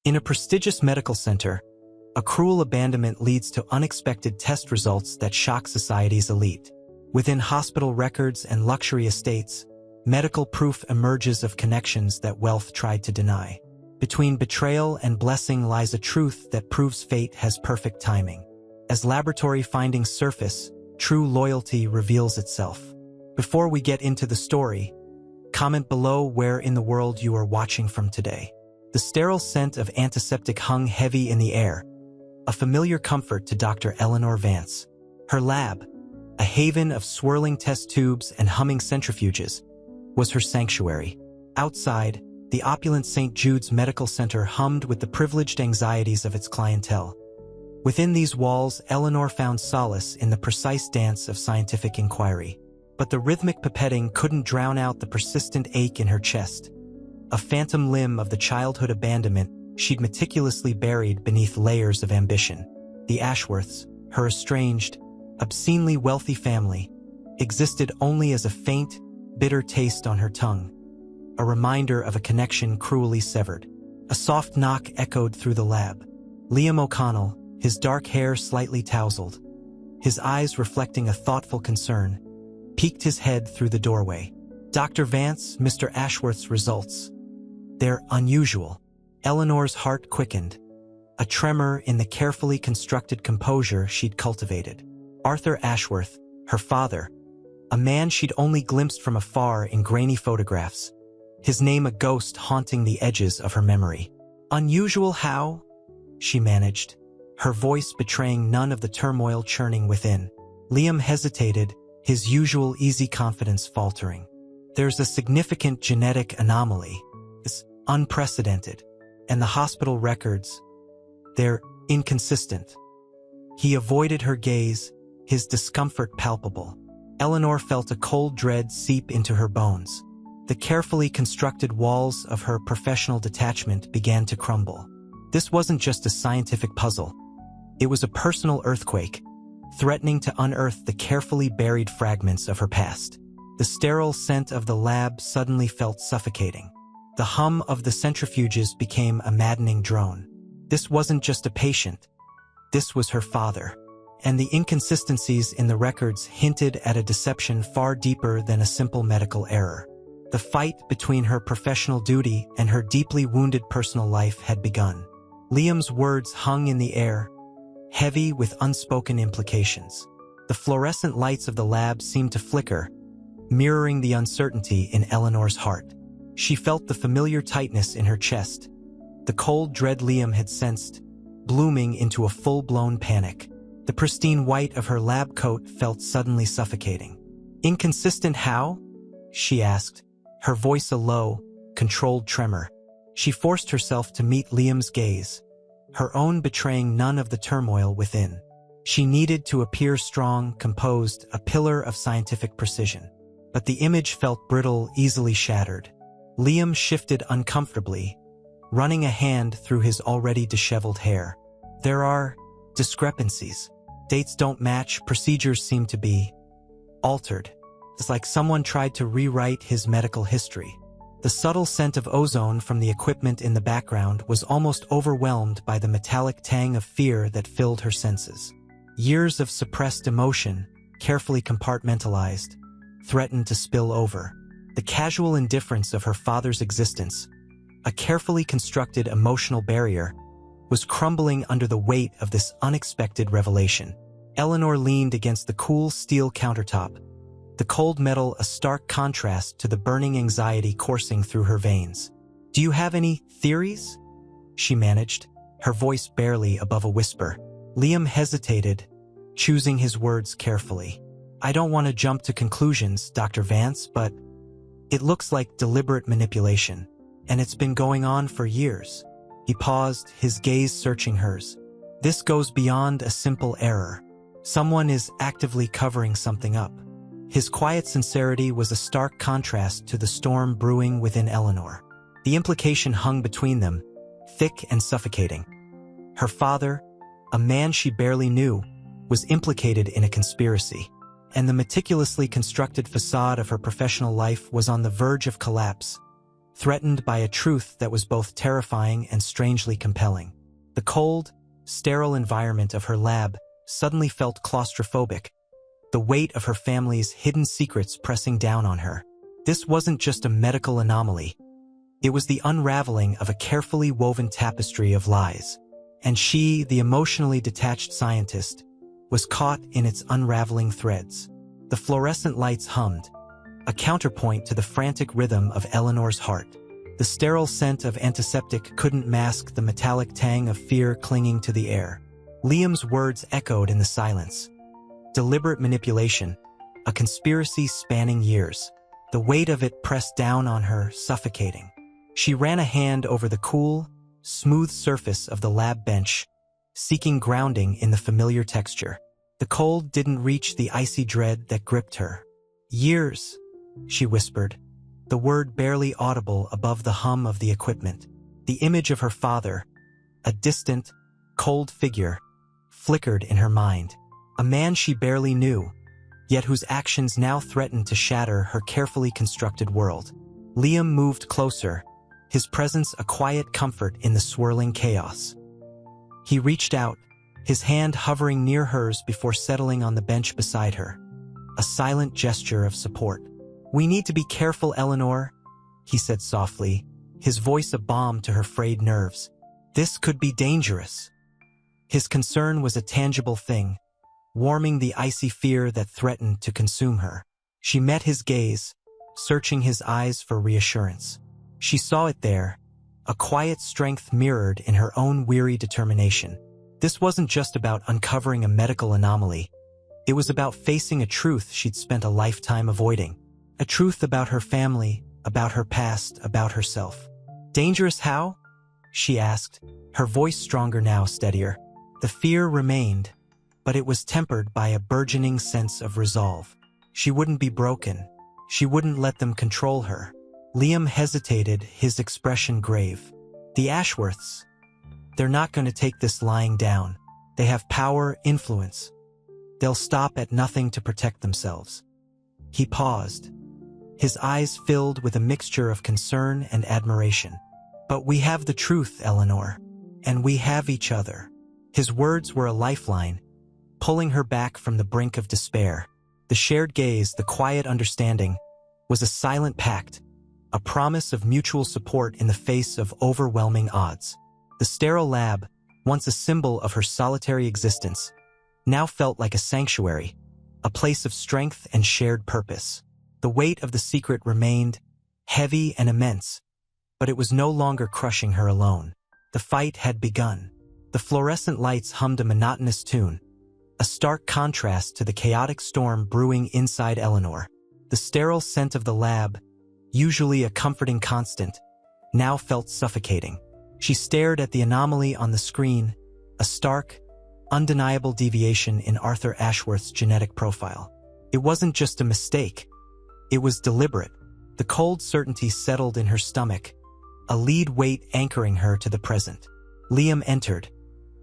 In a prestigious medical center, a cruel abandonment leads to unexpected test results that shock society's elite. Within hospital records and luxury estates, medical proof emerges of connections that wealth tried to deny. Between betrayal and blessing lies a truth that proves fate has perfect timing. As laboratory findings surface, true loyalty reveals itself. Before we get into the story, comment below where in the world you are watching from today. The sterile scent of antiseptic hung heavy in the air, a familiar comfort to Dr. Eleanor Vance. Her lab, a haven of swirling test tubes and humming centrifuges, was her sanctuary. Outside, the opulent St. Jude's Medical Center hummed with the privileged anxieties of its clientele. Within these walls, Eleanor found solace in the precise dance of scientific inquiry. But the rhythmic pipetting couldn't drown out the persistent ache in her chest, a phantom limb of the childhood abandonment she'd meticulously buried beneath layers of ambition. The Ashworths, her estranged, obscenely wealthy family, existed only as a faint, bitter taste on her tongue, a reminder of a connection cruelly severed. A soft knock echoed through the lab. Liam O'Connell, his dark hair slightly tousled, his eyes reflecting a thoughtful concern, peeked his head through the doorway. "Dr. Vance, Mr. Ashworth's results. They're unusual." Eleanor's heart quickened, a tremor in the carefully constructed composure she'd cultivated. Arthur Ashworth, her father, a man she'd only glimpsed from afar in grainy photographs, his name a ghost haunting the edges of her memory. "Unusual how?" she managed, her voice betraying none of the turmoil churning within. Liam hesitated, his usual easy confidence faltering. "There's a significant genetic anomaly. It's unprecedented. And the hospital records, they're inconsistent." He avoided her gaze, his discomfort palpable. Eleanor felt a cold dread seep into her bones. The carefully constructed walls of her professional detachment began to crumble. This wasn't just a scientific puzzle. It was a personal earthquake, threatening to unearth the carefully buried fragments of her past. The sterile scent of the lab suddenly felt suffocating. The hum of the centrifuges became a maddening drone. This wasn't just a patient. This was her father. And the inconsistencies in the records hinted at a deception far deeper than a simple medical error. The fight between her professional duty and her deeply wounded personal life had begun. Liam's words hung in the air, heavy with unspoken implications. The fluorescent lights of the lab seemed to flicker, mirroring the uncertainty in Eleanor's heart. She felt the familiar tightness in her chest, the cold dread Liam had sensed, blooming into a full-blown panic. The pristine white of her lab coat felt suddenly suffocating. "Inconsistent how?" she asked, her voice a low, controlled tremor. She forced herself to meet Liam's gaze, her own betraying none of the turmoil within. She needed to appear strong, composed, a pillar of scientific precision. But the image felt brittle, easily shattered. Liam shifted uncomfortably, running a hand through his already disheveled hair. "There are discrepancies. Dates don't match, procedures seem to be altered. It's like someone tried to rewrite his medical history." The subtle scent of ozone from the equipment in the background was almost overwhelmed by the metallic tang of fear that filled her senses. Years of suppressed emotion, carefully compartmentalized, threatened to spill over. The casual indifference of her father's existence, a carefully constructed emotional barrier, was crumbling under the weight of this unexpected revelation. Eleanor leaned against the cool steel countertop, the cold metal a stark contrast to the burning anxiety coursing through her veins. "Do you have any theories?" she managed, her voice barely above a whisper. Liam hesitated, choosing his words carefully. "I don't want to jump to conclusions, Dr. Vance, but it looks like deliberate manipulation, and it's been going on for years." He paused, his gaze searching hers. "This goes beyond a simple error. Someone is actively covering something up." His quiet sincerity was a stark contrast to the storm brewing within Eleanor. The implication hung between them, thick and suffocating. Her father, a man she barely knew, was implicated in a conspiracy, and the meticulously constructed facade of her professional life was on the verge of collapse, threatened by a truth that was both terrifying and strangely compelling. The cold, sterile environment of her lab suddenly felt claustrophobic, the weight of her family's hidden secrets pressing down on her. This wasn't just a medical anomaly. It was the unraveling of a carefully woven tapestry of lies. And she, the emotionally detached scientist, was caught in its unraveling threads. The fluorescent lights hummed, a counterpoint to the frantic rhythm of Eleanor's heart. The sterile scent of antiseptic couldn't mask the metallic tang of fear clinging to the air. Liam's words echoed in the silence. Deliberate manipulation, a conspiracy spanning years. The weight of it pressed down on her, suffocating. She ran a hand over the cool, smooth surface of the lab bench, seeking grounding in the familiar texture. The cold didn't reach the icy dread that gripped her. Years, she whispered, the word barely audible above the hum of the equipment. The image of her father, a distant, cold figure, flickered in her mind. A man she barely knew, yet whose actions now threatened to shatter her carefully constructed world. Liam moved closer, his presence a quiet comfort in the swirling chaos. He reached out, his hand hovering near hers before settling on the bench beside her. A silent gesture of support. "We need to be careful, Eleanor," he said softly, his voice a balm to her frayed nerves. "This could be dangerous." His concern was a tangible thing, warming the icy fear that threatened to consume her. She met his gaze, searching his eyes for reassurance. She saw it there, a quiet strength mirrored in her own weary determination. This wasn't just about uncovering a medical anomaly. It was about facing a truth she'd spent a lifetime avoiding. A truth about her family, about her past, about herself. "Dangerous how?" she asked, her voice stronger now, steadier. The fear remained, but it was tempered by a burgeoning sense of resolve. She wouldn't be broken. She wouldn't let them control her. Liam hesitated, his expression grave. "The Ashworths. They're not going to take this lying down. They have power, influence. They'll stop at nothing to protect themselves." He paused, his eyes filled with a mixture of concern and admiration. "But we have the truth, Eleanor. And we have each other." His words were a lifeline, pulling her back from the brink of despair. The shared gaze, the quiet understanding, was a silent pact, a promise of mutual support in the face of overwhelming odds. The sterile lab, once a symbol of her solitary existence, now felt like a sanctuary, a place of strength and shared purpose. The weight of the secret remained, heavy and immense, but it was no longer crushing her alone. The fight had begun. The fluorescent lights hummed a monotonous tune, a stark contrast to the chaotic storm brewing inside Eleanor. The sterile scent of the lab, usually a comforting constant, now felt suffocating. She stared at the anomaly on the screen, a stark, undeniable deviation in Arthur Ashworth's genetic profile. It wasn't just a mistake. It was deliberate. The cold certainty settled in her stomach, a lead weight anchoring her to the present. Liam entered,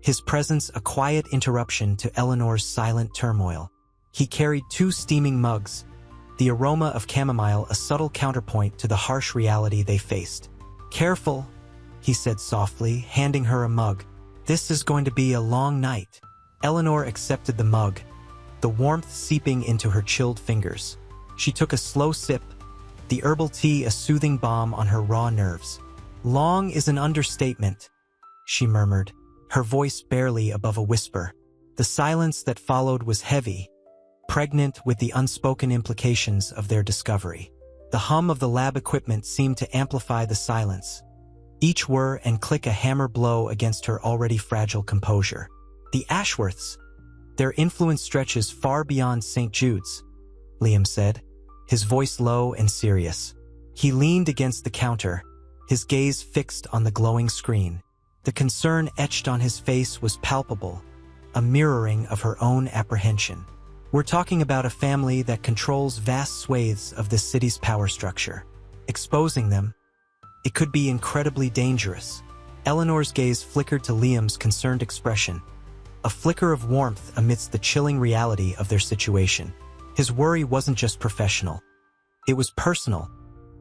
his presence a quiet interruption to Eleanor's silent turmoil. He carried 2 steaming mugs, the aroma of chamomile a subtle counterpoint to the harsh reality they faced. "Careful," he said softly, handing her a mug. "This is going to be a long night." Eleanor accepted the mug, the warmth seeping into her chilled fingers. She took a slow sip, the herbal tea a soothing balm on her raw nerves. "Long is an understatement," she murmured, her voice barely above a whisper. The silence that followed was heavy, pregnant with the unspoken implications of their discovery. The hum of the lab equipment seemed to amplify the silence, each whir and click a hammer blow against her already fragile composure. "The Ashworths. Their influence stretches far beyond St. Jude's," Liam said, his voice low and serious. He leaned against the counter, his gaze fixed on the glowing screen. The concern etched on his face was palpable, a mirroring of her own apprehension. "We're talking about a family that controls vast swathes of this city's power structure. Exposing them, it could be incredibly dangerous." Eleanor's gaze flickered to Liam's concerned expression, a flicker of warmth amidst the chilling reality of their situation. His worry wasn't just professional. It was personal.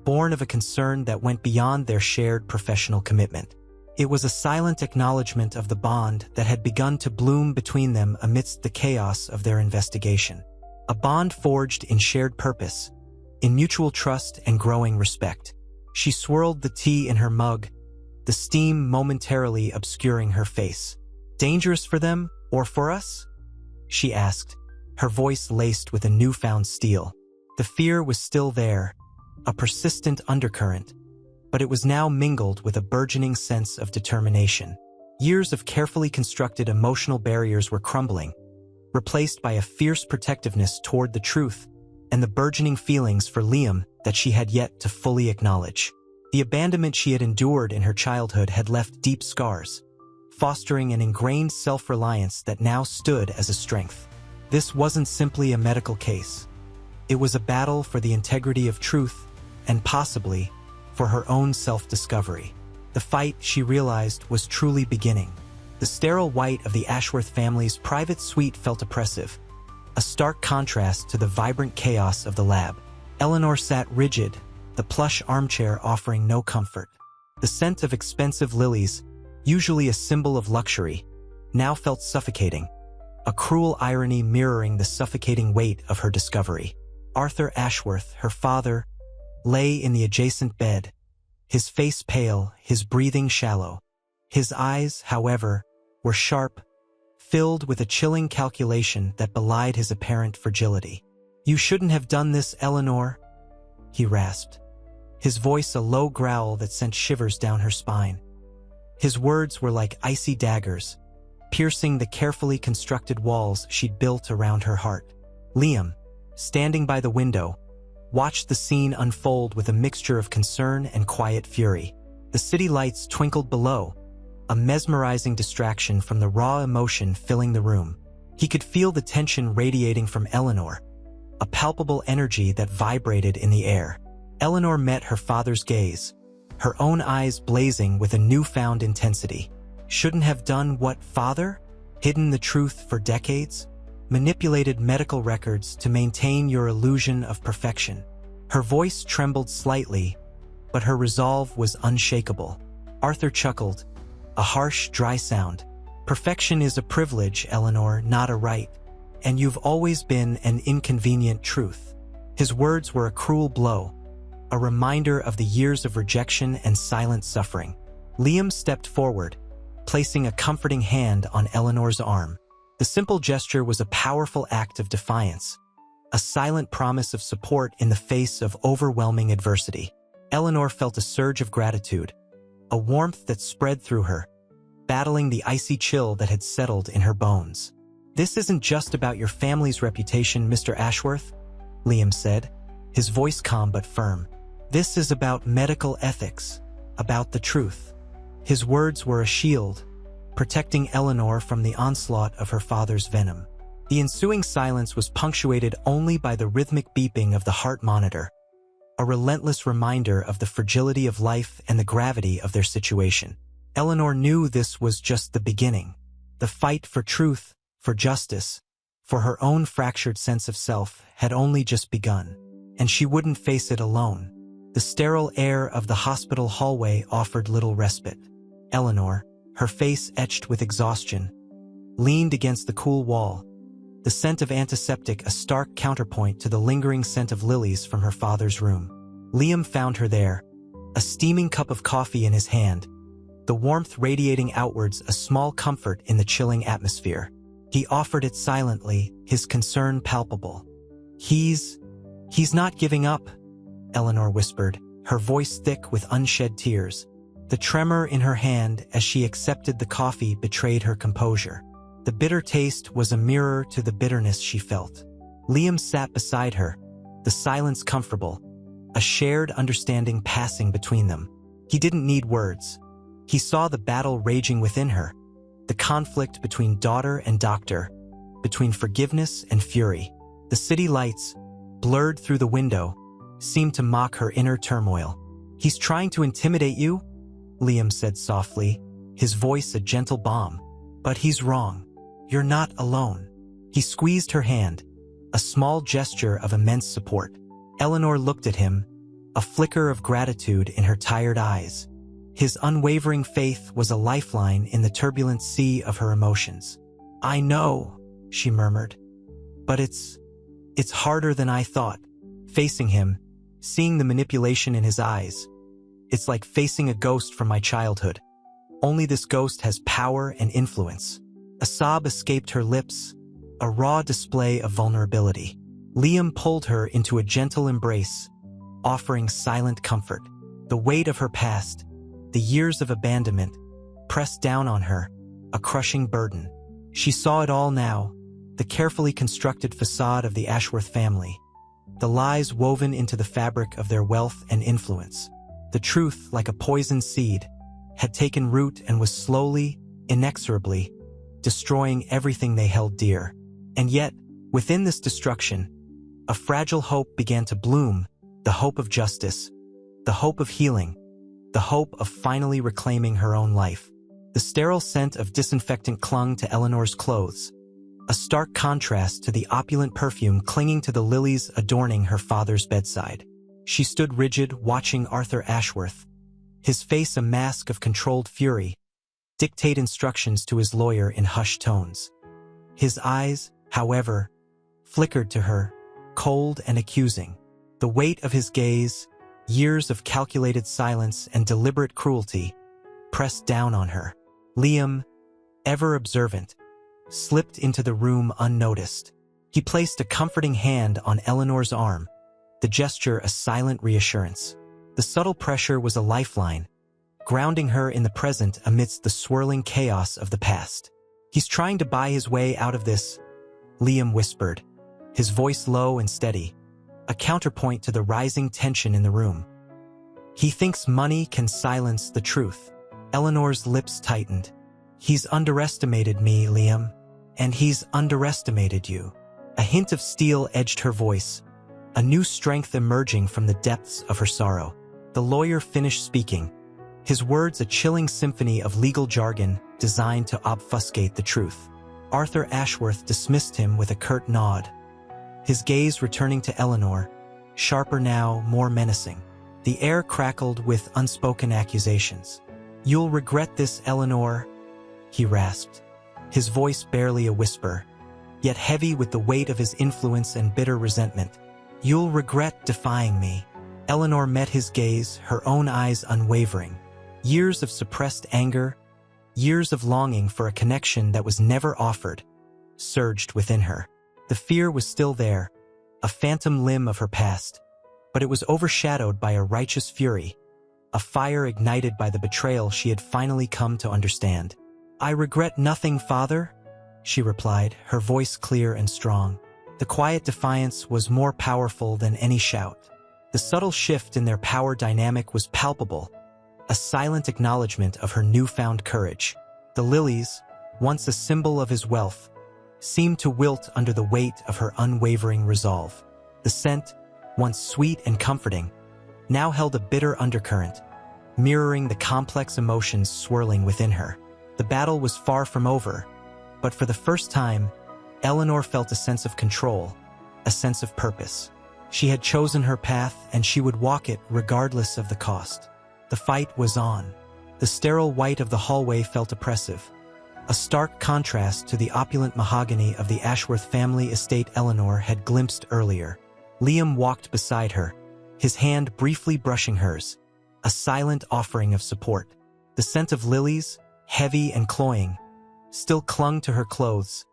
born of a concern that went beyond their shared professional commitment. It was a silent acknowledgement of the bond that had begun to bloom between them amidst the chaos of their investigation. A bond forged in shared purpose, in mutual trust and growing respect. She swirled the tea in her mug, the steam momentarily obscuring her face. "Dangerous for them, or for us?" she asked, her voice laced with a newfound steel. The fear was still there, a persistent undercurrent, but it was now mingled with a burgeoning sense of determination. Years of carefully constructed emotional barriers were crumbling, replaced by a fierce protectiveness toward the truth and the burgeoning feelings for Liam that she had yet to fully acknowledge. The abandonment she had endured in her childhood had left deep scars, fostering an ingrained self-reliance that now stood as a strength. This wasn't simply a medical case. It was a battle for the integrity of truth and possibly for her own self-discovery. The fight, she realized, was truly beginning. The sterile white of the Ashworth family's private suite felt oppressive, a stark contrast to the vibrant chaos of the lab. Eleanor sat rigid, the plush armchair offering no comfort. The scent of expensive lilies, usually a symbol of luxury, now felt suffocating, a cruel irony mirroring the suffocating weight of her discovery. Arthur Ashworth, her father, lay in the adjacent bed, his face pale, his breathing shallow. His eyes, however, were sharp, filled with a chilling calculation that belied his apparent fragility. "You shouldn't have done this, Eleanor," he rasped, his voice a low growl that sent shivers down her spine. His words were like icy daggers, piercing the carefully constructed walls she'd built around her heart. Liam, standing by the window, watched the scene unfold with a mixture of concern and quiet fury. The city lights twinkled below, a mesmerizing distraction from the raw emotion filling the room. He could feel the tension radiating from Eleanor, a palpable energy that vibrated in the air. Eleanor met her father's gaze, her own eyes blazing with a newfound intensity. "Shouldn't have done what, father? Hidden the truth for decades? Manipulated medical records to maintain your illusion of perfection?" Her voice trembled slightly, but her resolve was unshakable. Arthur chuckled, a harsh, dry sound. "Perfection is a privilege, Eleanor, not a right. And you've always been an inconvenient truth." His words were a cruel blow, a reminder of the years of rejection and silent suffering. Liam stepped forward, placing a comforting hand on Eleanor's arm. The simple gesture was a powerful act of defiance, a silent promise of support in the face of overwhelming adversity. Eleanor felt a surge of gratitude, a warmth that spread through her, battling the icy chill that had settled in her bones. "This isn't just about your family's reputation, Mr. Ashworth," Liam said, his voice calm but firm. "This is about medical ethics, about the truth." His words were a shield, protecting Eleanor from the onslaught of her father's venom. The ensuing silence was punctuated only by the rhythmic beeping of the heart monitor, a relentless reminder of the fragility of life and the gravity of their situation. Eleanor knew this was just the beginning. The fight for truth, for justice, for her own fractured sense of self had only just begun, and she wouldn't face it alone. The sterile air of the hospital hallway offered little respite. Eleanor, her face etched with exhaustion, leaned against the cool wall, the scent of antiseptic a stark counterpoint to the lingering scent of lilies from her father's room. Liam found her there, a steaming cup of coffee in his hand, the warmth radiating outwards a small comfort in the chilling atmosphere. He offered it silently, his concern palpable. He's not giving up," Eleanor whispered, her voice thick with unshed tears. The tremor in her hand as she accepted the coffee betrayed her composure. The bitter taste was a mirror to the bitterness she felt. Liam sat beside her, the silence comfortable, a shared understanding passing between them. He didn't need words. He saw the battle raging within her, the conflict between daughter and doctor, between forgiveness and fury. The city lights, blurred through the window, seemed to mock her inner turmoil. "He's trying to intimidate you?" Liam said softly, his voice a gentle balm. "But he's wrong. You're not alone." He squeezed her hand, a small gesture of immense support. Eleanor looked at him, a flicker of gratitude in her tired eyes. His unwavering faith was a lifeline in the turbulent sea of her emotions. "I know," she murmured, "but it's harder than I thought." Facing him, seeing the manipulation in his eyes, "It's like facing a ghost from my childhood. Only this ghost has power and influence." A sob escaped her lips, a raw display of vulnerability. Liam pulled her into a gentle embrace, offering silent comfort. The weight of her past, the years of abandonment, pressed down on her, a crushing burden. She saw it all now, the carefully constructed facade of the Ashworth family, the lies woven into the fabric of their wealth and influence. The truth, like a poisoned seed, had taken root and was slowly, inexorably, destroying everything they held dear. And yet, within this destruction, a fragile hope began to bloom, the hope of justice, the hope of healing, the hope of finally reclaiming her own life. The sterile scent of disinfectant clung to Eleanor's clothes, a stark contrast to the opulent perfume clinging to the lilies adorning her father's bedside. She stood rigid, watching Arthur Ashworth, his face a mask of controlled fury, dictate instructions to his lawyer in hushed tones. His eyes, however, flickered to her, cold and accusing. The weight of his gaze, years of calculated silence and deliberate cruelty, pressed down on her. Liam, ever observant, slipped into the room unnoticed. He placed a comforting hand on Eleanor's arm, the gesture a silent reassurance. The subtle pressure was a lifeline, grounding her in the present amidst the swirling chaos of the past. "He's trying to buy his way out of this," Liam whispered, his voice low and steady, a counterpoint to the rising tension in the room. "He thinks money can silence the truth." Eleanor's lips tightened. "He's underestimated me, Liam, and he's underestimated you." A hint of steel edged her voice, a new strength emerging from the depths of her sorrow. The lawyer finished speaking, his words a chilling symphony of legal jargon designed to obfuscate the truth. Arthur Ashworth dismissed him with a curt nod, his gaze returning to Eleanor, sharper now, more menacing. The air crackled with unspoken accusations. "You'll regret this, Eleanor," he rasped, his voice barely a whisper, yet heavy with the weight of his influence and bitter resentment. "You'll regret defying me." Eleanor met his gaze, her own eyes unwavering. Years of suppressed anger, years of longing for a connection that was never offered, surged within her. The fear was still there, a phantom limb of her past, but it was overshadowed by a righteous fury, a fire ignited by the betrayal she had finally come to understand. "I regret nothing, Father," she replied, her voice clear and strong. The quiet defiance was more powerful than any shout. The subtle shift in their power dynamic was palpable, a silent acknowledgement of her newfound courage. The lilies, once a symbol of his wealth, seemed to wilt under the weight of her unwavering resolve. The scent, once sweet and comforting, now held a bitter undercurrent, mirroring the complex emotions swirling within her. The battle was far from over, but for the first time, Eleanor felt a sense of control, a sense of purpose. She had chosen her path, and she would walk it regardless of the cost. The fight was on. The sterile white of the hallway felt oppressive, a stark contrast to the opulent mahogany of the Ashworth family estate Eleanor had glimpsed earlier. Liam walked beside her, his hand briefly brushing hers, a silent offering of support. The scent of lilies, heavy and cloying, still clung to her clothes,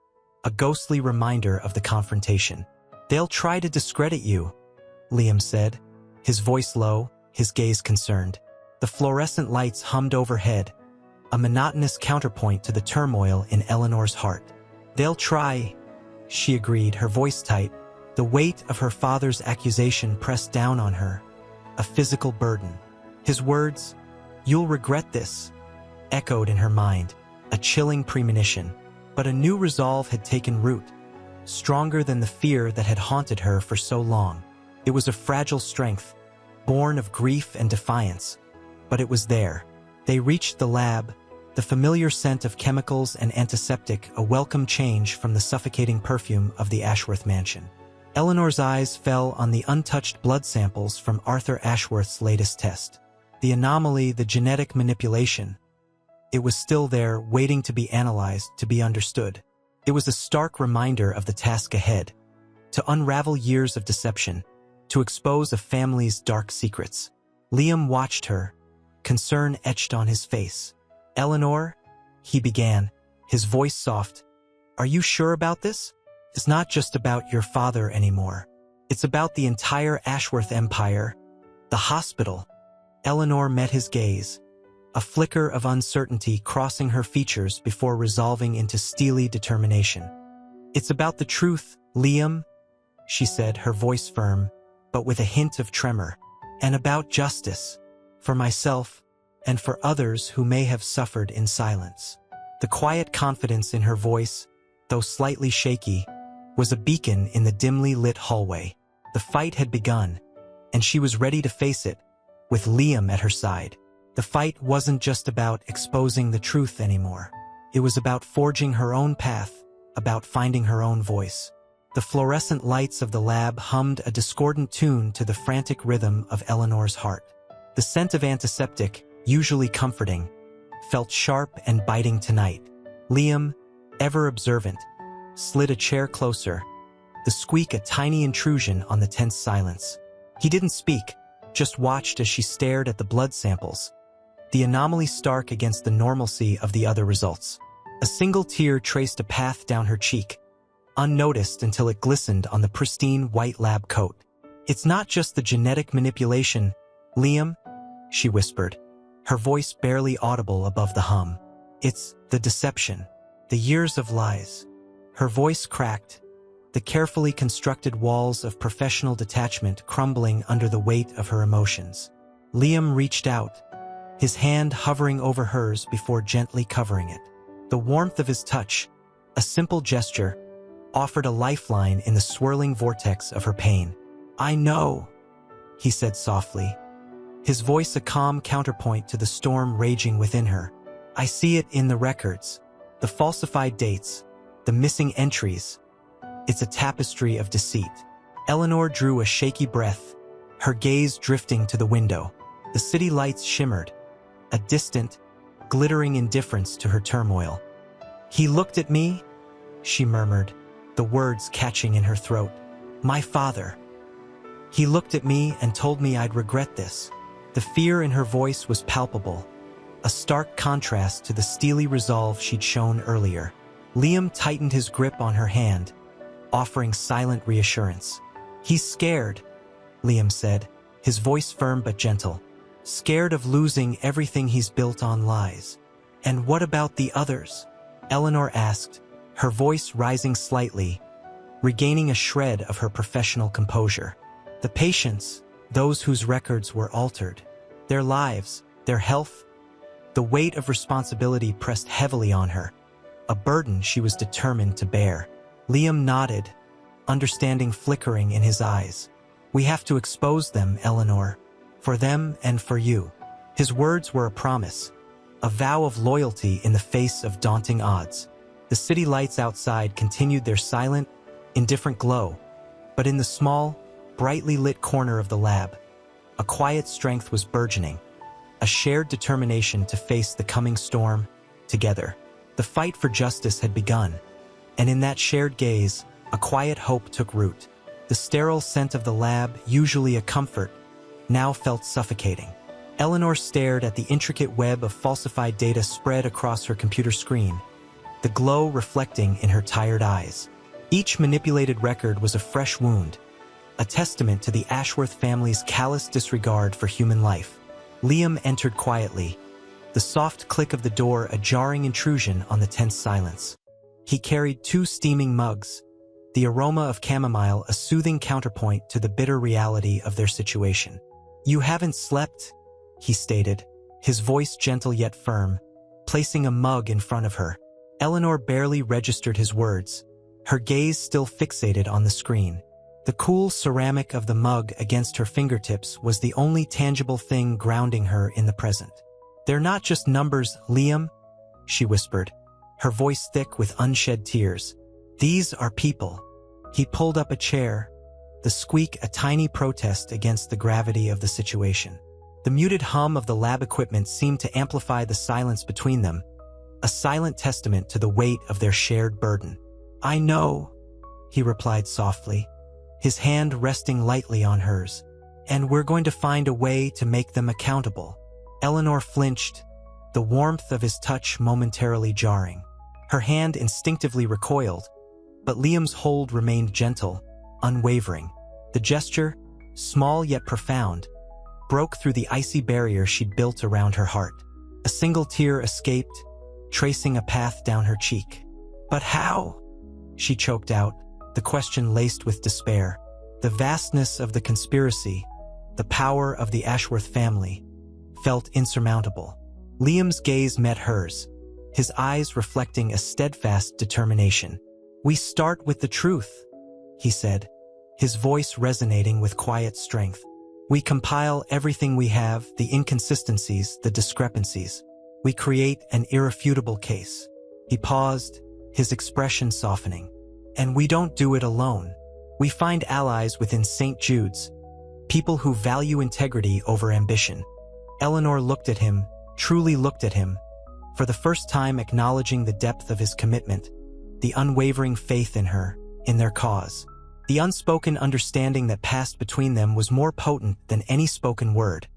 a ghostly reminder of the confrontation. "They'll try to discredit you," Liam said, his voice low, his gaze concerned. The fluorescent lights hummed overhead, a monotonous counterpoint to the turmoil in Eleanor's heart. "They'll try," she agreed, her voice tight, the weight of her father's accusation pressed down on her, a physical burden. His words, "You'll regret this," echoed in her mind, a chilling premonition. But a new resolve had taken root, stronger than the fear that had haunted her for so long. It was a fragile strength, born of grief and defiance, but it was there. They reached the lab, the familiar scent of chemicals and antiseptic, a welcome change from the suffocating perfume of the Ashworth mansion. Eleanor's eyes fell on the untouched blood samples from Arthur Ashworth's latest test. The anomaly, the genetic manipulation. It was still there, waiting to be analyzed, to be understood. It was a stark reminder of the task ahead, to unravel years of deception, to expose a family's dark secrets. Liam watched her, concern etched on his face. "Eleanor," he began, his voice soft, "are you sure about this? It's not just about your father anymore. It's about the entire Ashworth empire, the hospital." Eleanor met his gaze, a flicker of uncertainty crossing her features before resolving into steely determination. "It's about the truth, Liam," she said, her voice firm, but with a hint of tremor. "And about justice, for myself and for others who may have suffered in silence." The quiet confidence in her voice, though slightly shaky, was a beacon in the dimly lit hallway. The fight had begun, and she was ready to face it, with Liam at her side. The fight wasn't just about exposing the truth anymore. It was about forging her own path, about finding her own voice. The fluorescent lights of the lab hummed a discordant tune to the frantic rhythm of Eleanor's heart. The scent of antiseptic, usually comforting, felt sharp and biting tonight. Liam, ever observant, slid a chair closer, the squeak a tiny intrusion on the tense silence. He didn't speak, just watched as she stared at the blood samples, the anomaly stark against the normalcy of the other results. A single tear traced a path down her cheek, unnoticed until it glistened on the pristine white lab coat. "It's not just the genetic manipulation, Liam," she whispered, her voice barely audible above the hum. "It's the deception, the years of lies." Her voice cracked, the carefully constructed walls of professional detachment crumbling under the weight of her emotions. Liam reached out, his hand hovering over hers before gently covering it. The warmth of his touch, a simple gesture, offered a lifeline in the swirling vortex of her pain. "I know," he said softly, his voice a calm counterpoint to the storm raging within her. "I see it in the records, the falsified dates, the missing entries. It's a tapestry of deceit." Eleanor drew a shaky breath, her gaze drifting to the window. The city lights shimmered, a distant, glittering indifference to her turmoil. "He looked at me," she murmured, the words catching in her throat. "My father. He looked at me and told me I'd regret this." The fear in her voice was palpable, a stark contrast to the steely resolve she'd shown earlier. Liam tightened his grip on her hand, offering silent reassurance. "He's scared," Liam said, his voice firm but gentle. "Scared of losing everything he's built on lies." "And what about the others?" Eleanor asked, her voice rising slightly, regaining a shred of her professional composure. "The patients, those whose records were altered. Their lives, their health." The weight of responsibility pressed heavily on her, a burden she was determined to bear. Liam nodded, understanding flickering in his eyes. "We have to expose them, Eleanor, for them and for you." His words were a promise, a vow of loyalty in the face of daunting odds. The city lights outside continued their silent, indifferent glow, but in the small, brightly lit corner of the lab, a quiet strength was burgeoning, a shared determination to face the coming storm together. The fight for justice had begun, and in that shared gaze, a quiet hope took root. The sterile scent of the lab, usually a comfort, now felt suffocating. Eleanor stared at the intricate web of falsified data spread across her computer screen, the glow reflecting in her tired eyes. Each manipulated record was a fresh wound, a testament to the Ashworth family's callous disregard for human life. Liam entered quietly, the soft click of the door a jarring intrusion on the tense silence. He carried 2 steaming mugs, the aroma of chamomile a soothing counterpoint to the bitter reality of their situation. "You haven't slept," he stated, his voice gentle yet firm, placing a mug in front of her. Eleanor barely registered his words, her gaze still fixated on the screen. The cool ceramic of the mug against her fingertips was the only tangible thing grounding her in the present. "They're not just numbers, Liam," she whispered, her voice thick with unshed tears. "These are people." He pulled up a chair, the squeak a tiny protest against the gravity of the situation. The muted hum of the lab equipment seemed to amplify the silence between them, a silent testament to the weight of their shared burden. "I know," he replied softly, his hand resting lightly on hers. "And we're going to find a way to make them accountable." Eleanor flinched, the warmth of his touch momentarily jarring. Her hand instinctively recoiled, but Liam's hold remained gentle, unwavering. The gesture, small yet profound, broke through the icy barrier she'd built around her heart. A single tear escaped, tracing a path down her cheek. "But how?" she choked out, the question laced with despair. The vastness of the conspiracy, the power of the Ashworth family, felt insurmountable. Liam's gaze met hers, his eyes reflecting a steadfast determination. "We start with the truth," he said, his voice resonating with quiet strength. "We compile everything we have, the inconsistencies, the discrepancies. We create an irrefutable case." He paused, his expression softening. "And we don't do it alone. We find allies within St. Jude's, people who value integrity over ambition." Eleanor looked at him, truly looked at him, for the first time acknowledging the depth of his commitment, the unwavering faith in her, in their cause. The unspoken understanding that passed between them was more potent than any spoken word,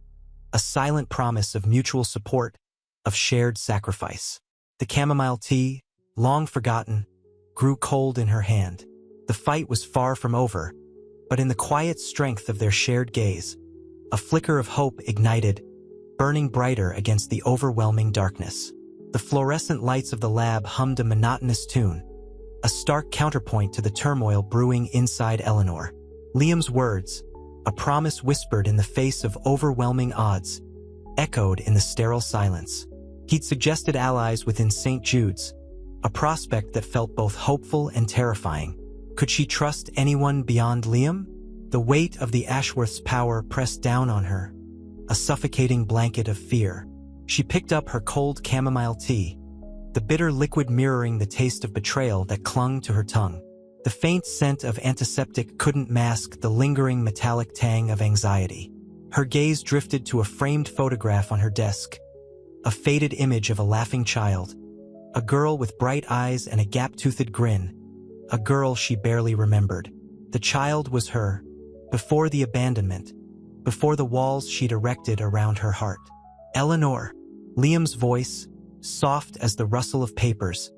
a silent promise of mutual support, of shared sacrifice. The chamomile tea, long forgotten, grew cold in her hand. The fight was far from over, but in the quiet strength of their shared gaze, a flicker of hope ignited, burning brighter against the overwhelming darkness. The fluorescent lights of the lab hummed a monotonous tune, a stark counterpoint to the turmoil brewing inside Eleanor. Liam's words, a promise whispered in the face of overwhelming odds, echoed in the sterile silence. He'd suggested allies within St. Jude's, a prospect that felt both hopeful and terrifying. Could she trust anyone beyond Liam? The weight of the Ashworth's power pressed down on her, a suffocating blanket of fear. She picked up her cold chamomile tea, the bitter liquid mirroring the taste of betrayal that clung to her tongue. The faint scent of antiseptic couldn't mask the lingering metallic tang of anxiety. Her gaze drifted to a framed photograph on her desk, a faded image of a laughing child, a girl with bright eyes and a gap-toothed grin, a girl she barely remembered. The child was her, before the abandonment, before the walls she'd erected around her heart. "Eleanor," Liam's voice, soft as the rustle of papers,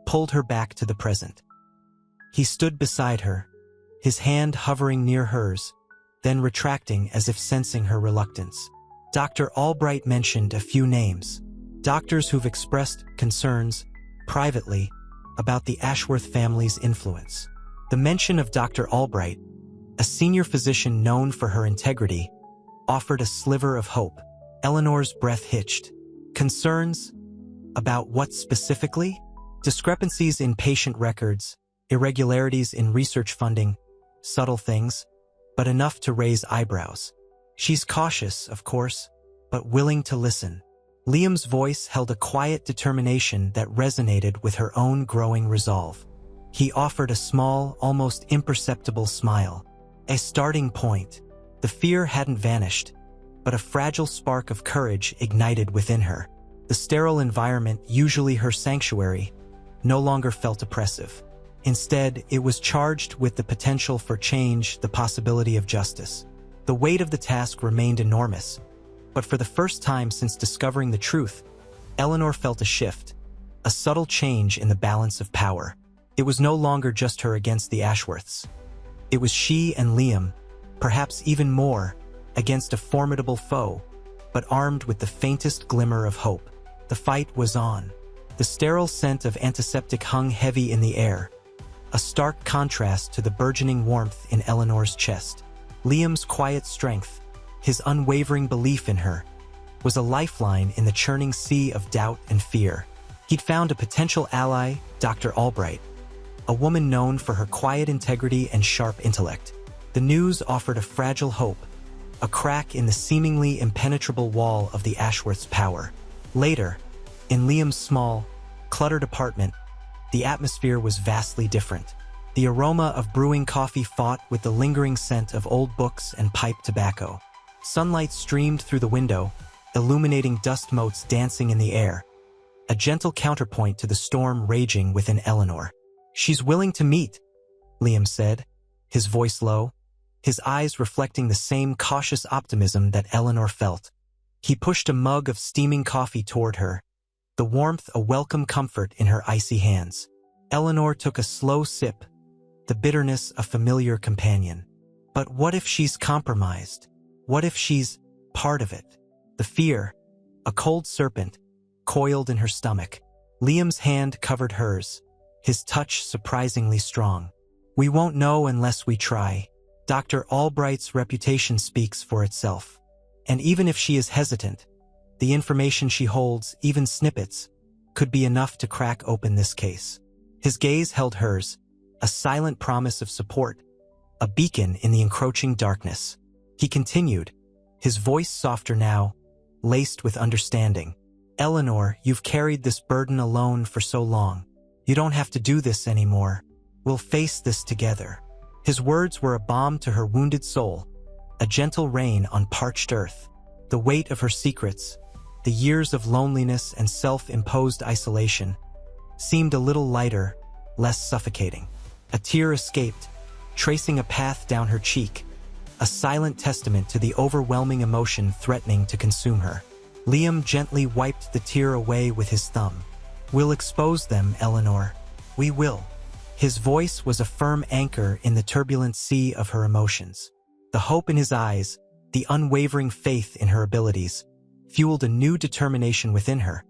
pulled her back to the present. He stood beside her, his hand hovering near hers, then retracting as if sensing her reluctance. Dr. Albright mentioned a few names, doctors who've expressed concerns, privately, about the Ashworth family's influence. The mention of Dr. Albright, a senior physician known for her integrity, offered a sliver of hope. Eleanor's breath hitched. Concerns? About what specifically? Discrepancies in patient records, irregularities in research funding, subtle things, but enough to raise eyebrows. She's cautious, of course, but willing to listen. Liam's voice held a quiet determination that resonated with her own growing resolve. He offered a small, almost imperceptible smile. A starting point. The fear hadn't vanished, but a fragile spark of courage ignited within her. The sterile environment, usually her sanctuary, no longer felt oppressive. Instead, it was charged with the potential for change, the possibility of justice. The weight of the task remained enormous, but for the first time since discovering the truth, Eleanor felt a shift, a subtle change in the balance of power. It was no longer just her against the Ashworths. It was she and Liam, perhaps even more, against a formidable foe, but armed with the faintest glimmer of hope. The fight was on. The sterile scent of antiseptic hung heavy in the air, a stark contrast to the burgeoning warmth in Eleanor's chest. Liam's quiet strength, his unwavering belief in her, was a lifeline in the churning sea of doubt and fear. He'd found a potential ally, Dr. Albright, a woman known for her quiet integrity and sharp intellect. The news offered a fragile hope, a crack in the seemingly impenetrable wall of the Ashworth's power. Later, in Liam's small, cluttered apartment, the atmosphere was vastly different. The aroma of brewing coffee fought with the lingering scent of old books and pipe tobacco. Sunlight streamed through the window, illuminating dust motes dancing in the air, a gentle counterpoint to the storm raging within Eleanor. "She's willing to meet," Liam said, his voice low, his eyes reflecting the same cautious optimism that Eleanor felt. He pushed a mug of steaming coffee toward her, the warmth a welcome comfort in her icy hands. Eleanor took a slow sip, the bitterness a familiar companion. But what if she's compromised? What if she's part of it? The fear, a cold serpent, coiled in her stomach. Liam's hand covered hers, his touch surprisingly strong. "We won't know unless we try." Dr. Albright's reputation speaks for itself. And even if she is hesitant, the information she holds, even snippets, could be enough to crack open this case. His gaze held hers, a silent promise of support, a beacon in the encroaching darkness. He continued, his voice softer now, laced with understanding. "Eleanor, you've carried this burden alone for so long. You don't have to do this anymore. We'll face this together." His words were a balm to her wounded soul, a gentle rain on parched earth. The weight of her secrets, the years of loneliness and self-imposed isolation, seemed a little lighter, less suffocating. A tear escaped, tracing a path down her cheek, a silent testament to the overwhelming emotion threatening to consume her. Liam gently wiped the tear away with his thumb. "We'll expose them, Eleanor. We will." His voice was a firm anchor in the turbulent sea of her emotions. The hope in his eyes, the unwavering faith in her abilities, fueled a new determination within her,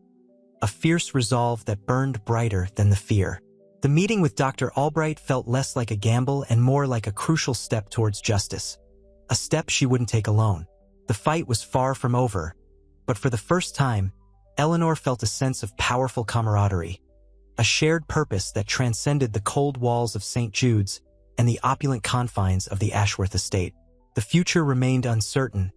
a fierce resolve that burned brighter than the fear. The meeting with Dr. Albright felt less like a gamble and more like a crucial step towards justice. A step she wouldn't take alone. The fight was far from over, but for the first time, Eleanor felt a sense of powerful camaraderie, a shared purpose that transcended the cold walls of St. Jude's and the opulent confines of the Ashworth estate. The future remained uncertain,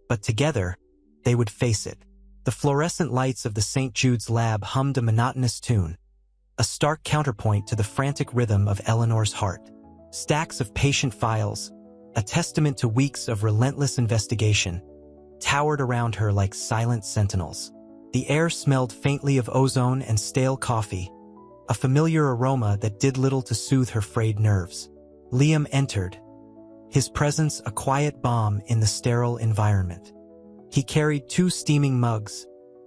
but together, they would face it. The fluorescent lights of the St. Jude's lab hummed a monotonous tune, a stark counterpoint to the frantic rhythm of Eleanor's heart. Stacks of patient files, a testament to weeks of relentless investigation, towered around her like silent sentinels. The air smelled faintly of ozone and stale coffee, a familiar aroma that did little to soothe her frayed nerves. Liam entered, his presence a quiet balm in the sterile environment. He carried 2 steaming mugs,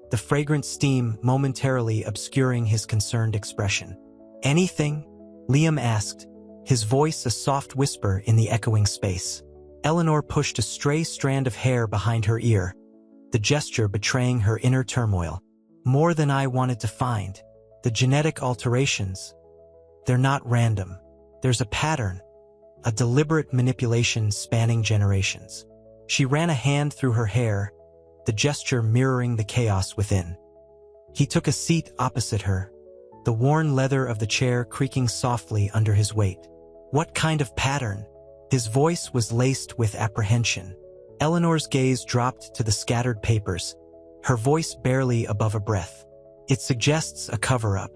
the fragrant steam momentarily obscuring his concerned expression. "Anything?" Liam asked, his voice a soft whisper in the echoing space. Eleanor pushed a stray strand of hair behind her ear, the gesture betraying her inner turmoil. "More than I wanted to find. The genetic alterations. They're not random. There's a pattern, a deliberate manipulation spanning generations." She ran a hand through her hair, the gesture mirroring the chaos within. He took a seat opposite her, the worn leather of the chair creaking softly under his weight. "What kind of pattern?" His voice was laced with apprehension. Eleanor's gaze dropped to the scattered papers, her voice barely above a breath. "It suggests a cover-up,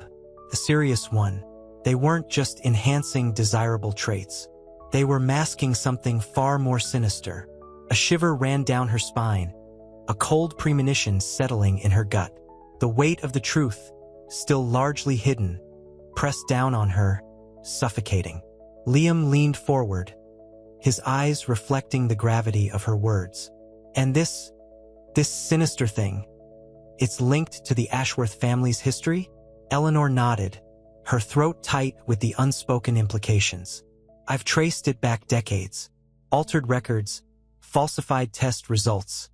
a serious one. They weren't just enhancing desirable traits. They were masking something far more sinister." A shiver ran down her spine, a cold premonition settling in her gut. The weight of the truth, still largely hidden, pressed down on her, suffocating. Liam leaned forward, his eyes reflecting the gravity of her words. "And this sinister thing, it's linked to the Ashworth family's history?" Eleanor nodded, her throat tight with the unspoken implications. "I've traced it back decades. Altered records, falsified test results.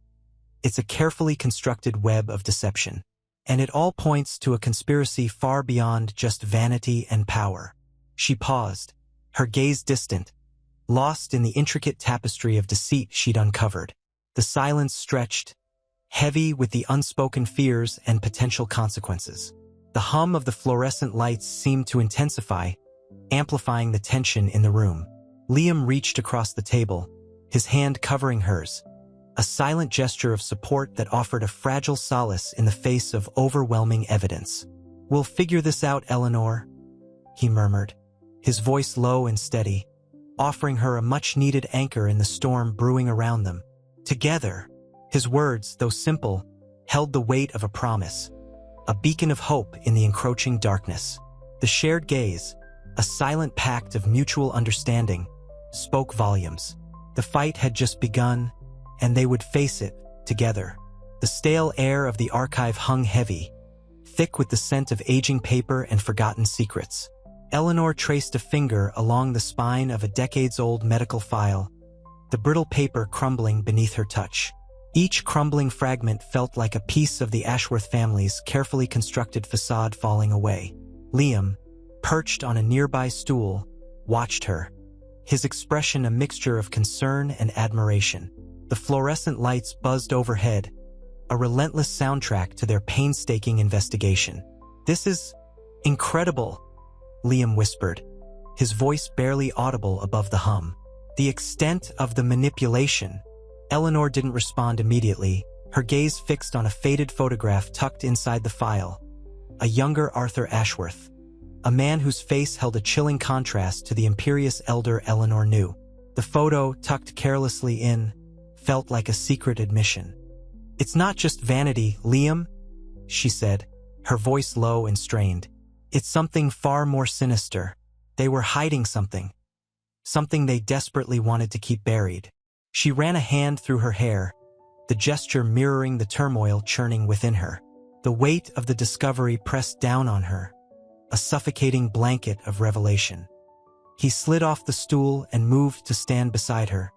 It's a carefully constructed web of deception. And it all points to a conspiracy far beyond just vanity and power." She paused, her gaze distant, lost in the intricate tapestry of deceit she'd uncovered. The silence stretched, heavy with the unspoken fears and potential consequences. The hum of the fluorescent lights seemed to intensify, amplifying the tension in the room. Liam reached across the table, his hand covering hers, a silent gesture of support that offered a fragile solace in the face of overwhelming evidence. "We'll figure this out, Eleanor," he murmured, his voice low and steady, offering her a much-needed anchor in the storm brewing around them. Together, his words, though simple, held the weight of a promise, a beacon of hope in the encroaching darkness. The shared gaze, a silent pact of mutual understanding, spoke volumes. The fight had just begun, and they would face it together. The stale air of the archive hung heavy, thick with the scent of aging paper and forgotten secrets. Eleanor traced a finger along the spine of a decades-old medical file, the brittle paper crumbling beneath her touch. Each crumbling fragment felt like a piece of the Ashworth family's carefully constructed facade falling away. Liam, perched on a nearby stool, watched her, his expression a mixture of concern and admiration. The fluorescent lights buzzed overhead, a relentless soundtrack to their painstaking investigation. "This is incredible," Liam whispered, his voice barely audible above the hum. "The extent of the manipulation." Eleanor didn't respond immediately, her gaze fixed on a faded photograph tucked inside the file. A younger Arthur Ashworth, a man whose face held a chilling contrast to the imperious elder Eleanor knew. The photo, tucked carelessly in, felt like a secret admission. "It's not just vanity, Liam," she said, her voice low and strained. "It's something far more sinister. They were hiding something. Something they desperately wanted to keep buried." She ran a hand through her hair, the gesture mirroring the turmoil churning within her. The weight of the discovery pressed down on her, a suffocating blanket of revelation. He slid off the stool and moved to stand beside her,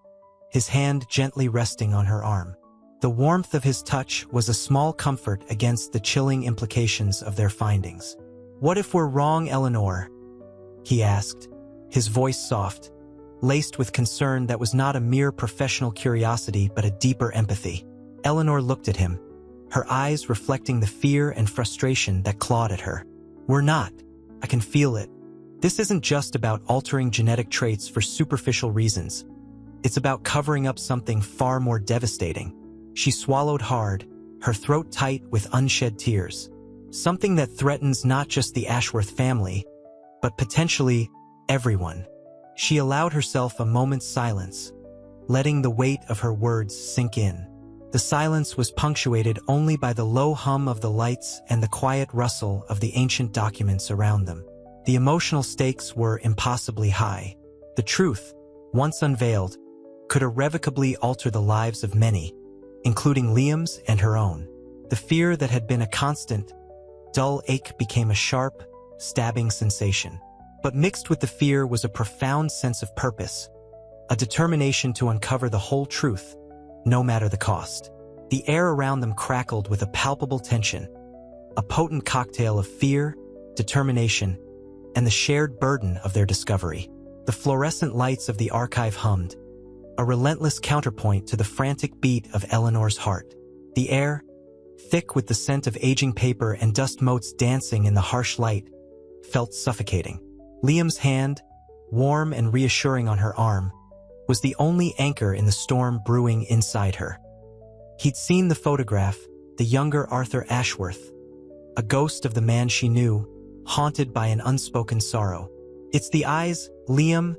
his hand gently resting on her arm. The warmth of his touch was a small comfort against the chilling implications of their findings. "What if we're wrong, Eleanor?" he asked, his voice soft, laced with concern that was not a mere professional curiosity but a deeper empathy. Eleanor looked at him, her eyes reflecting the fear and frustration that clawed at her. "We're not. I can feel it. This isn't just about altering genetic traits for superficial reasons. It's about covering up something far more devastating." She swallowed hard, her throat tight with unshed tears. "Something that threatens not just the Ashworth family, but potentially everyone." She allowed herself a moment's silence, letting the weight of her words sink in. The silence was punctuated only by the low hum of the lights and the quiet rustle of the ancient documents around them. The emotional stakes were impossibly high. The truth, once unveiled, could irrevocably alter the lives of many, including Liam's and her own. The fear that had been a constant, dull ache became a sharp, stabbing sensation. But mixed with the fear was a profound sense of purpose, a determination to uncover the whole truth, no matter the cost. The air around them crackled with a palpable tension, a potent cocktail of fear, determination, and the shared burden of their discovery. The fluorescent lights of the archive hummed, a relentless counterpoint to the frantic beat of Eleanor's heart. The air, thick with the scent of aging paper and dust motes dancing in the harsh light, felt suffocating. Liam's hand, warm and reassuring on her arm, was the only anchor in the storm brewing inside her. He'd seen the photograph, the younger Arthur Ashworth, a ghost of the man she knew, haunted by an unspoken sorrow. "It's the eyes, Liam,"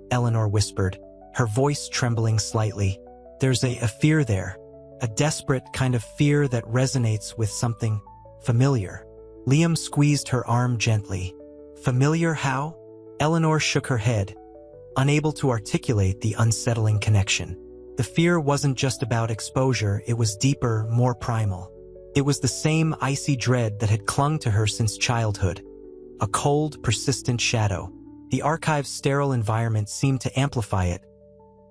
Eleanor whispered, her voice trembling slightly. "There's a fear there, a desperate kind of fear that resonates with something familiar." Liam squeezed her arm gently. "Familiar how?" Eleanor shook her head, unable to articulate the unsettling connection. The fear wasn't just about exposure, it was deeper, more primal. It was the same icy dread that had clung to her since childhood, a cold, persistent shadow. The archive's sterile environment seemed to amplify it,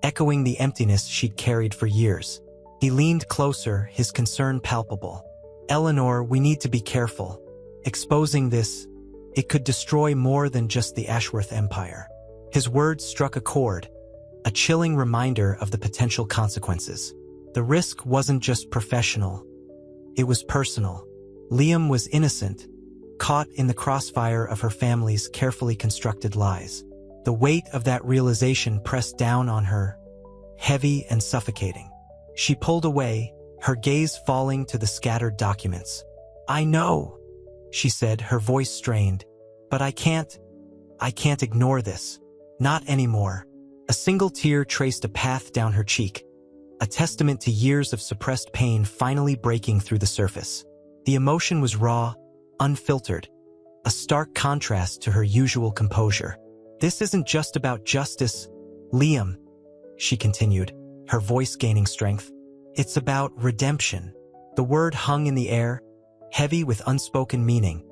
echoing the emptiness she'd carried for years. He leaned closer, his concern palpable. "Eleanor, we need to be careful. Exposing this, it could destroy more than just the Ashworth empire." His words struck a chord, a chilling reminder of the potential consequences. The risk wasn't just professional, it was personal. Liam was innocent, caught in the crossfire of her family's carefully constructed lies. The weight of that realization pressed down on her, heavy and suffocating. She pulled away, her gaze falling to the scattered documents. "I know," she said, her voice strained, "but I I can't ignore this. Not anymore. A single tear traced a path down her cheek, a testament to years of suppressed pain finally breaking through the surface. The emotion was raw, unfiltered, a stark contrast to her usual composure. This isn't just about justice, Liam, she continued, her voice gaining strength. It's about redemption. The word hung in the air, heavy with unspoken meaning,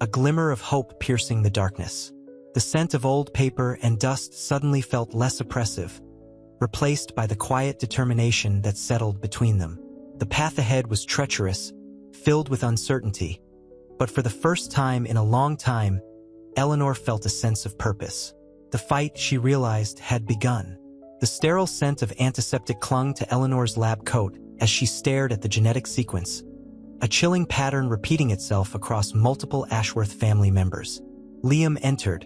a glimmer of hope piercing the darkness. The scent of old paper and dust suddenly felt less oppressive, replaced by the quiet determination that settled between them. The path ahead was treacherous, filled with uncertainty, but for the first time in a long time, Eleanor felt a sense of purpose. The fight, she realized, had begun. The sterile scent of antiseptic clung to Eleanor's lab coat as she stared at the genetic sequence, a chilling pattern repeating itself across multiple Ashworth family members. Liam entered,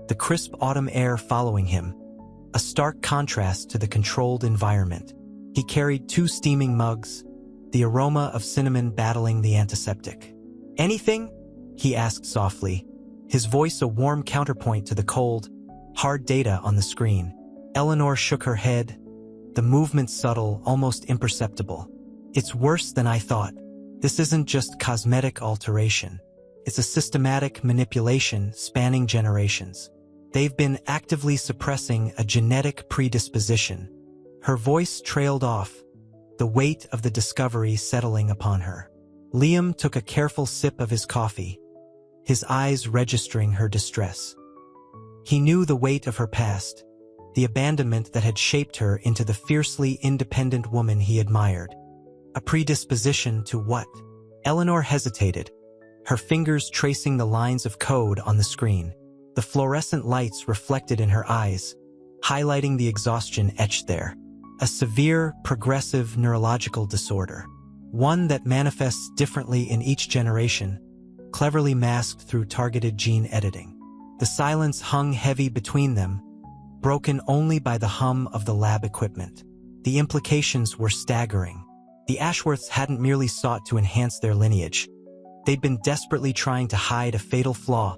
the crisp autumn air following him, a stark contrast to the controlled environment. He carried 2 steaming mugs, the aroma of cinnamon battling the antiseptic. "Anything?" he asked softly, his voice a warm counterpoint to the cold, hard data on the screen. Eleanor shook her head, the movement subtle, almost imperceptible. "It's worse than I thought. This isn't just cosmetic alteration. It's a systematic manipulation spanning generations. They've been actively suppressing a genetic predisposition." Her voice trailed off, the weight of the discovery settling upon her. Liam took a careful sip of his coffee, his eyes registering her distress. He knew the weight of her past, the abandonment that had shaped her into the fiercely independent woman he admired. A predisposition to what? Eleanor hesitated, her fingers tracing the lines of code on the screen. The fluorescent lights reflected in her eyes, highlighting the exhaustion etched there. A severe, progressive neurological disorder. One that manifests differently in each generation, cleverly masked through targeted gene editing. The silence hung heavy between them, broken only by the hum of the lab equipment. The implications were staggering. The Ashworths hadn't merely sought to enhance their lineage. They'd been desperately trying to hide a fatal flaw,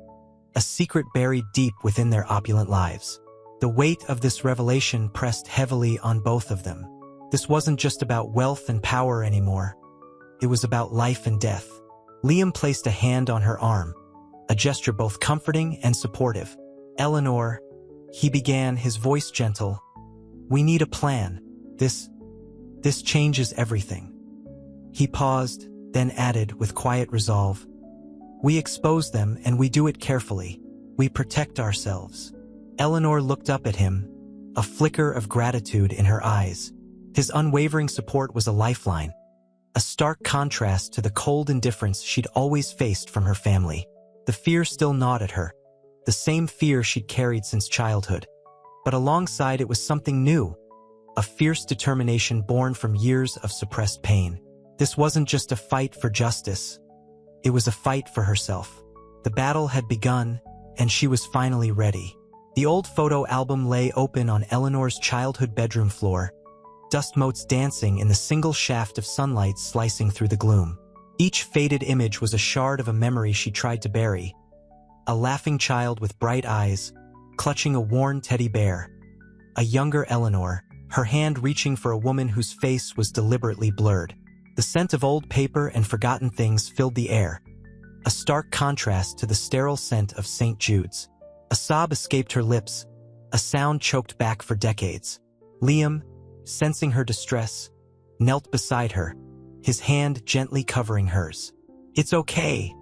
a secret buried deep within their opulent lives. The weight of this revelation pressed heavily on both of them. This wasn't just about wealth and power anymore. It was about life and death. Liam placed a hand on her arm, a gesture both comforting and supportive. "Eleanor," he began, his voice gentle, "we need a plan. This changes everything." He paused, then added with quiet resolve, "We expose them and we do it carefully. We protect ourselves." Eleanor looked up at him, a flicker of gratitude in her eyes. His unwavering support was a lifeline, a stark contrast to the cold indifference she'd always faced from her family. The fear still gnawed at her, the same fear she'd carried since childhood. But alongside it was something new, a fierce determination born from years of suppressed pain. This wasn't just a fight for justice. It was a fight for herself. The battle had begun, and she was finally ready. The old photo album lay open on Eleanor's childhood bedroom floor, dust motes dancing in the single shaft of sunlight slicing through the gloom. Each faded image was a shard of a memory she tried to bury. A laughing child with bright eyes, clutching a worn teddy bear. A younger Eleanor, her hand reaching for a woman whose face was deliberately blurred. The scent of old paper and forgotten things filled the air, a stark contrast to the sterile scent of St. Jude's. A sob escaped her lips, a sound choked back for decades. Liam, sensing her distress, knelt beside her, his hand gently covering hers. "It's okay,"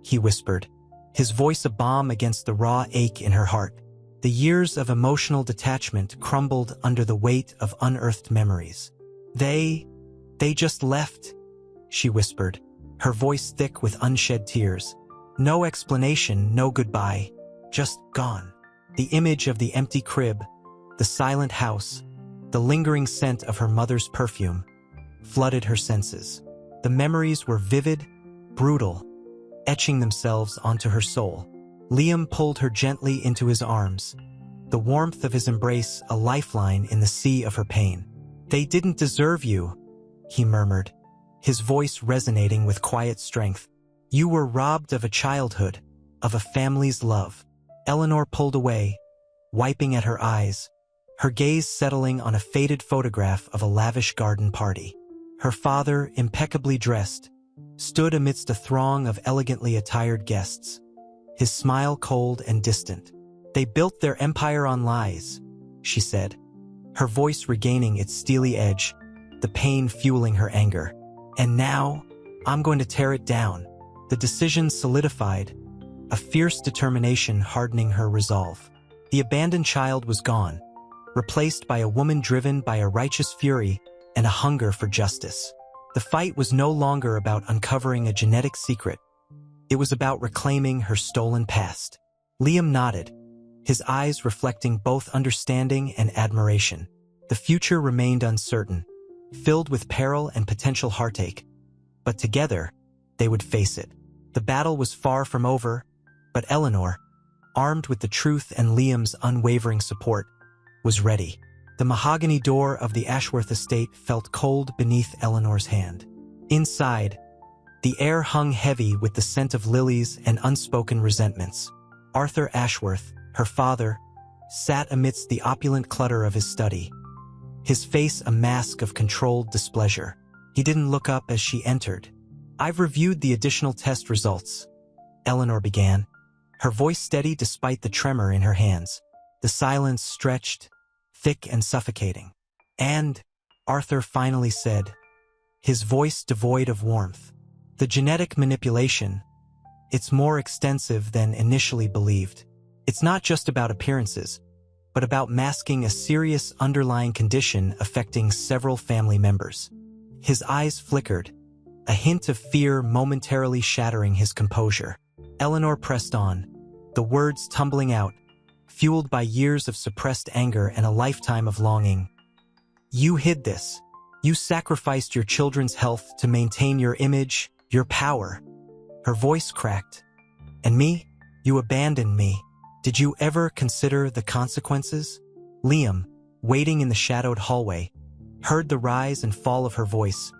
he whispered, his voice a balm against the raw ache in her heart. The years of emotional detachment crumbled under the weight of unearthed memories. They just left," she whispered, her voice thick with unshed tears. No explanation, no goodbye, just gone. The image of the empty crib, the silent house, the lingering scent of her mother's perfume, flooded her senses. The memories were vivid, brutal, etching themselves onto her soul. Liam pulled her gently into his arms, the warmth of his embrace a lifeline in the sea of her pain. "They didn't deserve you," he murmured, his voice resonating with quiet strength. "You were robbed of a childhood, of a family's love. Eleanor pulled away, wiping at her eyes, her gaze settling on a faded photograph of a lavish garden party. Her father, impeccably dressed, stood amidst a throng of elegantly attired guests, his smile cold and distant. "They built their empire on lies," she said, her voice regaining its steely edge, the pain fueling her anger. "And now, I'm going to tear it down." The decision solidified, a fierce determination hardening her resolve. The abandoned child was gone, replaced by a woman driven by a righteous fury and a hunger for justice. The fight was no longer about uncovering a genetic secret. It was about reclaiming her stolen past. Liam nodded, his eyes reflecting both understanding and admiration. The future remained uncertain, filled with peril and potential heartache, but together, they would face it. The battle was far from over, but Eleanor, armed with the truth and Liam's unwavering support, was ready. The mahogany door of the Ashworth estate felt cold beneath Eleanor's hand. Inside, the air hung heavy with the scent of lilies and unspoken resentments. Arthur Ashworth, her father, sat amidst the opulent clutter of his study, his face a mask of controlled displeasure. He didn't look up as she entered. "I've reviewed the additional test results," Eleanor began, her voice steady despite the tremor in her hands. The silence stretched, thick and suffocating. "And," Arthur finally said, his voice devoid of warmth, "the genetic manipulation, it's more extensive than initially believed. It's not just about appearances, but about masking a serious underlying condition affecting several family members." His eyes flickered, a hint of fear momentarily shattering his composure. Eleanor pressed on, the words tumbling out, fueled by years of suppressed anger and a lifetime of longing. "You hid this. You sacrificed your children's health to maintain your image, your power." Her voice cracked. "And me? You abandoned me. Did you ever consider the consequences?" Liam, waiting in the shadowed hallway, heard the rise and fall of her voice,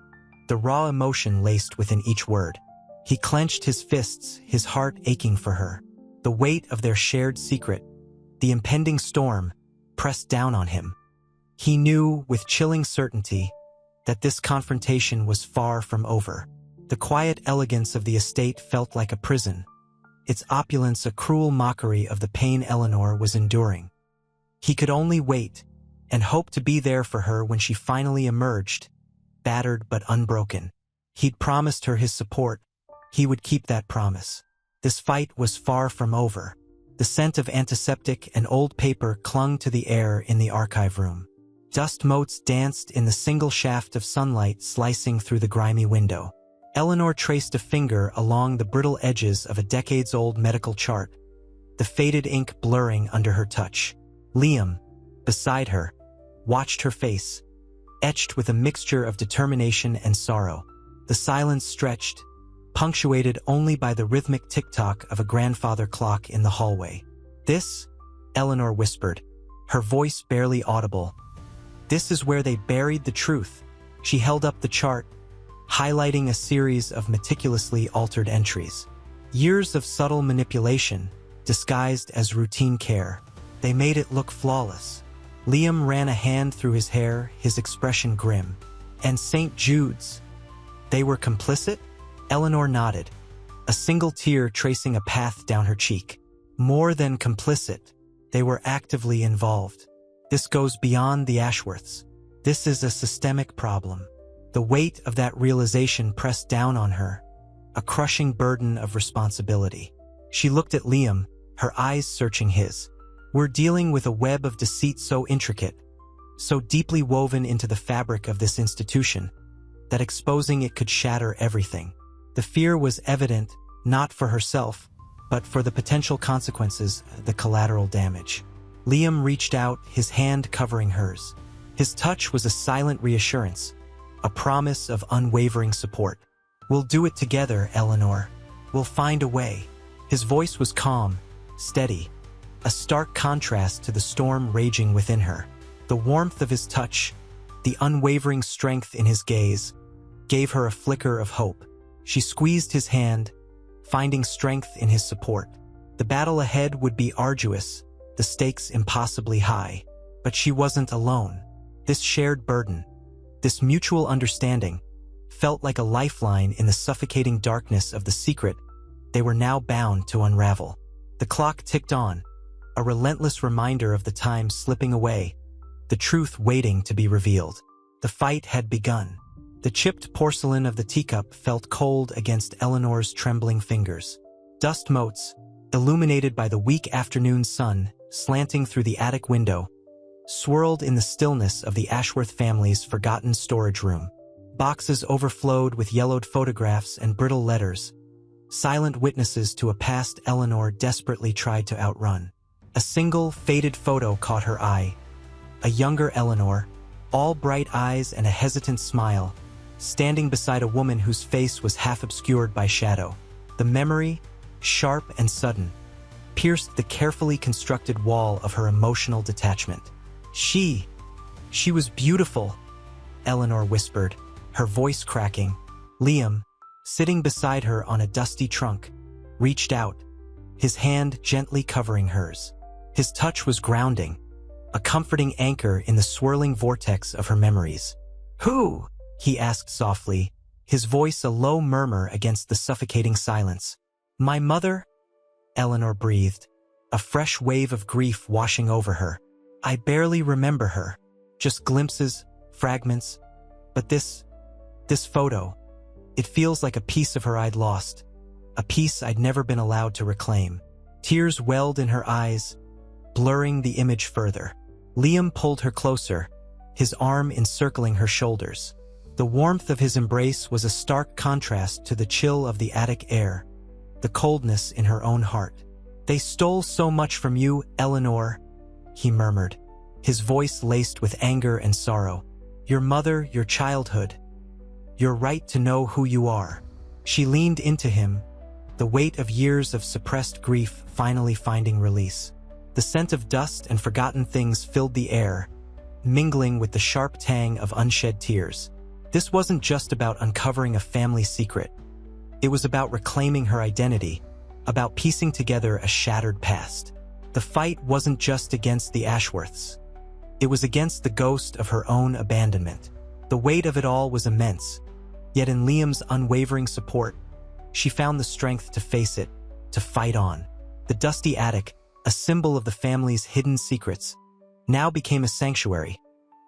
the raw emotion laced within each word. He clenched his fists, his heart aching for her. The weight of their shared secret, the impending storm, pressed down on him. He knew with chilling certainty that this confrontation was far from over. The quiet elegance of the estate felt like a prison, its opulence a cruel mockery of the pain Eleanor was enduring. He could only wait and hope to be there for her when she finally emerged, battered but unbroken. He'd promised her his support. He would keep that promise. This fight was far from over. The scent of antiseptic and old paper clung to the air in the archive room. Dust motes danced in the single shaft of sunlight slicing through the grimy window. Eleanor traced a finger along the brittle edges of a decades-old medical chart, the faded ink blurring under her touch. Liam, beside her, watched her face, etched with a mixture of determination and sorrow. The silence stretched, punctuated only by the rhythmic tick-tock of a grandfather clock in the hallway. "This," Eleanor whispered, her voice barely audible, "this is where they buried the truth." She held up the chart, highlighting a series of meticulously altered entries. Years of subtle manipulation, disguised as routine care. They made it look flawless. Liam ran a hand through his hair, his expression grim. "And St. Jude's? They were complicit?" Eleanor nodded, a single tear tracing a path down her cheek. "More than complicit. They were actively involved. This goes beyond the Ashworths. This is a systemic problem." The weight of that realization pressed down on her, a crushing burden of responsibility. She looked at Liam, her eyes searching his. "We're dealing with a web of deceit so intricate, so deeply woven into the fabric of this institution, that exposing it could shatter everything." The fear was evident, not for herself, but for the potential consequences, the collateral damage. Liam reached out, his hand covering hers. His touch was a silent reassurance, a promise of unwavering support. "We'll do it together, Eleanor. We'll find a way." His voice was calm, steady, a stark contrast to the storm raging within her. The warmth of his touch, the unwavering strength in his gaze, gave her a flicker of hope. She squeezed his hand, finding strength in his support. The battle ahead would be arduous, the stakes impossibly high. But she wasn't alone. This shared burden, this mutual understanding, felt like a lifeline in the suffocating darkness of the secret they were now bound to unravel. The clock ticked on, a relentless reminder of the time slipping away, the truth waiting to be revealed. The fight had begun. The chipped porcelain of the teacup felt cold against Eleanor's trembling fingers. Dust motes, illuminated by the weak afternoon sun slanting through the attic window, swirled in the stillness of the Ashworth family's forgotten storage room. Boxes overflowed with yellowed photographs and brittle letters, silent witnesses to a past Eleanor desperately tried to outrun. A single, faded photo caught her eye. A younger Eleanor, all bright eyes and a hesitant smile, standing beside a woman whose face was half obscured by shadow. The memory, sharp and sudden, pierced the carefully constructed wall of her emotional detachment. She was beautiful, Eleanor whispered, her voice cracking. Liam, sitting beside her on a dusty trunk, reached out, his hand gently covering hers. His touch was grounding, a comforting anchor in the swirling vortex of her memories. "Who?" he asked softly, his voice a low murmur against the suffocating silence. "My mother?" Eleanor breathed, a fresh wave of grief washing over her. "I barely remember her, just glimpses, fragments. But this photo, it feels like a piece of her I'd lost, a piece I'd never been allowed to reclaim." Tears welled in her eyes, blurring the image further. Liam pulled her closer, his arm encircling her shoulders. The warmth of his embrace was a stark contrast to the chill of the attic air, the coldness in her own heart. "They stole so much from you, Eleanor," he murmured, his voice laced with anger and sorrow. "Your mother, your childhood, your right to know who you are." She leaned into him, the weight of years of suppressed grief finally finding release. The scent of dust and forgotten things filled the air, mingling with the sharp tang of unshed tears. This wasn't just about uncovering a family secret. It was about reclaiming her identity, about piecing together a shattered past. The fight wasn't just against the Ashworths. It was against the ghost of her own abandonment. The weight of it all was immense, yet in Liam's unwavering support, she found the strength to face it, to fight on. The dusty attic, a symbol of the family's hidden secrets, now became a sanctuary,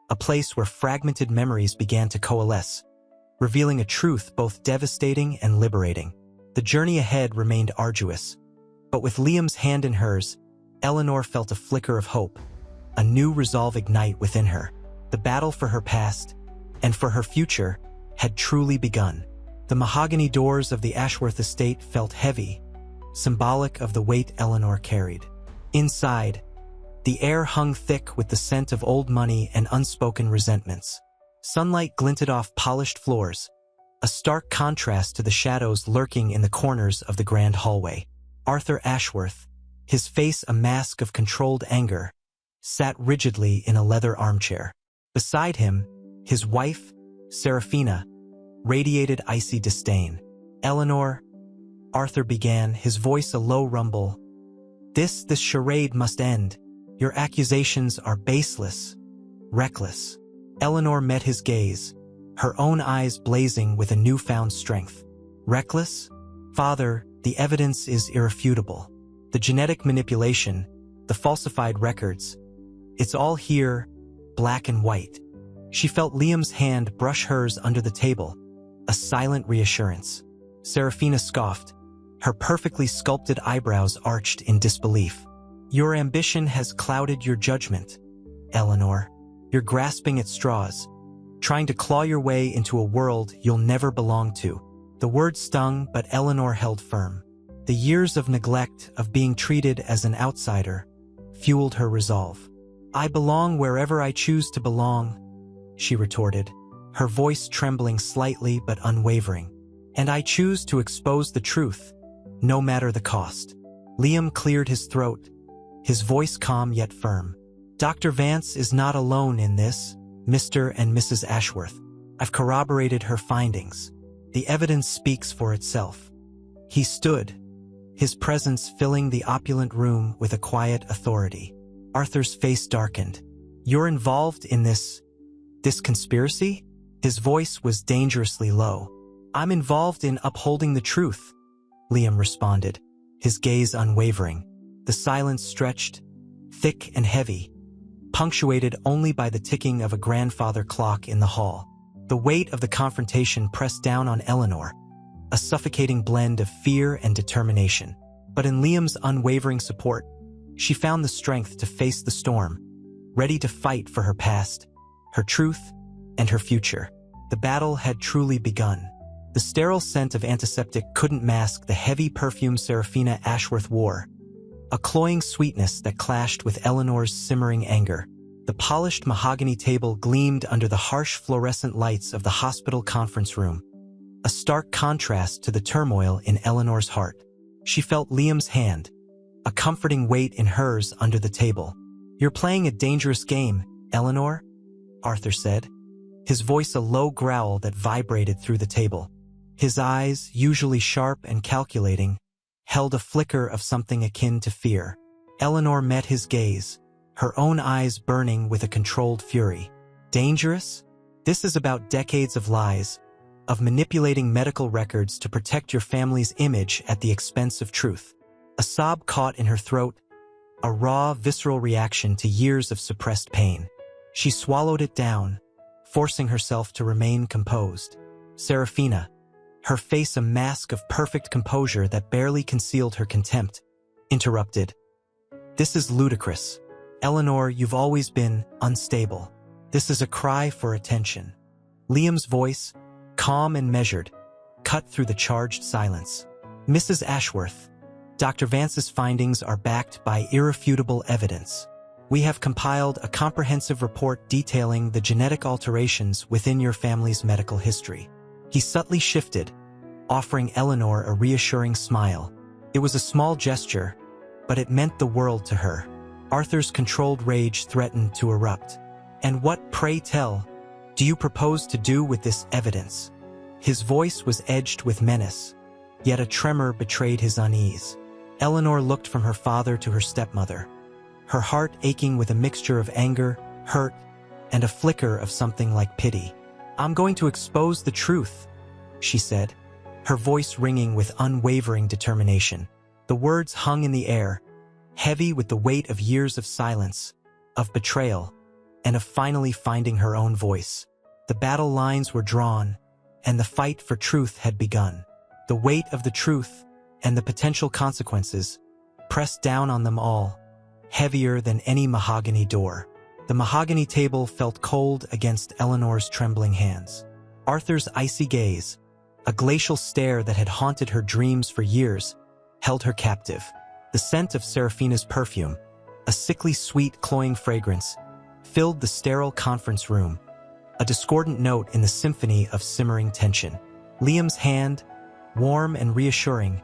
a place where fragmented memories began to coalesce, revealing a truth both devastating and liberating. The journey ahead remained arduous, but with Liam's hand in hers, Eleanor felt a flicker of hope, a new resolve ignite within her. The battle for her past, and for her future, had truly begun. The mahogany doors of the Ashworth estate felt heavy, symbolic of the weight Eleanor carried. Inside, the air hung thick with the scent of old money and unspoken resentments. Sunlight glinted off polished floors, a stark contrast to the shadows lurking in the corners of the grand hallway. Arthur Ashworth, his face a mask of controlled anger, sat rigidly in a leather armchair. Beside him, his wife, Seraphina, radiated icy disdain. "Eleanor," Arthur began, his voice a low rumble, This charade must end. Your accusations are baseless, reckless." Eleanor met his gaze, her own eyes blazing with a newfound strength. "Reckless? Father, the evidence is irrefutable. The genetic manipulation, the falsified records, it's all here, black and white." She felt Liam's hand brush hers under the table, a silent reassurance. Seraphina scoffed, her perfectly sculpted eyebrows arched in disbelief. "Your ambition has clouded your judgment, Eleanor. You're grasping at straws, trying to claw your way into a world you'll never belong to." The word stung, but Eleanor held firm. The years of neglect, of being treated as an outsider, fueled her resolve. "I belong wherever I choose to belong," she retorted, her voice trembling slightly but unwavering. "And I choose to expose the truth, no matter the cost." Liam cleared his throat, his voice calm yet firm. "Dr. Vance is not alone in this, Mr. and Mrs. Ashworth. I've corroborated her findings. The evidence speaks for itself." He stood, his presence filling the opulent room with a quiet authority. Arthur's face darkened. "You're involved in this conspiracy?" His voice was dangerously low. "I'm involved in upholding the truth," Liam responded, his gaze unwavering. The silence stretched, thick and heavy, punctuated only by the ticking of a grandfather clock in the hall. The weight of the confrontation pressed down on Eleanor, a suffocating blend of fear and determination. But in Liam's unwavering support, she found the strength to face the storm, ready to fight for her past, her truth, and her future. The battle had truly begun. The sterile scent of antiseptic couldn't mask the heavy perfume Serafina Ashworth wore, a cloying sweetness that clashed with Eleanor's simmering anger. The polished mahogany table gleamed under the harsh fluorescent lights of the hospital conference room, a stark contrast to the turmoil in Eleanor's heart. She felt Liam's hand, a comforting weight in hers under the table. "You're playing a dangerous game, Eleanor," Arthur said, his voice a low growl that vibrated through the table. His eyes, usually sharp and calculating, held a flicker of something akin to fear. Eleanor met his gaze, her own eyes burning with a controlled fury. "Dangerous? This is about decades of lies, of manipulating medical records to protect your family's image at the expense of truth." A sob caught in her throat, a raw, visceral reaction to years of suppressed pain. She swallowed it down, forcing herself to remain composed. Serafina, her face a mask of perfect composure that barely concealed her contempt, interrupted. "This is ludicrous. Eleanor, you've always been unstable. This is a cry for attention." Liam's voice, calm and measured, cut through the charged silence. "Mrs. Ashworth, Dr. Vance's findings are backed by irrefutable evidence. We have compiled a comprehensive report detailing the genetic alterations within your family's medical history." He subtly shifted, offering Eleanor a reassuring smile. It was a small gesture, but it meant the world to her. Arthur's controlled rage threatened to erupt. "And what, pray tell, do you propose to do with this evidence?" His voice was edged with menace, yet a tremor betrayed his unease. Eleanor looked from her father to her stepmother, her heart aching with a mixture of anger, hurt, and a flicker of something like pity. "I'm going to expose the truth," she said, her voice ringing with unwavering determination. The words hung in the air, heavy with the weight of years of silence, of betrayal, and of finally finding her own voice. The battle lines were drawn, and the fight for truth had begun. The weight of the truth and the potential consequences pressed down on them all, heavier than any mahogany door. The mahogany table felt cold against Eleanor's trembling hands. Arthur's icy gaze, a glacial stare that had haunted her dreams for years, held her captive. The scent of Serafina's perfume, a sickly sweet cloying fragrance, filled the sterile conference room, a discordant note in the symphony of simmering tension. Liam's hand, warm and reassuring,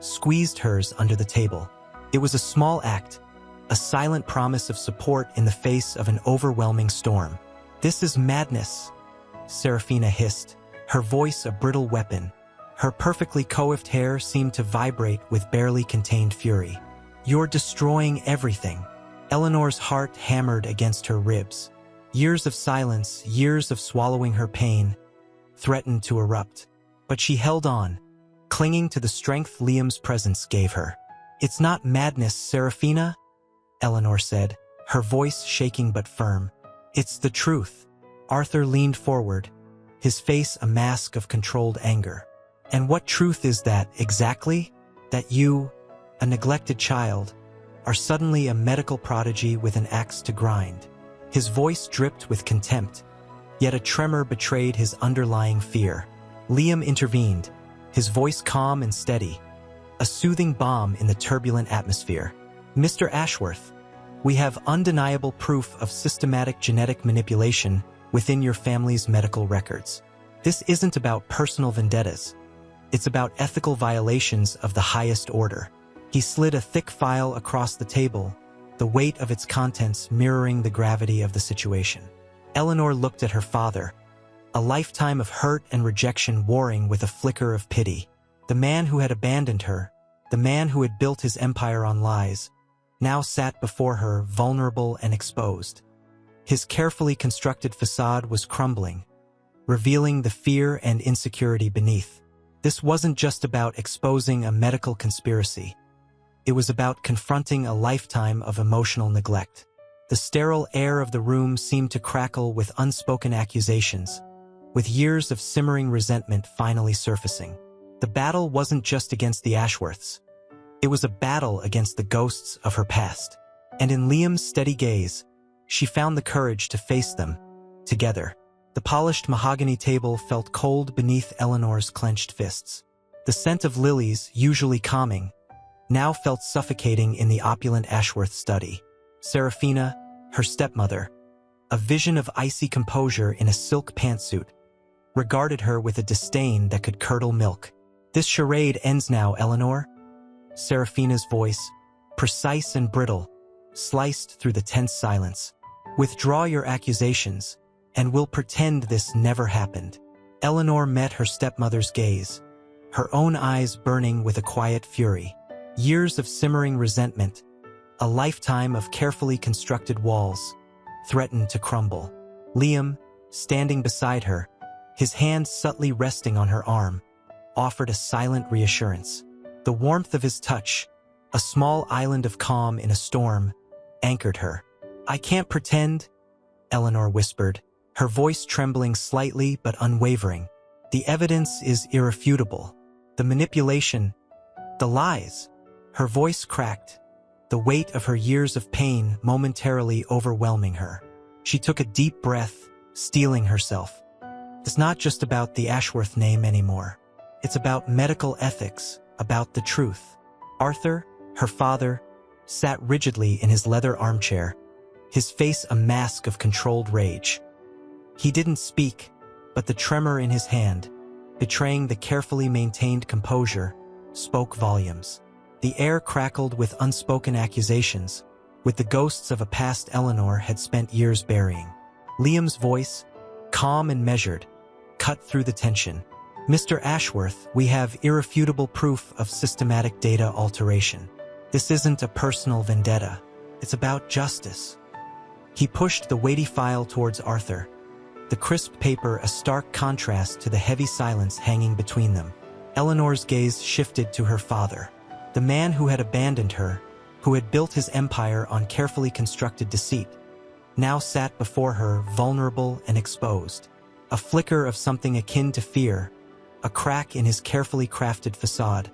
squeezed hers under the table. It was a small act, a silent promise of support in the face of an overwhelming storm. "This is madness," Serafina hissed, her voice a brittle weapon. Her perfectly coiffed hair seemed to vibrate with barely contained fury. "You're destroying everything." Eleanor's heart hammered against her ribs. Years of silence, years of swallowing her pain, threatened to erupt. But she held on, clinging to the strength Liam's presence gave her. "It's not madness, Serafina," Eleanor said, her voice shaking but firm. "It's the truth." Arthur leaned forward, his face a mask of controlled anger. "And what truth is that, exactly? That you, a neglected child, are suddenly a medical prodigy with an axe to grind?" His voice dripped with contempt, yet a tremor betrayed his underlying fear. Liam intervened, his voice calm and steady, a soothing balm in the turbulent atmosphere. "Mr. Ashworth, we have undeniable proof of systematic genetic manipulation within your family's medical records. This isn't about personal vendettas. It's about ethical violations of the highest order." He slid a thick file across the table, the weight of its contents mirroring the gravity of the situation. Eleanor looked at her father, a lifetime of hurt and rejection warring with a flicker of pity. The man who had abandoned her, The man who had built his empire on lies now sat before her, vulnerable and exposed. His carefully constructed facade was crumbling, revealing the fear and insecurity beneath. This wasn't just about exposing a medical conspiracy. It was about confronting a lifetime of emotional neglect. The sterile air of the room seemed to crackle with unspoken accusations, with years of simmering resentment finally surfacing. The battle wasn't just against the Ashworths. It was a battle against the ghosts of her past. And in Liam's steady gaze, she found the courage to face them, together. The polished mahogany table felt cold beneath Eleanor's clenched fists. The scent of lilies, usually calming, now felt suffocating in the opulent Ashworth study. Serafina, her stepmother, a vision of icy composure in a silk pantsuit, regarded her with a disdain that could curdle milk. "This charade ends now, Eleanor." Serafina's voice, precise and brittle, sliced through the tense silence. "Withdraw your accusations, and we'll pretend this never happened." Eleanor met her stepmother's gaze, her own eyes burning with a quiet fury. Years of simmering resentment, a lifetime of carefully constructed walls, threatened to crumble. Liam, standing beside her, his hand subtly resting on her arm, offered a silent reassurance. The warmth of his touch, a small island of calm in a storm, anchored her. "I can't pretend," Eleanor whispered, her voice trembling slightly but unwavering. "The evidence is irrefutable. The manipulation, the lies." Her voice cracked, the weight of her years of pain momentarily overwhelming her. She took a deep breath, steeling herself. It's not just about the Ashworth name anymore. It's about medical ethics, about the truth. Arthur, her father, sat rigidly in his leather armchair, his face a mask of controlled rage. He didn't speak, but the tremor in his hand, betraying the carefully maintained composure, spoke volumes. The air crackled with unspoken accusations, with the ghosts of a past Eleanor had spent years burying. Liam's voice, calm and measured, cut through the tension. "Mr. Ashworth, we have irrefutable proof of systematic data alteration. This isn't a personal vendetta. It's about justice." He pushed the weighty file towards Arthur, the crisp paper a stark contrast to the heavy silence hanging between them. Eleanor's gaze shifted to her father. The man who had abandoned her, who had built his empire on carefully constructed deceit, now sat before her, vulnerable and exposed. A flicker of something akin to fear, a crack in his carefully crafted facade,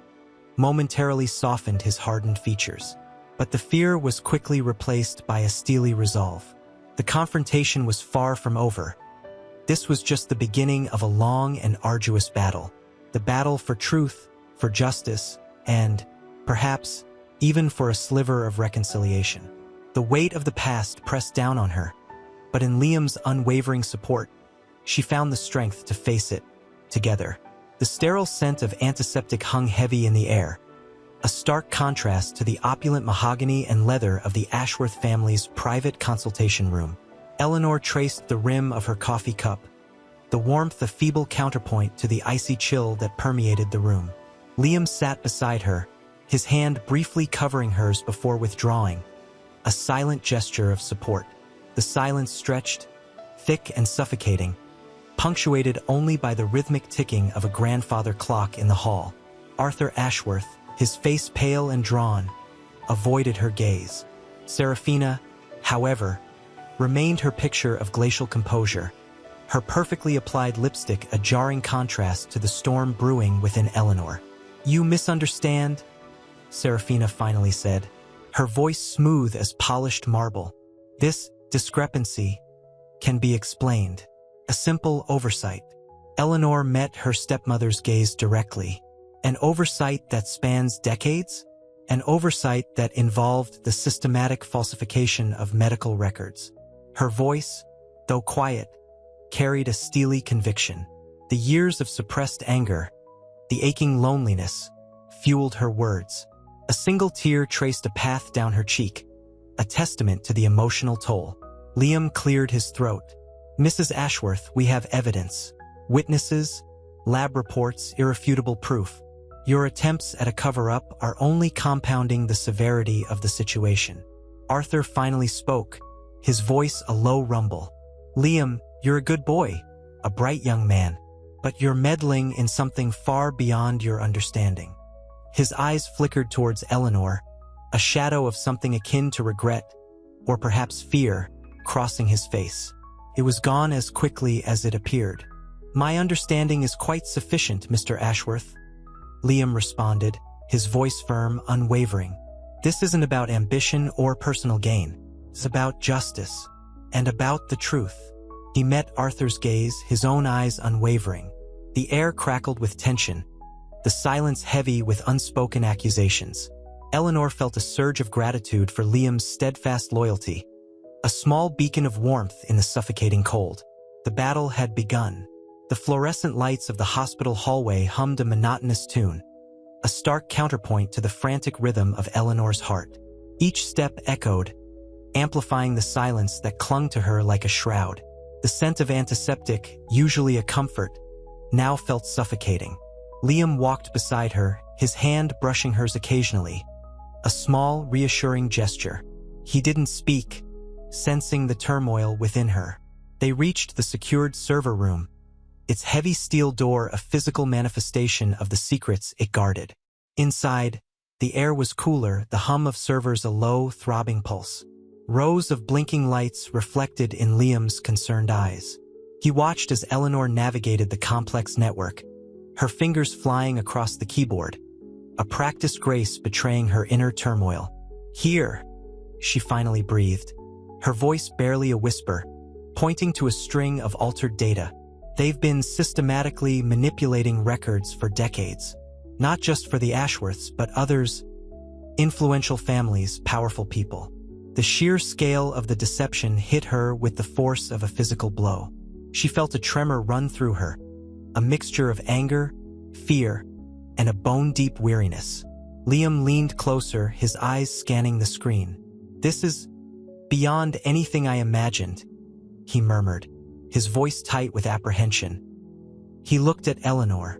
momentarily softened his hardened features. But the fear was quickly replaced by a steely resolve. The confrontation was far from over. This was just the beginning of a long and arduous battle. The battle for truth, for justice, and, perhaps, even for a sliver of reconciliation. The weight of the past pressed down on her, but in Liam's unwavering support, she found the strength to face it, together. The sterile scent of antiseptic hung heavy in the air, a stark contrast to the opulent mahogany and leather of the Ashworth family's private consultation room. Eleanor traced the rim of her coffee cup, the warmth a feeble counterpoint to the icy chill that permeated the room. Liam sat beside her, his hand briefly covering hers before withdrawing, a silent gesture of support. The silence stretched, thick and suffocating, punctuated only by the rhythmic ticking of a grandfather clock in the hall. Arthur Ashworth, his face pale and drawn, avoided her gaze. Serafina, however, remained her picture of glacial composure, her perfectly applied lipstick a jarring contrast to the storm brewing within Eleanor. "You misunderstand," Serafina finally said, her voice smooth as polished marble. "This discrepancy can be explained. A simple oversight." Eleanor met her stepmother's gaze directly. An oversight that spans decades? An oversight that involved the systematic falsification of medical records. Her voice, though quiet, carried a steely conviction. The years of suppressed anger, the aching loneliness, fueled her words. A single tear traced a path down her cheek, a testament to the emotional toll. Liam cleared his throat. "Mrs. Ashworth, we have evidence. Witnesses, lab reports, irrefutable proof. Your attempts at a cover-up are only compounding the severity of the situation. Arthur finally spoke, his voice a low rumble. Liam, you're a good boy, a bright young man, but you're meddling in something far beyond your understanding. His eyes flickered towards Eleanor, a shadow of something akin to regret, or perhaps fear, crossing his face. It was gone as quickly as it appeared. My understanding is quite sufficient, Mr. Ashworth, Liam responded, his voice firm, unwavering. This isn't about ambition or personal gain. It's about justice, and about the truth. He met Arthur's gaze, his own eyes unwavering. The air crackled with tension, the silence heavy with unspoken accusations. Eleanor felt a surge of gratitude for Liam's steadfast loyalty, a small beacon of warmth in the suffocating cold. The battle had begun. The fluorescent lights of the hospital hallway hummed a monotonous tune, a stark counterpoint to the frantic rhythm of Eleanor's heart. Each step echoed, amplifying the silence that clung to her like a shroud. The scent of antiseptic, usually a comfort, now felt suffocating. Liam walked beside her, his hand brushing hers occasionally, a small, reassuring gesture. He didn't speak, sensing the turmoil within her. They reached the secured server room, its heavy steel door a physical manifestation of the secrets it guarded. Inside, the air was cooler, the hum of servers a low, throbbing pulse. Rows of blinking lights reflected in Liam's concerned eyes. He watched as Eleanor navigated the complex network, her fingers flying across the keyboard, a practiced grace betraying her inner turmoil. Here, she finally breathed, her voice barely a whisper, pointing to a string of altered data. They've been systematically manipulating records for decades, not just for the Ashworths, but others, influential families, powerful people. The sheer scale of the deception hit her with the force of a physical blow. She felt a tremor run through her, a mixture of anger, fear, and a bone-deep weariness. Liam leaned closer, his eyes scanning the screen. This is beyond anything I imagined, he murmured, his voice tight with apprehension. He looked at Eleanor,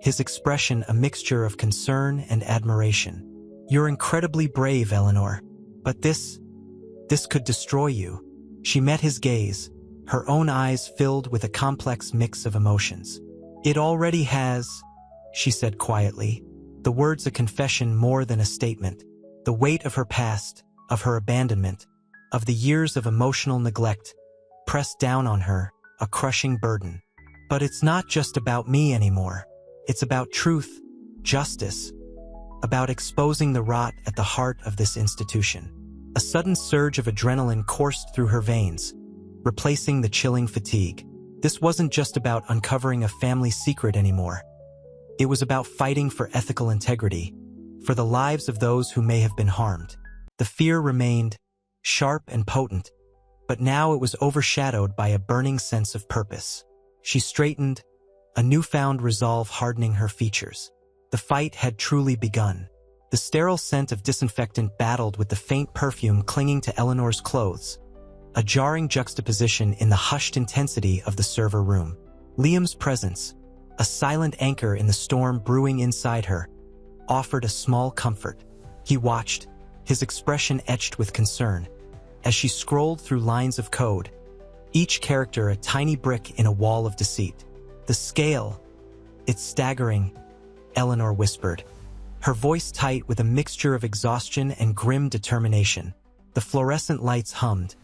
his expression a mixture of concern and admiration. You're incredibly brave, Eleanor, but this could destroy you. She met his gaze, her own eyes filled with a complex mix of emotions. It already has, she said quietly, the words a confession more than a statement. The weight of her past, of her abandonment, of the years of emotional neglect, pressed down on her, a crushing burden. But it's not just about me anymore. It's about truth, justice, about exposing the rot at the heart of this institution. A sudden surge of adrenaline coursed through her veins, replacing the chilling fatigue. This wasn't just about uncovering a family secret anymore. It was about fighting for ethical integrity, for the lives of those who may have been harmed. The fear remained, sharp and potent, but now it was overshadowed by a burning sense of purpose. She straightened, a newfound resolve hardening her features. The fight had truly begun. The sterile scent of disinfectant battled with the faint perfume clinging to Eleanor's clothes, a jarring juxtaposition in the hushed intensity of the server room. Liam's presence, a silent anchor in the storm brewing inside her, offered a small comfort. He watched, his expression etched with concern, as she scrolled through lines of code, each character a tiny brick in a wall of deceit. The scale, it's staggering, Eleanor whispered, her voice tight with a mixture of exhaustion and grim determination. The fluorescent lights hummed,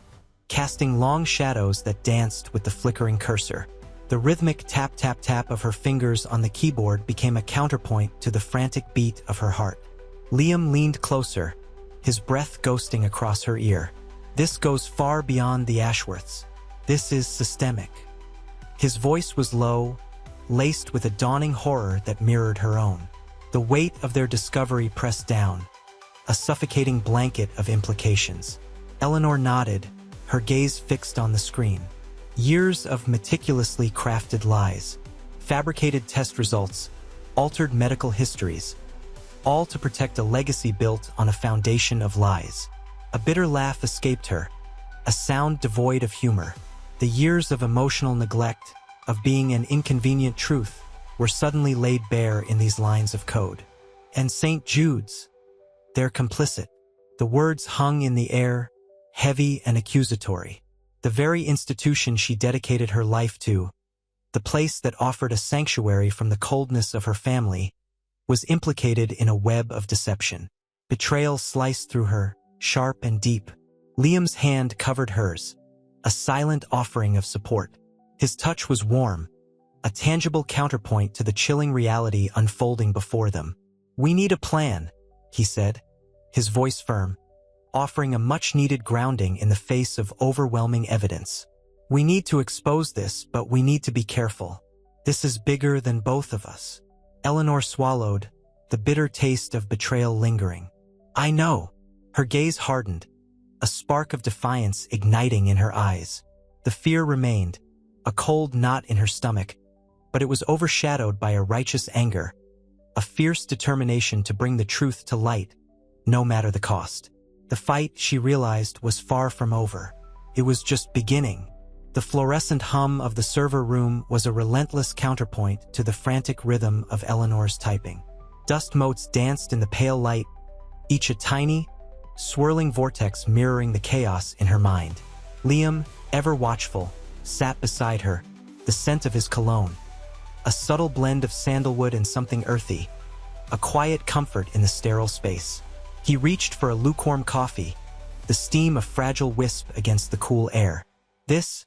casting long shadows that danced with the flickering cursor. The rhythmic tap-tap-tap of her fingers on the keyboard became a counterpoint to the frantic beat of her heart. Liam leaned closer, his breath ghosting across her ear. This goes far beyond the Ashworths. This is systemic. His voice was low, laced with a dawning horror that mirrored her own. The weight of their discovery pressed down, a suffocating blanket of implications. Eleanor nodded, her gaze fixed on the screen. Years of meticulously crafted lies, fabricated test results, altered medical histories, all to protect a legacy built on a foundation of lies. A bitter laugh escaped her, a sound devoid of humor. The years of emotional neglect, of being an inconvenient truth, were suddenly laid bare in these lines of code. And St. Jude's, they're complicit. The words hung in the air, heavy and accusatory. The very institution she dedicated her life to, the place that offered a sanctuary from the coldness of her family, was implicated in a web of deception. Betrayal sliced through her, sharp and deep. Liam's hand covered hers, a silent offering of support. His touch was warm, a tangible counterpoint to the chilling reality unfolding before them. "We need a plan," he said, his voice firm, offering a much-needed grounding in the face of overwhelming evidence. "We need to expose this, but we need to be careful. This is bigger than both of us." Eleanor swallowed, the bitter taste of betrayal lingering. "I know." Her gaze hardened, a spark of defiance igniting in her eyes. The fear remained, a cold knot in her stomach, but it was overshadowed by a righteous anger, a fierce determination to bring the truth to light, no matter the cost. The fight, she realized, was far from over. It was just beginning. The fluorescent hum of the server room was a relentless counterpoint to the frantic rhythm of Eleanor's typing. Dust motes danced in the pale light, each a tiny, swirling vortex mirroring the chaos in her mind. Liam, ever watchful, sat beside her, the scent of his cologne, a subtle blend of sandalwood and something earthy, a quiet comfort in the sterile space. He reached for a lukewarm coffee, the steam a fragile wisp against the cool air. This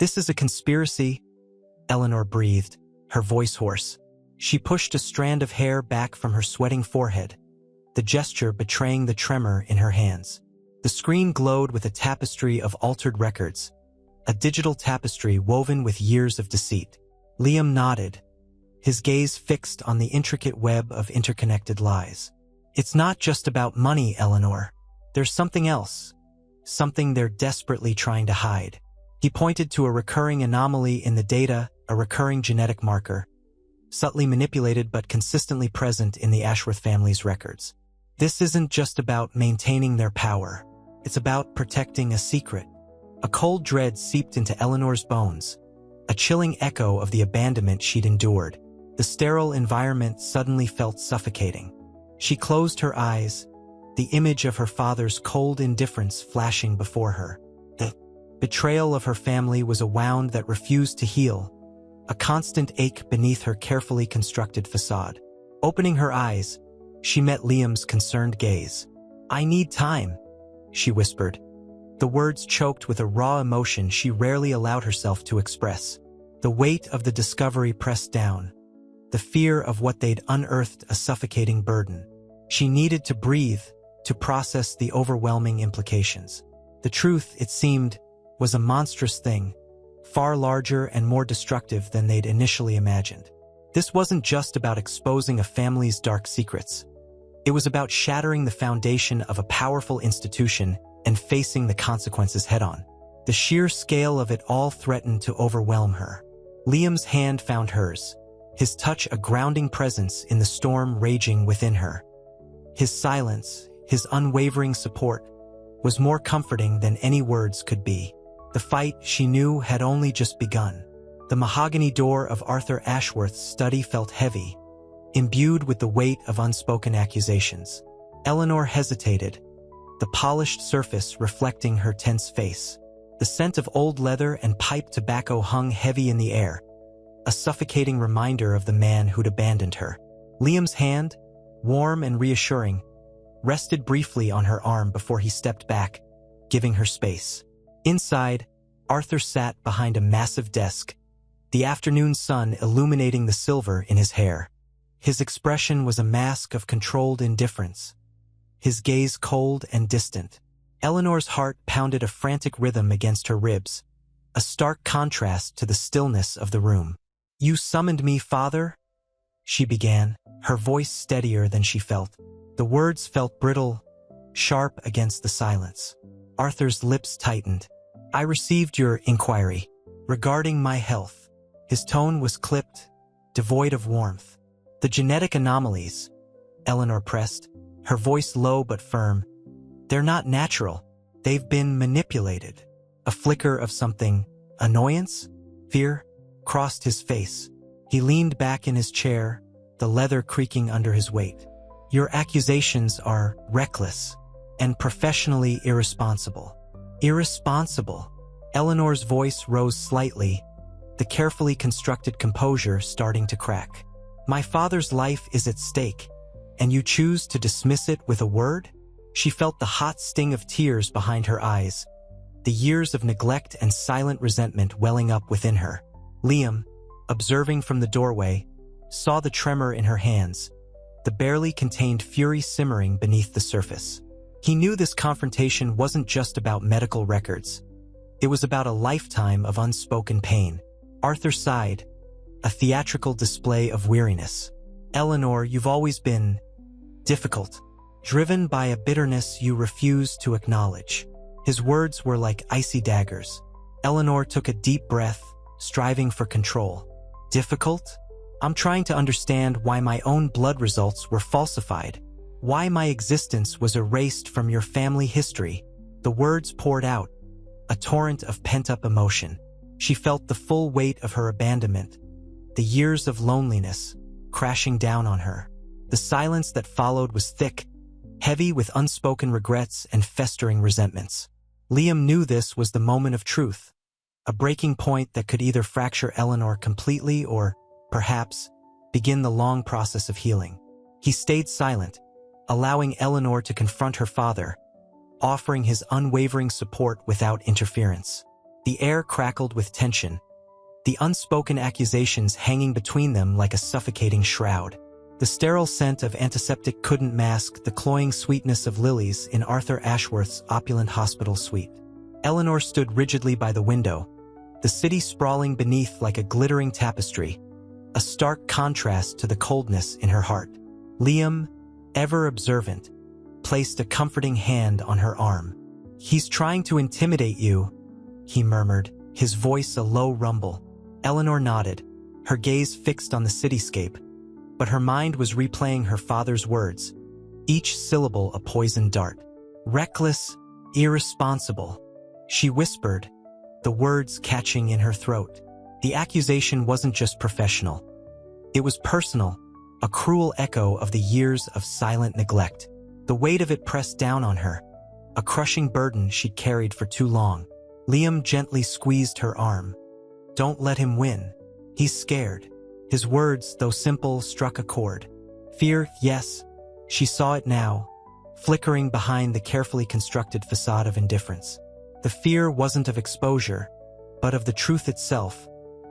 is a conspiracy," Eleanor breathed, her voice hoarse. She pushed a strand of hair back from her sweating forehead, the gesture betraying the tremor in her hands. The screen glowed with a tapestry of altered records, a digital tapestry woven with years of deceit. Liam nodded, his gaze fixed on the intricate web of interconnected lies. "It's not just about money, Eleanor. There's something else, something they're desperately trying to hide." He pointed to a recurring anomaly in the data, a recurring genetic marker, subtly manipulated but consistently present in the Ashworth family's records. "This isn't just about maintaining their power. It's about protecting a secret." A cold dread seeped into Eleanor's bones, a chilling echo of the abandonment she'd endured. The sterile environment suddenly felt suffocating. She closed her eyes, the image of her father's cold indifference flashing before her. The betrayal of her family was a wound that refused to heal, a constant ache beneath her carefully constructed facade. Opening her eyes, she met Liam's concerned gaze. "I need time," she whispered, the words choked with a raw emotion she rarely allowed herself to express. The weight of the discovery pressed down, the fear of what they'd unearthed a suffocating burden. She needed to breathe, to process the overwhelming implications. The truth, it seemed, was a monstrous thing, far larger and more destructive than they'd initially imagined. This wasn't just about exposing a family's dark secrets. It was about shattering the foundation of a powerful institution and facing the consequences head-on. The sheer scale of it all threatened to overwhelm her. Liam's hand found hers, his touch a grounding presence in the storm raging within her. His silence, his unwavering support, was more comforting than any words could be. The fight, she knew, had only just begun. The mahogany door of Arthur Ashworth's study felt heavy, imbued with the weight of unspoken accusations. Eleanor hesitated, the polished surface reflecting her tense face. The scent of old leather and pipe tobacco hung heavy in the air, a suffocating reminder of the man who'd abandoned her. Liam's hand, warm and reassuring, rested briefly on her arm before he stepped back, giving her space. Inside, Arthur sat behind a massive desk, the afternoon sun illuminating the silver in his hair. His expression was a mask of controlled indifference, his gaze cold and distant. Eleanor's heart pounded a frantic rhythm against her ribs, a stark contrast to the stillness of the room. "You summoned me, Father?" she began, her voice steadier than she felt. The words felt brittle, sharp against the silence. Arthur's lips tightened. "I received your inquiry regarding my health." His tone was clipped, devoid of warmth. "The genetic anomalies," Eleanor pressed, her voice low but firm. "They're not natural. They've been manipulated." A flicker of something, annoyance, fear, crossed his face. He leaned back in his chair, the leather creaking under his weight. Your accusations are reckless and professionally irresponsible. Irresponsible. Eleanor's voice rose slightly, the carefully constructed composure starting to crack. My father's life is at stake, and you choose to dismiss it with a word? She felt the hot sting of tears behind her eyes, the years of neglect and silent resentment welling up within her. Liam, observing from the doorway, saw the tremor in her hands, the barely contained fury simmering beneath the surface. He knew this confrontation wasn't just about medical records. It was about a lifetime of unspoken pain. Arthur sighed, a theatrical display of weariness. Eleanor, you've always been difficult, driven by a bitterness you refuse to acknowledge. His words were like icy daggers. Eleanor took a deep breath, striving for control. Difficult? I'm trying to understand why my own blood results were falsified, why my existence was erased from your family history. The words poured out, a torrent of pent-up emotion. She felt the full weight of her abandonment, the years of loneliness, crashing down on her. The silence that followed was thick, heavy with unspoken regrets and festering resentments. Liam knew this was the moment of truth, a breaking point that could either fracture Eleanor completely or, perhaps, begin the long process of healing. He stayed silent, allowing Eleanor to confront her father, offering his unwavering support without interference. The air crackled with tension, the unspoken accusations hanging between them like a suffocating shroud. The sterile scent of antiseptic couldn't mask the cloying sweetness of lilies in Arthur Ashworth's opulent hospital suite. Eleanor stood rigidly by the window, the city sprawling beneath like a glittering tapestry, a stark contrast to the coldness in her heart. Liam, ever observant, placed a comforting hand on her arm. He's trying to intimidate you, he murmured, his voice a low rumble. Eleanor nodded, her gaze fixed on the cityscape, but her mind was replaying her father's words, each syllable a poisoned dart. Reckless, irresponsible, she whispered, the words catching in her throat. The accusation wasn't just professional. It was personal, a cruel echo of the years of silent neglect. The weight of it pressed down on her, a crushing burden she'd carried for too long. Liam gently squeezed her arm. Don't let him win. He's scared. His words, though simple, struck a chord. Fear, yes. She saw it now, flickering behind the carefully constructed facade of indifference. The fear wasn't of exposure, but of the truth itself,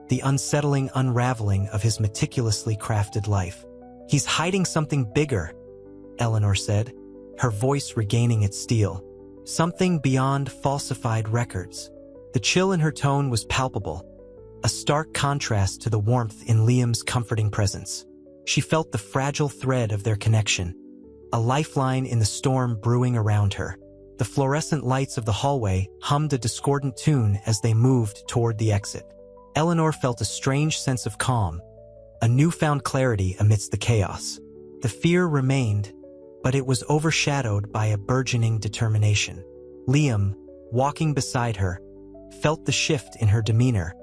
the unsettling unraveling of his meticulously crafted life. He's hiding something bigger, Eleanor said, her voice regaining its steel. Something beyond falsified records. The chill in her tone was palpable, a stark contrast to the warmth in Liam's comforting presence. She felt the fragile thread of their connection, a lifeline in the storm brewing around her. The fluorescent lights of the hallway hummed a discordant tune as they moved toward the exit. Eleanor felt a strange sense of calm, a newfound clarity amidst the chaos. The fear remained, but it was overshadowed by a burgeoning determination. Liam, walking beside her, felt the shift in her demeanor,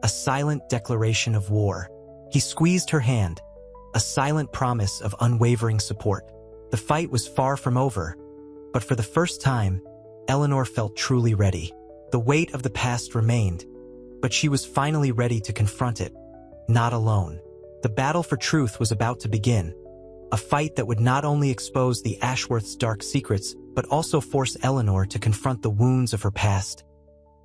a silent declaration of war. He squeezed her hand, a silent promise of unwavering support. The fight was far from over, but for the first time, Eleanor felt truly ready. The weight of the past remained, but she was finally ready to confront it, not alone. The battle for truth was about to begin, a fight that would not only expose the Ashworths' dark secrets, but also force Eleanor to confront the wounds of her past,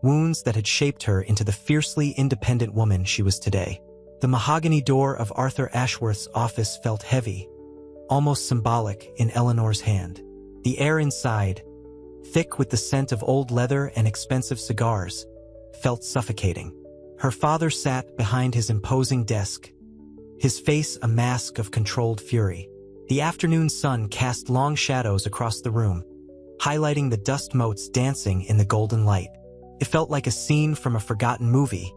wounds that had shaped her into the fiercely independent woman she was today. The mahogany door of Arthur Ashworth's office felt heavy, almost symbolic in Eleanor's hand. The air inside, thick with the scent of old leather and expensive cigars, felt suffocating. Her father sat behind his imposing desk, his face a mask of controlled fury. The afternoon sun cast long shadows across the room, highlighting the dust motes dancing in the golden light. It felt like a scene from a forgotten movie,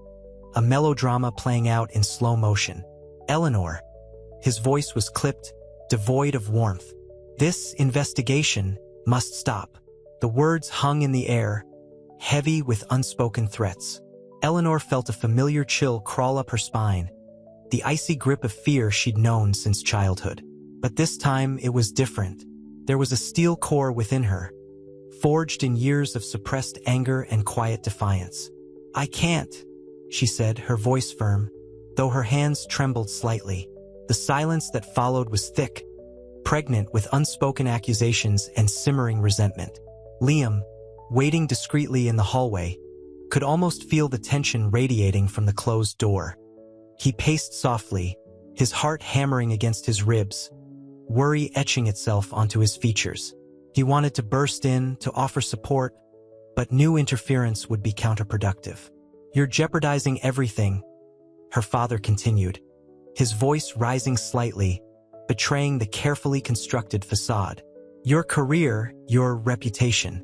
a melodrama playing out in slow motion. Eleanor, his voice was clipped, devoid of warmth. This investigation must stop. The words hung in the air, heavy with unspoken threats. Eleanor felt a familiar chill crawl up her spine, the icy grip of fear she'd known since childhood. But this time it was different. There was a steel core within her, forged in years of suppressed anger and quiet defiance. "I can't," she said, her voice firm, though her hands trembled slightly. The silence that followed was thick, pregnant with unspoken accusations and simmering resentment. Liam, waiting discreetly in the hallway, could almost feel the tension radiating from the closed door. He paced softly, his heart hammering against his ribs, worry etching itself onto his features. He wanted to burst in, to offer support, but new interference would be counterproductive. "You're jeopardizing everything," her father continued, his voice rising slightly, betraying the carefully constructed facade. "Your career, your reputation."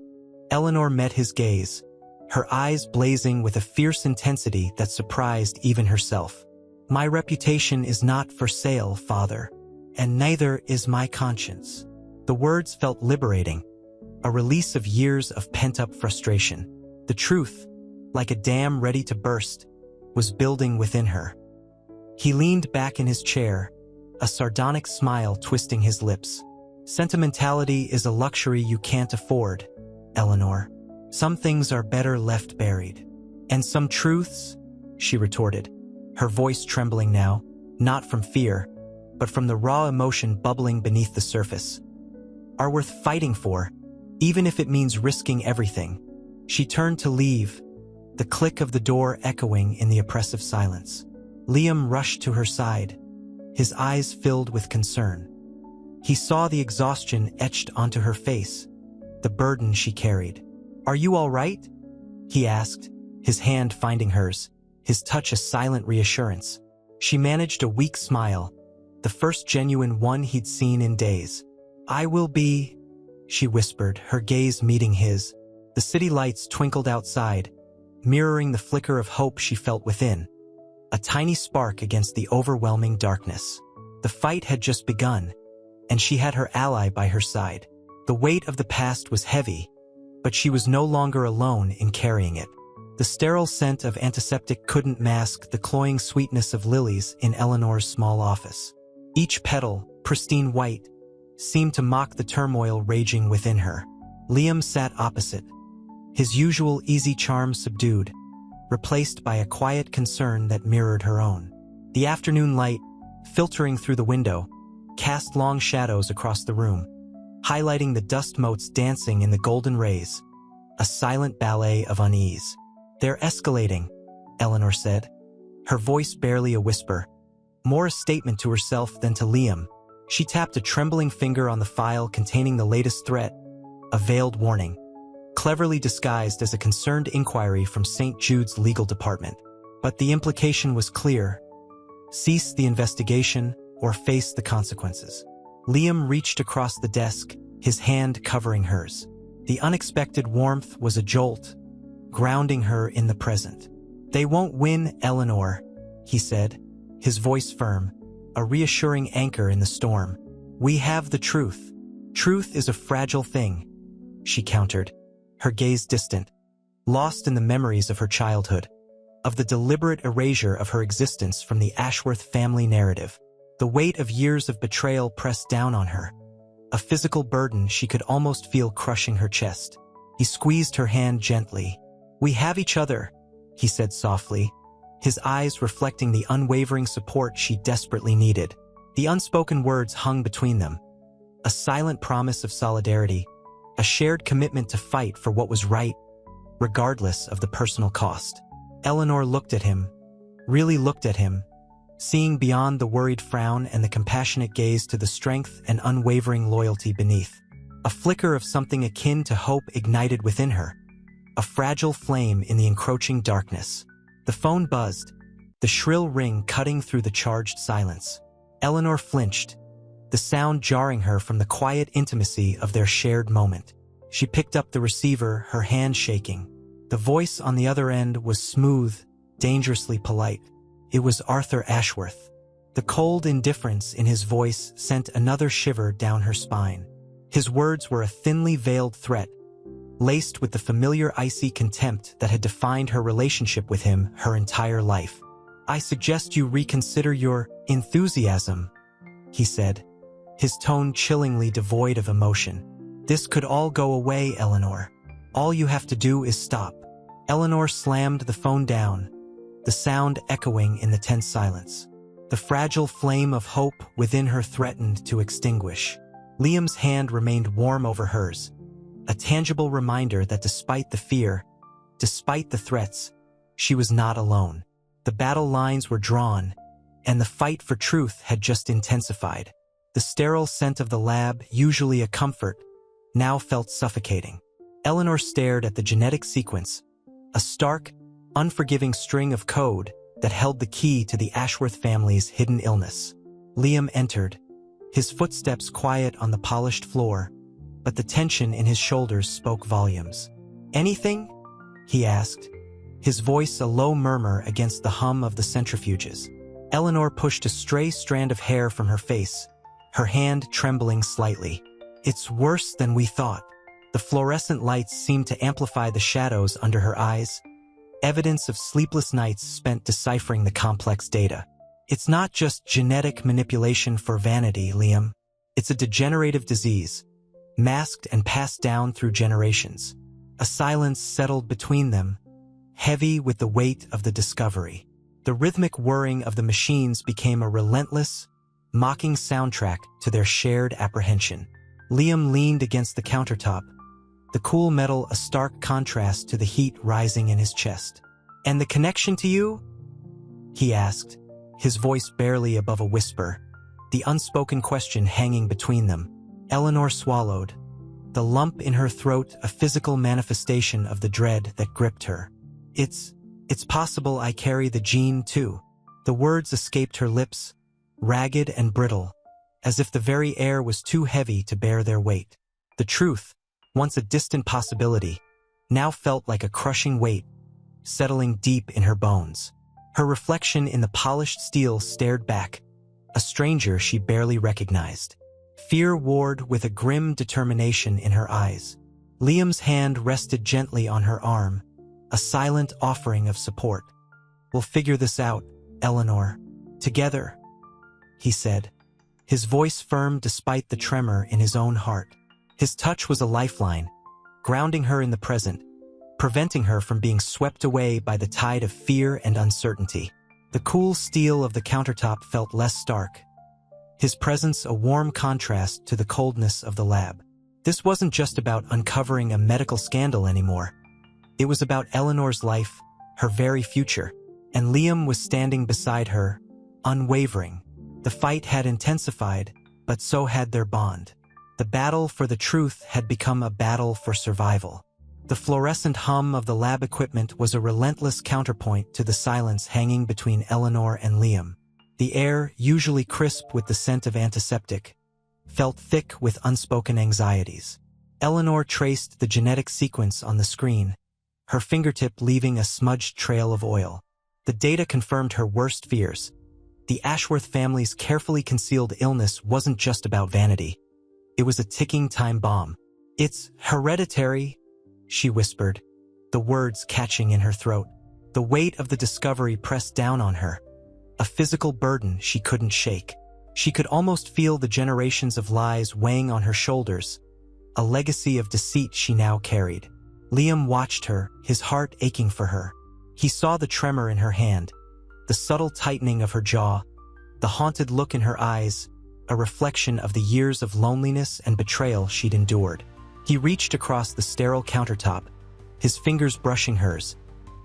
Eleanor met his gaze, her eyes blazing with a fierce intensity that surprised even herself. "My reputation is not for sale, father, and neither is my conscience." The words felt liberating, a release of years of pent-up frustration. The truth, like a dam ready to burst, was building within her. He leaned back in his chair, a sardonic smile twisting his lips. "Sentimentality is a luxury you can't afford, Eleanor. Some things are better left buried." "And some truths?" she retorted, her voice trembling now, not from fear, but from the raw emotion bubbling beneath the surface, "are worth fighting for, even if it means risking everything." She turned to leave, the click of the door echoing in the oppressive silence. Liam rushed to her side, his eyes filled with concern. He saw the exhaustion etched onto her face, the burden she carried. "Are you all right?" he asked, his hand finding hers, his touch a silent reassurance. She managed a weak smile, the first genuine one he'd seen in days. "I will be," she whispered, her gaze meeting his. The city lights twinkled outside, mirroring the flicker of hope she felt within, a tiny spark against the overwhelming darkness. The fight had just begun, and she had her ally by her side. The weight of the past was heavy, but she was no longer alone in carrying it. The sterile scent of antiseptic couldn't mask the cloying sweetness of lilies in Eleanor's small office. Each petal, pristine white, seemed to mock the turmoil raging within her. Liam sat opposite, his usual easy charm subdued, replaced by a quiet concern that mirrored her own. The afternoon light, filtering through the window, cast long shadows across the room, highlighting the dust motes dancing in the golden rays, a silent ballet of unease. "They're escalating," Eleanor said, her voice barely a whisper, more a statement to herself than to Liam. She tapped a trembling finger on the file containing the latest threat, a veiled warning, cleverly disguised as a concerned inquiry from St. Jude's legal department. But the implication was clear: cease the investigation or face the consequences. Liam reached across the desk, his hand covering hers. The unexpected warmth was a jolt, grounding her in the present. "They won't win, Eleanor," he said, his voice firm, a reassuring anchor in the storm. "We have the truth." "Truth is a fragile thing," she countered, her gaze distant, lost in the memories of her childhood, of the deliberate erasure of her existence from the Ashworth family narrative. The weight of years of betrayal pressed down on her, a physical burden she could almost feel crushing her chest. He squeezed her hand gently. "We have each other," he said softly, his eyes reflecting the unwavering support she desperately needed. The unspoken words hung between them, a silent promise of solidarity, a shared commitment to fight for what was right, regardless of the personal cost. Eleanor looked at him, really looked at him, seeing beyond the worried frown and the compassionate gaze to the strength and unwavering loyalty beneath. A flicker of something akin to hope ignited within her, a fragile flame in the encroaching darkness. The phone buzzed, the shrill ring cutting through the charged silence. Eleanor flinched, the sound jarring her from the quiet intimacy of their shared moment. She picked up the receiver, her hand shaking. The voice on the other end was smooth, dangerously polite. It was Arthur Ashworth. The cold indifference in his voice sent another shiver down her spine. His words were a thinly veiled threat, laced with the familiar icy contempt that had defined her relationship with him her entire life. I suggest you reconsider your enthusiasm, he said, his tone chillingly devoid of emotion. This could all go away, Eleanor. All you have to do is stop. Eleanor slammed the phone down, the sound echoing in the tense silence. The fragile flame of hope within her threatened to extinguish. Liam's hand remained warm over hers, a tangible reminder that despite the fear, despite the threats, she was not alone. The battle lines were drawn, and the fight for truth had just intensified. The sterile scent of the lab, usually a comfort, now felt suffocating. Eleanor stared at the genetic sequence, a stark, unforgiving string of code that held the key to the Ashworth family's hidden illness. Liam entered, his footsteps quiet on the polished floor, but the tension in his shoulders spoke volumes. Anything? He asked, his voice a low murmur against the hum of the centrifuges. Eleanor pushed a stray strand of hair from her face, her hand trembling slightly. It's worse than we thought. The fluorescent lights seemed to amplify the shadows under her eyes, evidence of sleepless nights spent deciphering the complex data. It's not just genetic manipulation for vanity, Liam. It's a degenerative disease, masked and passed down through generations. A silence settled between them, heavy with the weight of the discovery. The rhythmic whirring of the machines became a relentless, mocking soundtrack to their shared apprehension. Liam leaned against the countertop, the cool metal a stark contrast to the heat rising in his chest. And the connection to you? He asked, his voice barely above a whisper, the unspoken question hanging between them. Eleanor swallowed, the lump in her throat a physical manifestation of the dread that gripped her. It's possible I carry the gene too. The words escaped her lips, ragged and brittle, as if the very air was too heavy to bear their weight. The truth, once a distant possibility, now felt like a crushing weight, settling deep in her bones. Her reflection in the polished steel stared back, a stranger she barely recognized. Fear warred with a grim determination in her eyes. Liam's hand rested gently on her arm, a silent offering of support. We'll figure this out, Eleanor. Together, he said, his voice firm despite the tremor in his own heart. His touch was a lifeline, grounding her in the present, preventing her from being swept away by the tide of fear and uncertainty. The cool steel of the countertop felt less stark, his presence a warm contrast to the coldness of the lab. This wasn't just about uncovering a medical scandal anymore. It was about Eleanor's life, her very future, and Liam was standing beside her, unwavering. The fight had intensified, but so had their bond. The battle for the truth had become a battle for survival. The fluorescent hum of the lab equipment was a relentless counterpoint to the silence hanging between Eleanor and Liam. The air, usually crisp with the scent of antiseptic, felt thick with unspoken anxieties. Eleanor traced the genetic sequence on the screen, her fingertip leaving a smudged trail of oil. The data confirmed her worst fears. The Ashworth family's carefully concealed illness wasn't just about vanity. It was a ticking time bomb. It's hereditary, she whispered, the words catching in her throat. The weight of the discovery pressed down on her, a physical burden she couldn't shake. She could almost feel the generations of lies weighing on her shoulders, a legacy of deceit she now carried. Liam watched her, his heart aching for her. He saw the tremor in her hand, the subtle tightening of her jaw, the haunted look in her eyes, a reflection of the years of loneliness and betrayal she'd endured. He reached across the sterile countertop, his fingers brushing hers,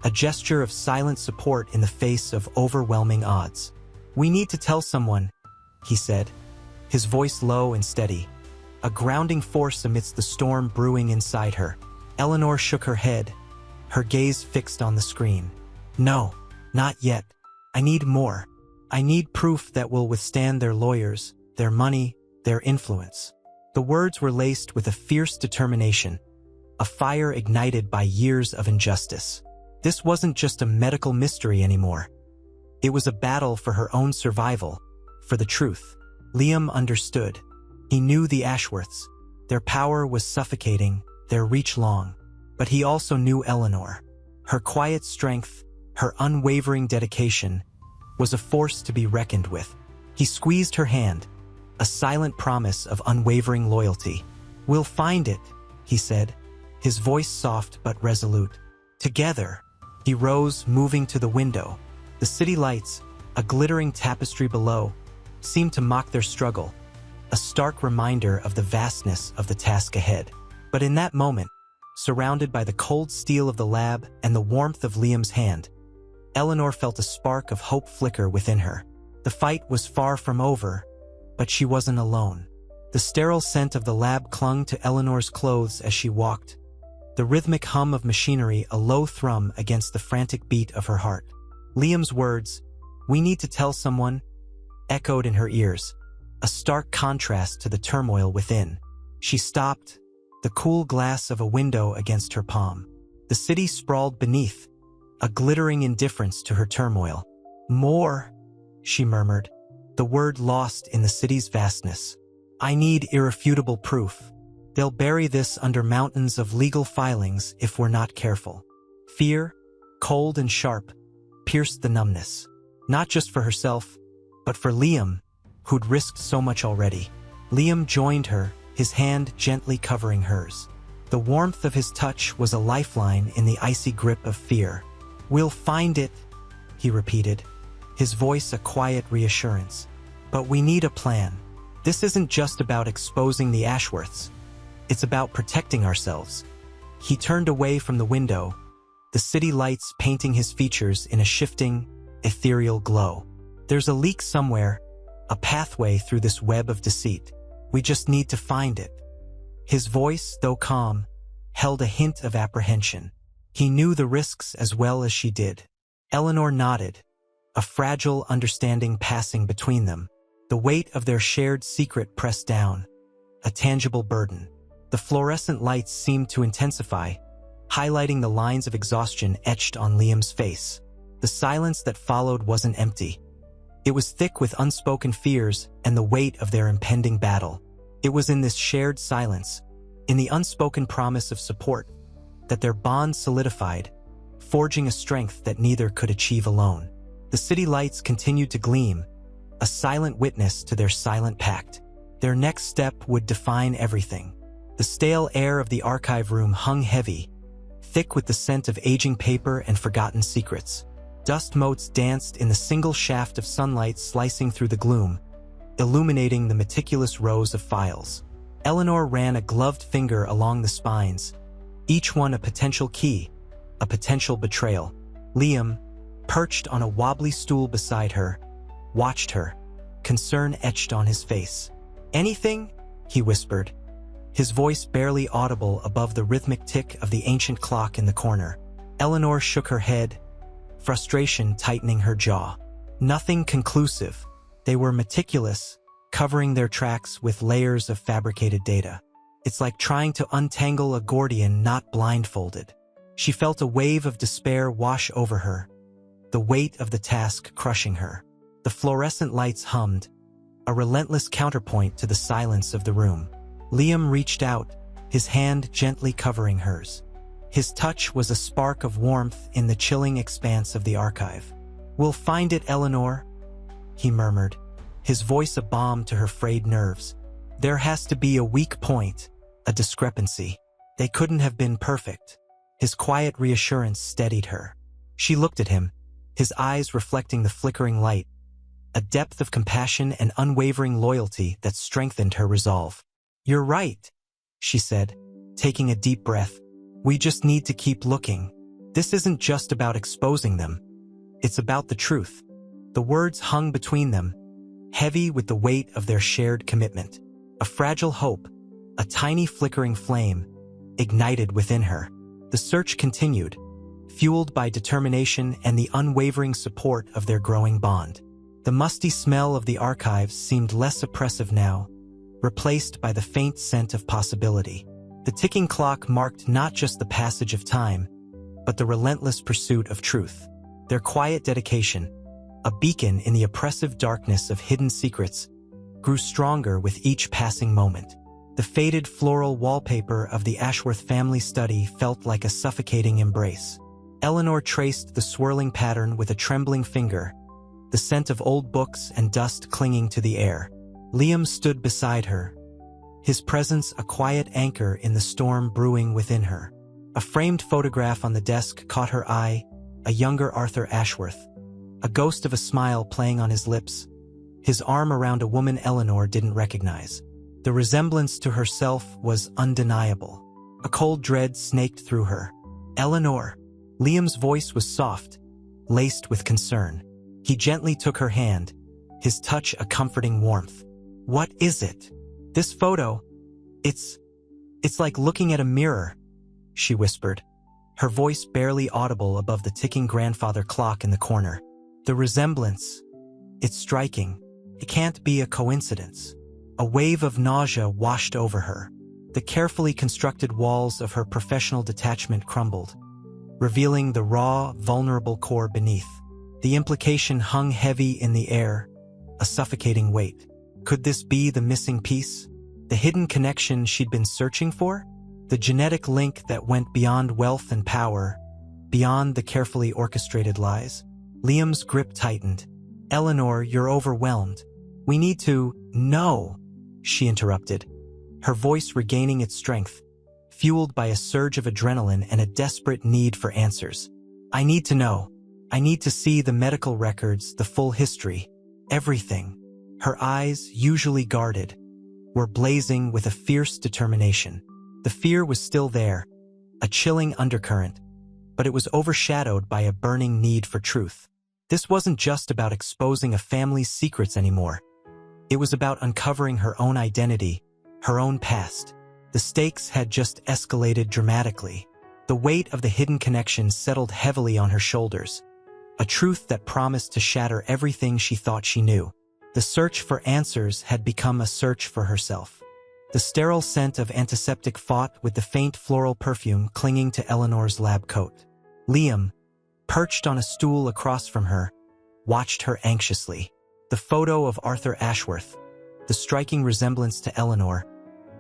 a gesture of silent support in the face of overwhelming odds. We need to tell someone, he said, his voice low and steady, a grounding force amidst the storm brewing inside her. Eleanor shook her head, her gaze fixed on the screen. No, not yet. I need more. I need proof that will withstand their lawyers, their money, their influence. The words were laced with a fierce determination, a fire ignited by years of injustice. This wasn't just a medical mystery anymore. It was a battle for her own survival, for the truth. Liam understood. He knew the Ashworths. Their power was suffocating, their reach long. But he also knew Eleanor. Her quiet strength, her unwavering dedication, was a force to be reckoned with. He squeezed her hand, a silent promise of unwavering loyalty. "We'll find it," he said, his voice soft but resolute. Together, he rose, moving to the window. The city lights, a glittering tapestry below, seemed to mock their struggle, a stark reminder of the vastness of the task ahead. But in that moment, surrounded by the cold steel of the lab and the warmth of Liam's hand, Eleanor felt a spark of hope flicker within her. The fight was far from over, but she wasn't alone. The sterile scent of the lab clung to Eleanor's clothes as she walked, the rhythmic hum of machinery a low thrum against the frantic beat of her heart. Liam's words, "We need to tell someone," echoed in her ears, a stark contrast to the turmoil within. She stopped, the cool glass of a window against her palm. The city sprawled beneath, a glittering indifference to her turmoil. "More," she murmured, the word lost in the city's vastness. "I need irrefutable proof. They'll bury this under mountains of legal filings if we're not careful." Fear, cold and sharp, pierced the numbness, not just for herself, but for Liam, who'd risked so much already. Liam joined her, his hand gently covering hers. The warmth of his touch was a lifeline in the icy grip of fear. "We'll find it," he repeated, his voice a quiet reassurance. "But we need a plan. This isn't just about exposing the Ashworths. It's about protecting ourselves." He turned away from the window, the city lights painting his features in a shifting, ethereal glow. "There's a leak somewhere, a pathway through this web of deceit. We just need to find it." His voice, though calm, held a hint of apprehension. He knew the risks as well as she did. Eleanor nodded, a fragile understanding passing between them. The weight of their shared secret pressed down, a tangible burden. The fluorescent lights seemed to intensify, highlighting the lines of exhaustion etched on Liam's face. The silence that followed wasn't empty. It was thick with unspoken fears and the weight of their impending battle. It was in this shared silence, in the unspoken promise of support, that their bond solidified, forging a strength that neither could achieve alone. The city lights continued to gleam, a silent witness to their silent pact. Their next step would define everything. The stale air of the archive room hung heavy, thick with the scent of aging paper and forgotten secrets. Dust motes danced in the single shaft of sunlight slicing through the gloom, illuminating the meticulous rows of files. Eleanor ran a gloved finger along the spines, each one a potential key, a potential betrayal. Liam, perched on a wobbly stool beside her, watched her, concern etched on his face. "Anything?" he whispered, his voice barely audible above the rhythmic tick of the ancient clock in the corner. Eleanor shook her head, frustration tightening her jaw. Nothing conclusive. They were meticulous, covering their tracks with layers of fabricated data. It's like trying to untangle a Gordian knot blindfolded. She felt a wave of despair wash over her, the weight of the task crushing her. The fluorescent lights hummed, a relentless counterpoint to the silence of the room. Liam reached out, his hand gently covering hers. His touch was a spark of warmth in the chilling expanse of the archive. "We'll find it, Eleanor," he murmured, his voice a balm to her frayed nerves. "There has to be a weak point, a discrepancy. They couldn't have been perfect." His quiet reassurance steadied her. She looked at him, his eyes reflecting the flickering light, a depth of compassion and unwavering loyalty that strengthened her resolve. "You're right," she said, taking a deep breath. "We just need to keep looking. This isn't just about exposing them. It's about the truth." The words hung between them, heavy with the weight of their shared commitment. A fragile hope, a tiny flickering flame, ignited within her. The search continued, fueled by determination and the unwavering support of their growing bond. The musty smell of the archives seemed less oppressive now, replaced by the faint scent of possibility. The ticking clock marked not just the passage of time, but the relentless pursuit of truth. Their quiet dedication, a beacon in the oppressive darkness of hidden secrets, grew stronger with each passing moment. The faded floral wallpaper of the Ashworth family study felt like a suffocating embrace. Eleanor traced the swirling pattern with a trembling finger, the scent of old books and dust clinging to the air. Liam stood beside her, his presence a quiet anchor in the storm brewing within her. A framed photograph on the desk caught her eye, a younger Arthur Ashworth, a ghost of a smile playing on his lips, his arm around a woman Eleanor didn't recognize. The resemblance to herself was undeniable. A cold dread snaked through her. Eleanor. Liam's voice was soft, laced with concern. He gently took her hand, his touch a comforting warmth. What is it? This photo. It's like looking at a mirror, she whispered, her voice barely audible above the ticking grandfather clock in the corner. The resemblance. It's striking. It can't be a coincidence. A wave of nausea washed over her. The carefully constructed walls of her professional detachment crumbled, revealing the raw, vulnerable core beneath. The implication hung heavy in the air, a suffocating weight. Could this be the missing piece? The hidden connection she'd been searching for? The genetic link that went beyond wealth and power, beyond the carefully orchestrated lies? Liam's grip tightened. Eleanor, you're overwhelmed. We need to— No, she interrupted, her voice regaining its strength, fueled by a surge of adrenaline and a desperate need for answers. I need to know. I need to see the medical records, the full history, everything. Her eyes, usually guarded, were blazing with a fierce determination. The fear was still there, a chilling undercurrent, but it was overshadowed by a burning need for truth. This wasn't just about exposing a family's secrets anymore. It was about uncovering her own identity, her own past. The stakes had just escalated dramatically. The weight of the hidden connection settled heavily on her shoulders, a truth that promised to shatter everything she thought she knew. The search for answers had become a search for herself. The sterile scent of antiseptic fought with the faint floral perfume clinging to Eleanor's lab coat. Liam, perched on a stool across from her, watched her anxiously. The photo of Arthur Ashworth, the striking resemblance to Eleanor,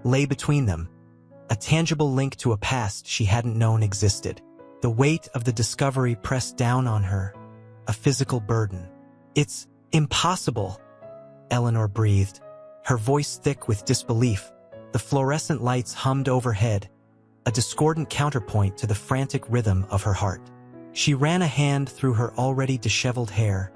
lay between them, a tangible link to a past she hadn't known existed. The weight of the discovery pressed down on her, a physical burden. It's impossible, Eleanor breathed, her voice thick with disbelief. The fluorescent lights hummed overhead, a discordant counterpoint to the frantic rhythm of her heart. She ran a hand through her already disheveled hair,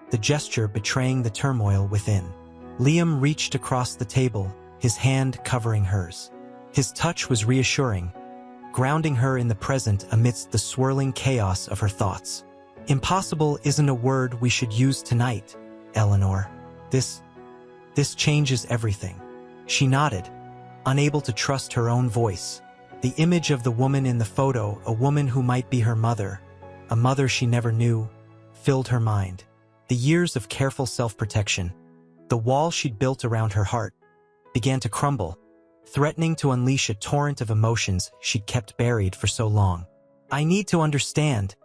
the gesture betraying the turmoil within. Liam reached across the table, his hand covering hers. His touch was reassuring, grounding her in the present amidst the swirling chaos of her thoughts. Impossible isn't a word we should use tonight, Eleanor. This changes everything. She nodded, unable to trust her own voice. The image of the woman in the photo, a woman who might be her mother, a mother she never knew, filled her mind. The years of careful self-protection, the wall she'd built around her heart, began to crumble, threatening to unleash a torrent of emotions she'd kept buried for so long. I need to understand,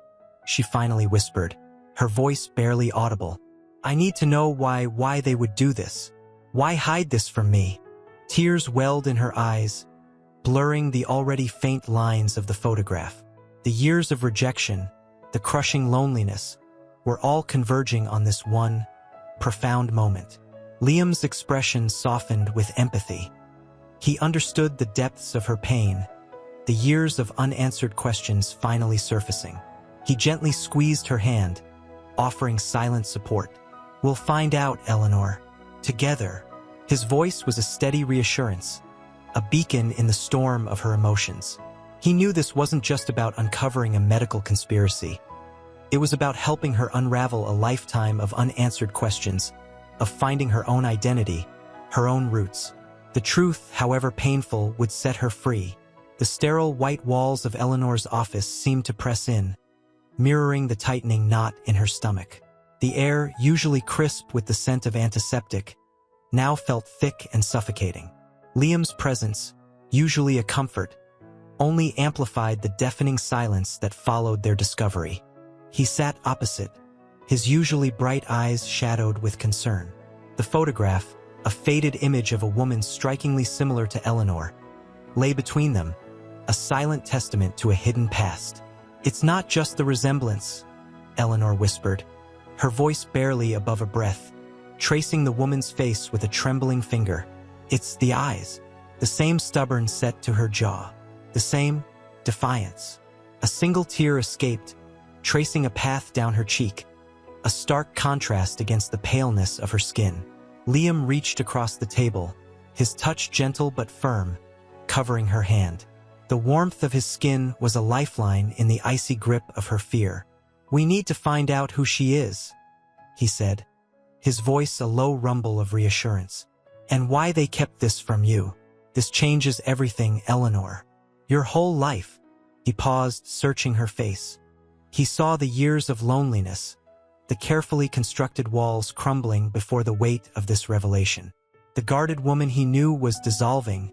she finally whispered, her voice barely audible. I need to know why they would do this. Why hide this from me? Tears welled in her eyes, blurring the already faint lines of the photograph. The years of rejection, the crushing loneliness, were all converging on this one profound moment. Liam's expression softened with empathy. He understood the depths of her pain, the years of unanswered questions finally surfacing. He gently squeezed her hand, offering silent support. We'll find out, Eleanor. Together. His voice was a steady reassurance, a beacon in the storm of her emotions. He knew this wasn't just about uncovering a medical conspiracy. It was about helping her unravel a lifetime of unanswered questions, of finding her own identity, her own roots. The truth, however painful, would set her free. The sterile white walls of Eleanor's office seemed to press in, mirroring the tightening knot in her stomach. The air, usually crisp with the scent of antiseptic, now felt thick and suffocating. Liam's presence, usually a comfort, only amplified the deafening silence that followed their discovery. He sat opposite, his usually bright eyes shadowed with concern. The photograph, a faded image of a woman strikingly similar to Eleanor, lay between them, a silent testament to a hidden past. It's not just the resemblance, Eleanor whispered, her voice barely above a breath, tracing the woman's face with a trembling finger. It's the eyes, the same stubborn set to her jaw, the same defiance. A single tear escaped, tracing a path down her cheek, a stark contrast against the paleness of her skin. Liam reached across the table, his touch gentle but firm, covering her hand. The warmth of his skin was a lifeline in the icy grip of her fear. "We need to find out who she is," he said, his voice a low rumble of reassurance. "And why they kept this from you. This changes everything, Eleanor. Your whole life." He paused, searching her face. He saw the years of loneliness, the carefully constructed walls crumbling before the weight of this revelation. The guarded woman he knew was dissolving,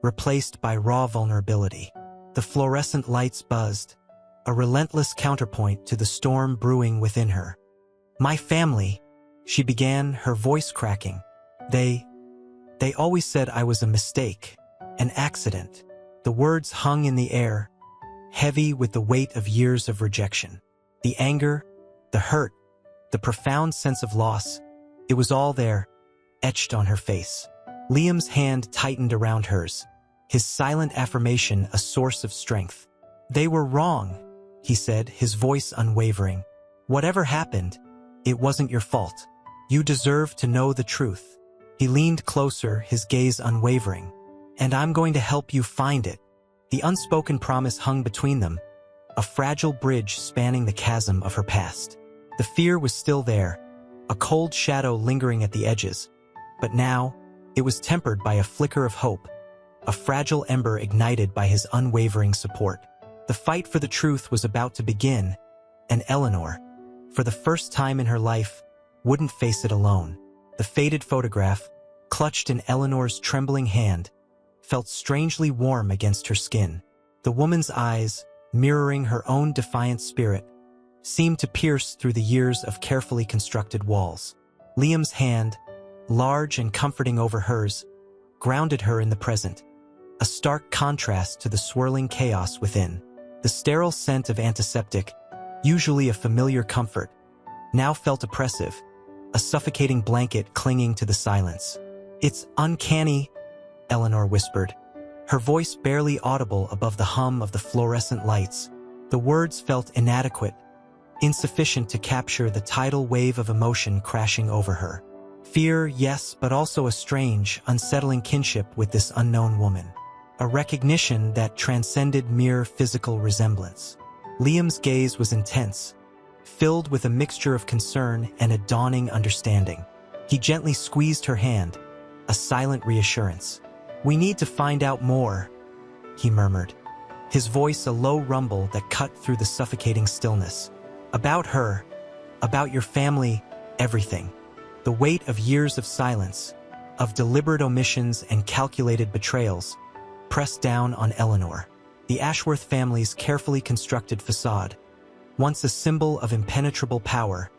replaced by raw vulnerability. The fluorescent lights buzzed, a relentless counterpoint to the storm brewing within her. "My family," she began, her voice cracking. They always said I was a mistake, an accident." The words hung in the air, heavy with the weight of years of rejection. The anger, the hurt, the profound sense of loss, it was all there, etched on her face. Liam's hand tightened around hers, his silent affirmation a source of strength. "They were wrong," he said, his voice unwavering. "Whatever happened, it wasn't your fault. You deserve to know the truth." He leaned closer, his gaze unwavering. "And I'm going to help you find it." The unspoken promise hung between them, a fragile bridge spanning the chasm of her past. The fear was still there, a cold shadow lingering at the edges, but now it was tempered by a flicker of hope, a fragile ember ignited by his unwavering support. The fight for the truth was about to begin, and Eleanor, for the first time in her life, wouldn't face it alone. The faded photograph, clutched in Eleanor's trembling hand, felt strangely warm against her skin. The woman's eyes, mirroring her own defiant spirit, seemed to pierce through the years of carefully constructed walls. Liam's hand, large and comforting over hers, grounded her in the present, a stark contrast to the swirling chaos within. The sterile scent of antiseptic, usually a familiar comfort, now felt oppressive, a suffocating blanket clinging to the silence. "It's uncanny," Eleanor whispered, her voice barely audible above the hum of the fluorescent lights. The words felt inadequate, insufficient to capture the tidal wave of emotion crashing over her. Fear, yes, but also a strange, unsettling kinship with this unknown woman. A recognition that transcended mere physical resemblance. Liam's gaze was intense, filled with a mixture of concern and a dawning understanding. He gently squeezed her hand, a silent reassurance. "We need to find out more," he murmured, his voice a low rumble that cut through the suffocating stillness. "About her, about your family, everything." The weight of years of silence, of deliberate omissions and calculated betrayals, pressed down on Eleanor. The Ashworth family's carefully constructed facade, once a symbol of impenetrable power,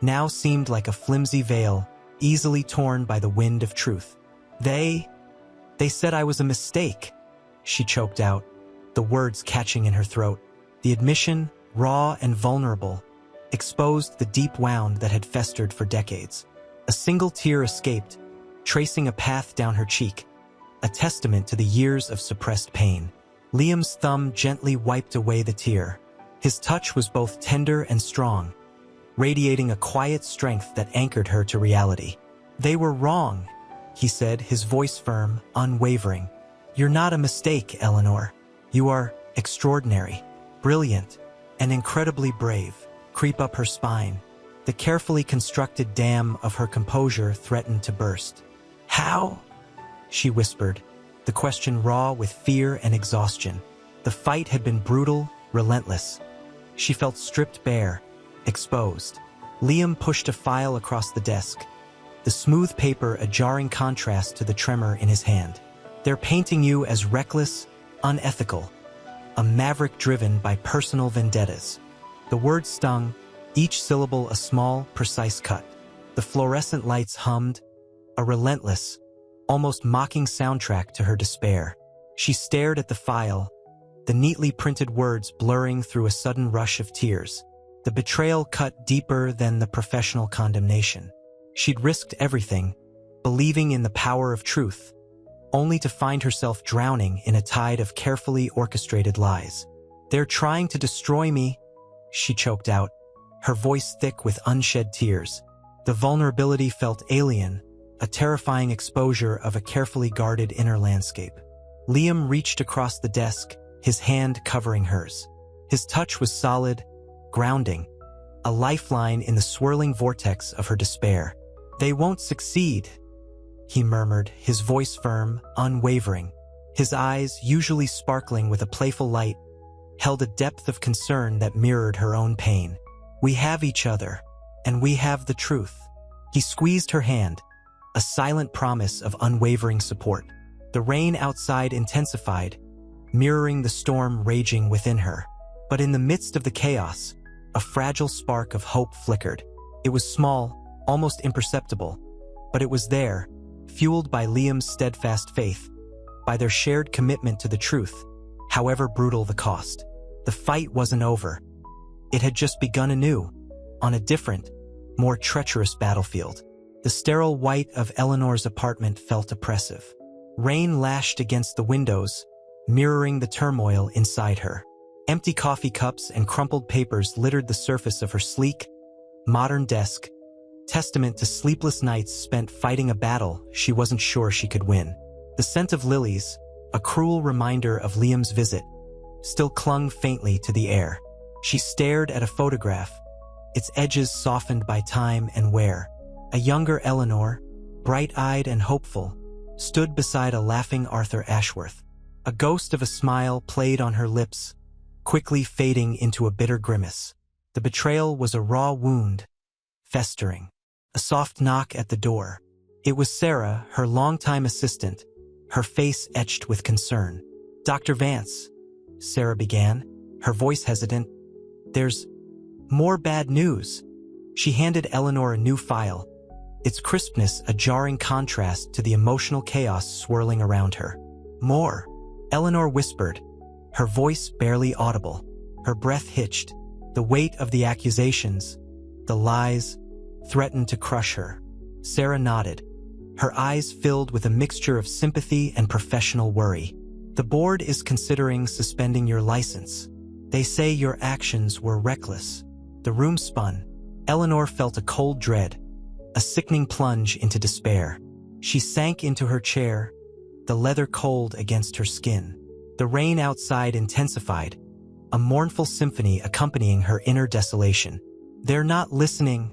now seemed like a flimsy veil, easily torn by the wind of truth. They said I was a mistake," she choked out, the words catching in her throat. The admission, raw and vulnerable, exposed the deep wound that had festered for decades. A single tear escaped, tracing a path down her cheek, a testament to the years of suppressed pain. Liam's thumb gently wiped away the tear. His touch was both tender and strong, radiating a quiet strength that anchored her to reality. "They were wrong," he said, his voice firm, unwavering. "You're not a mistake, Eleanor. You are extraordinary, brilliant, and incredibly brave." Creep up her spine. The carefully constructed dam of her composure threatened to burst. "How?" she whispered, the question raw with fear and exhaustion. The fight had been brutal, relentless. She felt stripped bare, exposed. Liam pushed a file across the desk, the smooth paper a jarring contrast to the tremor in his hand. "They're painting you as reckless, unethical, a maverick driven by personal vendettas." The words stung, each syllable a small, precise cut. The fluorescent lights hummed, a relentless, almost mocking soundtrack to her despair. She stared at the file, the neatly printed words blurring through a sudden rush of tears. The betrayal cut deeper than the professional condemnation. She'd risked everything, believing in the power of truth, only to find herself drowning in a tide of carefully orchestrated lies. "They're trying to destroy me," she choked out, her voice thick with unshed tears. The vulnerability felt alien, a terrifying exposure of a carefully guarded inner landscape. Liam reached across the desk, his hand covering hers. His touch was solid, grounding, a lifeline in the swirling vortex of her despair. "They won't succeed," he murmured, his voice firm, unwavering. His eyes, usually sparkling with a playful light, held a depth of concern that mirrored her own pain. "We have each other, and we have the truth." He squeezed her hand, a silent promise of unwavering support. The rain outside intensified, mirroring the storm raging within her. But in the midst of the chaos, a fragile spark of hope flickered. It was small, almost imperceptible, but it was there, fueled by Liam's steadfast faith, by their shared commitment to the truth, however brutal the cost. The fight wasn't over. It had just begun anew, on a different, more treacherous battlefield. The sterile white of Eleanor's apartment felt oppressive. Rain lashed against the windows, mirroring the turmoil inside her. Empty coffee cups and crumpled papers littered the surface of her sleek, modern desk, testament to sleepless nights spent fighting a battle she wasn't sure she could win. The scent of lilies, a cruel reminder of Liam's visit, still clung faintly to the air. She stared at a photograph, its edges softened by time and wear. A younger Eleanor, bright-eyed and hopeful, stood beside a laughing Arthur Ashworth. A ghost of a smile played on her lips, quickly fading into a bitter grimace. The betrayal was a raw wound, festering. A soft knock at the door. It was Sarah, her longtime assistant, her face etched with concern. "Dr. Vance," Sarah began, her voice hesitant. "There's more bad news." She handed Eleanor a new file, its crispness a jarring contrast to the emotional chaos swirling around her. "More," Eleanor whispered, her voice barely audible. Her breath hitched. The weight of the accusations, the lies, threatened to crush her. Sarah nodded, her eyes filled with a mixture of sympathy and professional worry. "The board is considering suspending your license. They say your actions were reckless." The room spun. Eleanor felt a cold dread, a sickening plunge into despair. She sank into her chair, the leather cold against her skin. The rain outside intensified, a mournful symphony accompanying her inner desolation. "They're not listening,"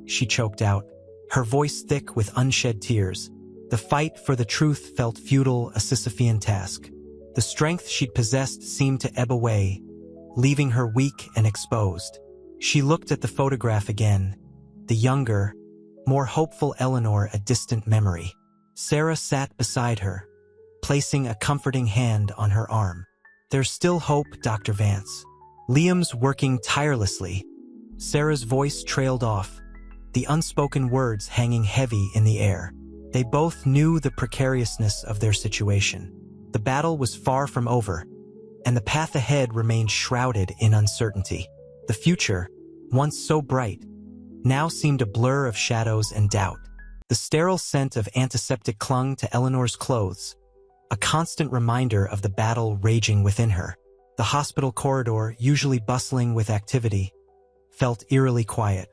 she choked out, her voice thick with unshed tears. The fight for the truth felt futile, a Sisyphean task. The strength she'd possessed seemed to ebb away, leaving her weak and exposed. She looked at the photograph again, the younger, more hopeful Eleanor a distant memory. Sarah sat beside her, placing a comforting hand on her arm. "There's still hope, Dr. Vance. Liam's working tirelessly." Sarah's voice trailed off, the unspoken words hanging heavy in the air. They both knew the precariousness of their situation. The battle was far from over, and the path ahead remained shrouded in uncertainty. The future, once so bright, now seemed a blur of shadows and doubt. The sterile scent of antiseptic clung to Eleanor's clothes, a constant reminder of the battle raging within her. The hospital corridor, usually bustling with activity, felt eerily quiet.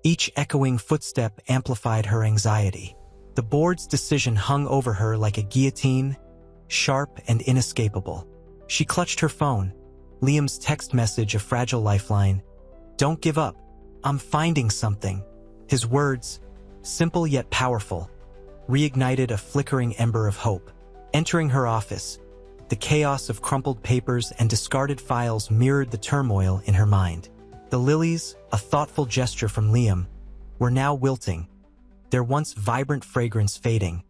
Each echoing footstep amplified her anxiety. The board's decision hung over her like a guillotine, sharp and inescapable. She clutched her phone, Liam's text message a fragile lifeline. "Don't give up. I'm finding something." His words, simple yet powerful, reignited a flickering ember of hope. Entering her office, the chaos of crumpled papers and discarded files mirrored the turmoil in her mind. The lilies, a thoughtful gesture from Liam, were now wilting, their once vibrant fragrance fading,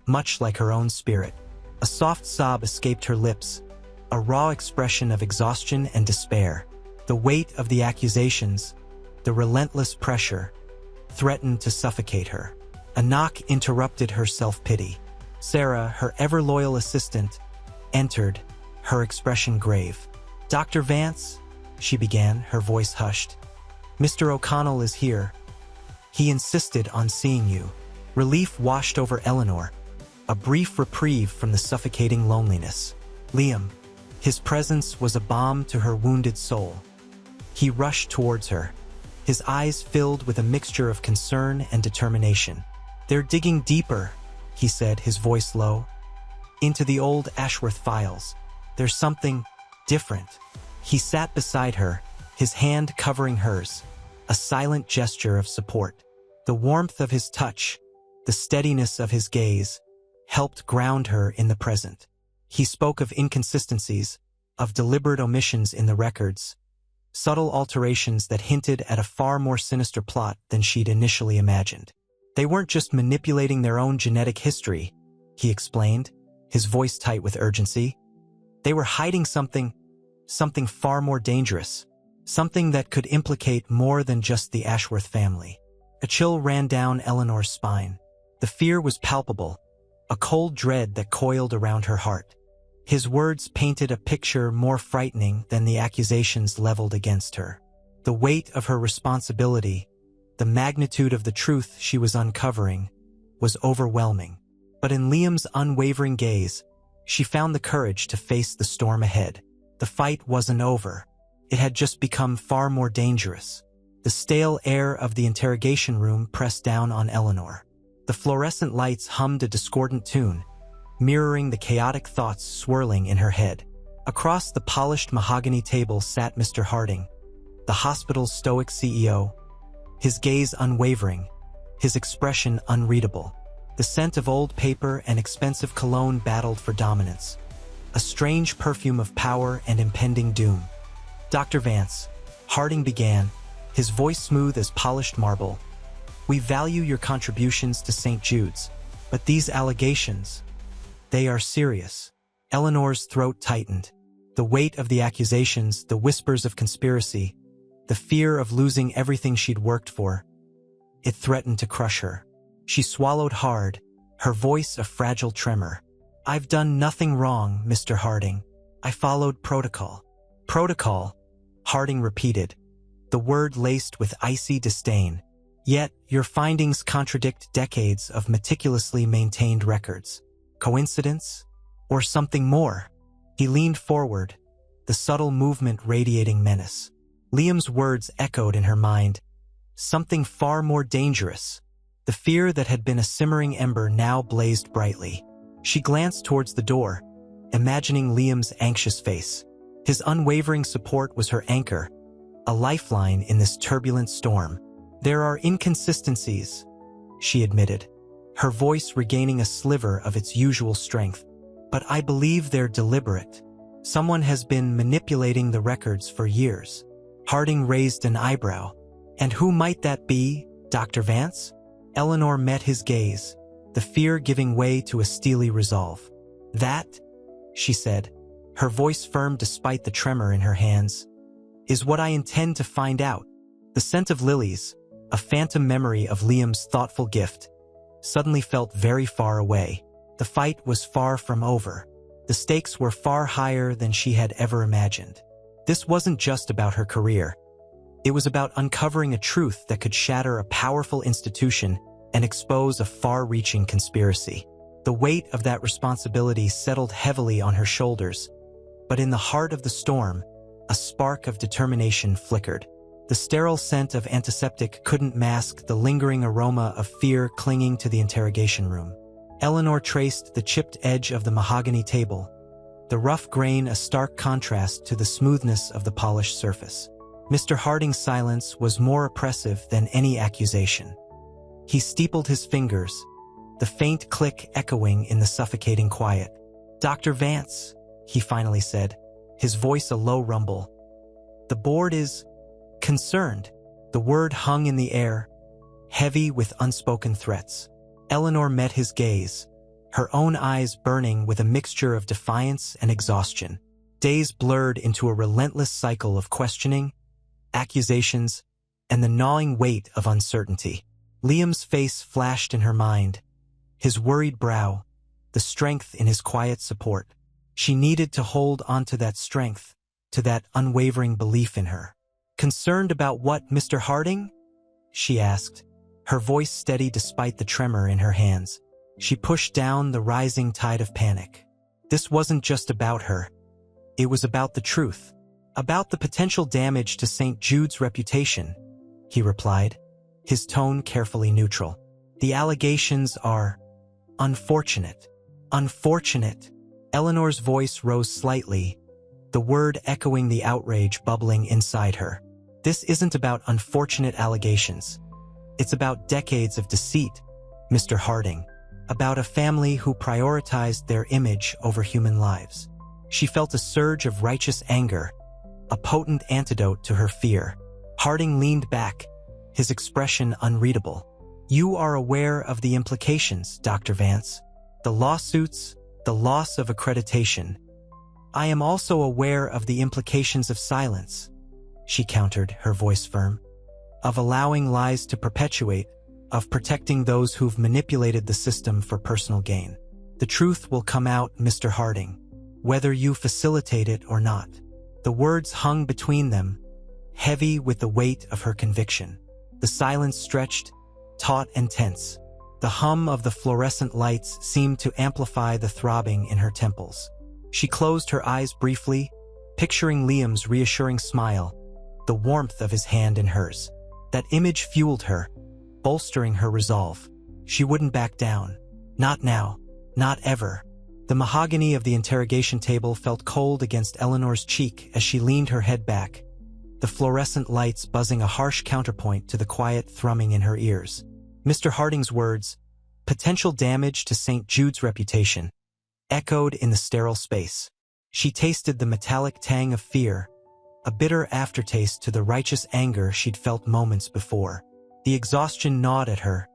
much like her own spirit. A soft sob escaped her lips, a raw expression of exhaustion and despair. The weight of the accusations, the relentless pressure, threatened to suffocate her. A knock interrupted her self-pity. Sarah, her ever-loyal assistant, entered, her expression grave. "Dr. Vance," she began, her voice hushed. Mr. O'Connell is here. He insisted on seeing you. Relief washed over Eleanor, a brief reprieve from the suffocating loneliness. Liam. His presence was a balm to her wounded soul. He rushed towards her, his eyes filled with a mixture of concern and determination. "They're digging deeper," he said, his voice low, "into the old Ashworth files. There's something different." He sat beside her, his hand covering hers, a silent gesture of support. The warmth of his touch, the steadiness of his gaze, helped ground her in the present. He spoke of inconsistencies, of deliberate omissions in the records, subtle alterations that hinted at a far more sinister plot than she'd initially imagined. They weren't just manipulating their own genetic history, he explained, his voice tight with urgency. They were hiding something far more dangerous, something that could implicate more than just the Ashworth family. A chill ran down Eleanor's spine. The fear was palpable, a cold dread that coiled around her heart. His words painted a picture more frightening than the accusations leveled against her. The weight of her responsibility, the magnitude of the truth she was uncovering, was overwhelming. But in Liam's unwavering gaze, she found the courage to face the storm ahead. The fight wasn't over. It had just become far more dangerous. The stale air of the interrogation room pressed down on Eleanor. The fluorescent lights hummed a discordant tune, mirroring the chaotic thoughts swirling in her head. Across the polished mahogany table sat Mr. Harding, the hospital's stoic CEO, his gaze unwavering, his expression unreadable. The scent of old paper and expensive cologne battled for dominance, a strange perfume of power and impending doom. "Dr. Vance," Harding began, his voice smooth as polished marble, "we value your contributions to St. Jude's, but these allegations, they are serious." Eleanor's throat tightened. The weight of the accusations, the whispers of conspiracy, the fear of losing everything she'd worked for, it threatened to crush her. She swallowed hard, her voice a fragile tremor. "I've done nothing wrong, Mr. Harding. I followed protocol." "Protocol," Harding repeated, the word laced with icy disdain. "Yet, your findings contradict decades of meticulously maintained records. Coincidence? Or something more?" He leaned forward, the subtle movement radiating menace. Liam's words echoed in her mind. Something far more dangerous. The fear that had been a simmering ember now blazed brightly. She glanced towards the door, imagining Liam's anxious face. His unwavering support was her anchor, a lifeline in this turbulent storm. "There are inconsistencies," she admitted, her voice regaining a sliver of its usual strength. "But I believe they're deliberate. Someone has been manipulating the records for years." Harding raised an eyebrow. "And who might that be, Dr. Vance?" Eleanor met his gaze, the fear giving way to a steely resolve. "That," she said, her voice firm despite the tremor in her hands, "is what I intend to find out." The scent of lilies, a phantom memory of Liam's thoughtful gift, suddenly felt very far away. The fight was far from over. The stakes were far higher than she had ever imagined. This wasn't just about her career. It was about uncovering a truth that could shatter a powerful institution and expose a far-reaching conspiracy. The weight of that responsibility settled heavily on her shoulders, but in the heart of the storm, a spark of determination flickered. The sterile scent of antiseptic couldn't mask the lingering aroma of fear clinging to the interrogation room. Eleanor traced the chipped edge of the mahogany table, the rough grain a stark contrast to the smoothness of the polished surface. Mr. Harding's silence was more oppressive than any accusation. He steepled his fingers, the faint click echoing in the suffocating quiet. "Dr. Vance," he finally said, his voice a low rumble. "The board is concerned." The word hung in the air, heavy with unspoken threats. Eleanor met his gaze, her own eyes burning with a mixture of defiance and exhaustion. Days blurred into a relentless cycle of questioning, accusations, and the gnawing weight of uncertainty. Liam's face flashed in her mind, his worried brow, the strength in his quiet support. She needed to hold onto that strength, to that unwavering belief in her. Concerned about what, Mr. Harding? She asked, her voice steady despite the tremor in her hands. She pushed down the rising tide of panic. This wasn't just about her. It was about the truth. About the potential damage to St. Jude's reputation, he replied, his tone carefully neutral. The allegations are unfortunate. Unfortunate. Eleanor's voice rose slightly, the word echoing the outrage bubbling inside her. This isn't about unfortunate allegations. It's about decades of deceit, Mr. Harding. About a family who prioritized their image over human lives. She felt a surge of righteous anger, a potent antidote to her fear. Harding leaned back, his expression unreadable. You are aware of the implications, Dr. Vance. The lawsuits, the loss of accreditation. I am also aware of the implications of silence, she countered, her voice firm. Of allowing lies to perpetuate, of protecting those who've manipulated the system for personal gain. The truth will come out, Mr. Harding, whether you facilitate it or not. The words hung between them, heavy with the weight of her conviction. The silence stretched, taut and tense. The hum of the fluorescent lights seemed to amplify the throbbing in her temples. She closed her eyes briefly, picturing Liam's reassuring smile, the warmth of his hand in hers. That image fueled her, bolstering her resolve. She wouldn't back down. Not now. Not ever. The mahogany of the interrogation table felt cold against Eleanor's cheek as she leaned her head back, the fluorescent lights buzzing a harsh counterpoint to the quiet thrumming in her ears. Mr. Harding's words, potential damage to St. Jude's reputation, echoed in the sterile space. She tasted the metallic tang of fear, a bitter aftertaste to the righteous anger she'd felt moments before. The exhaustion gnawed at her,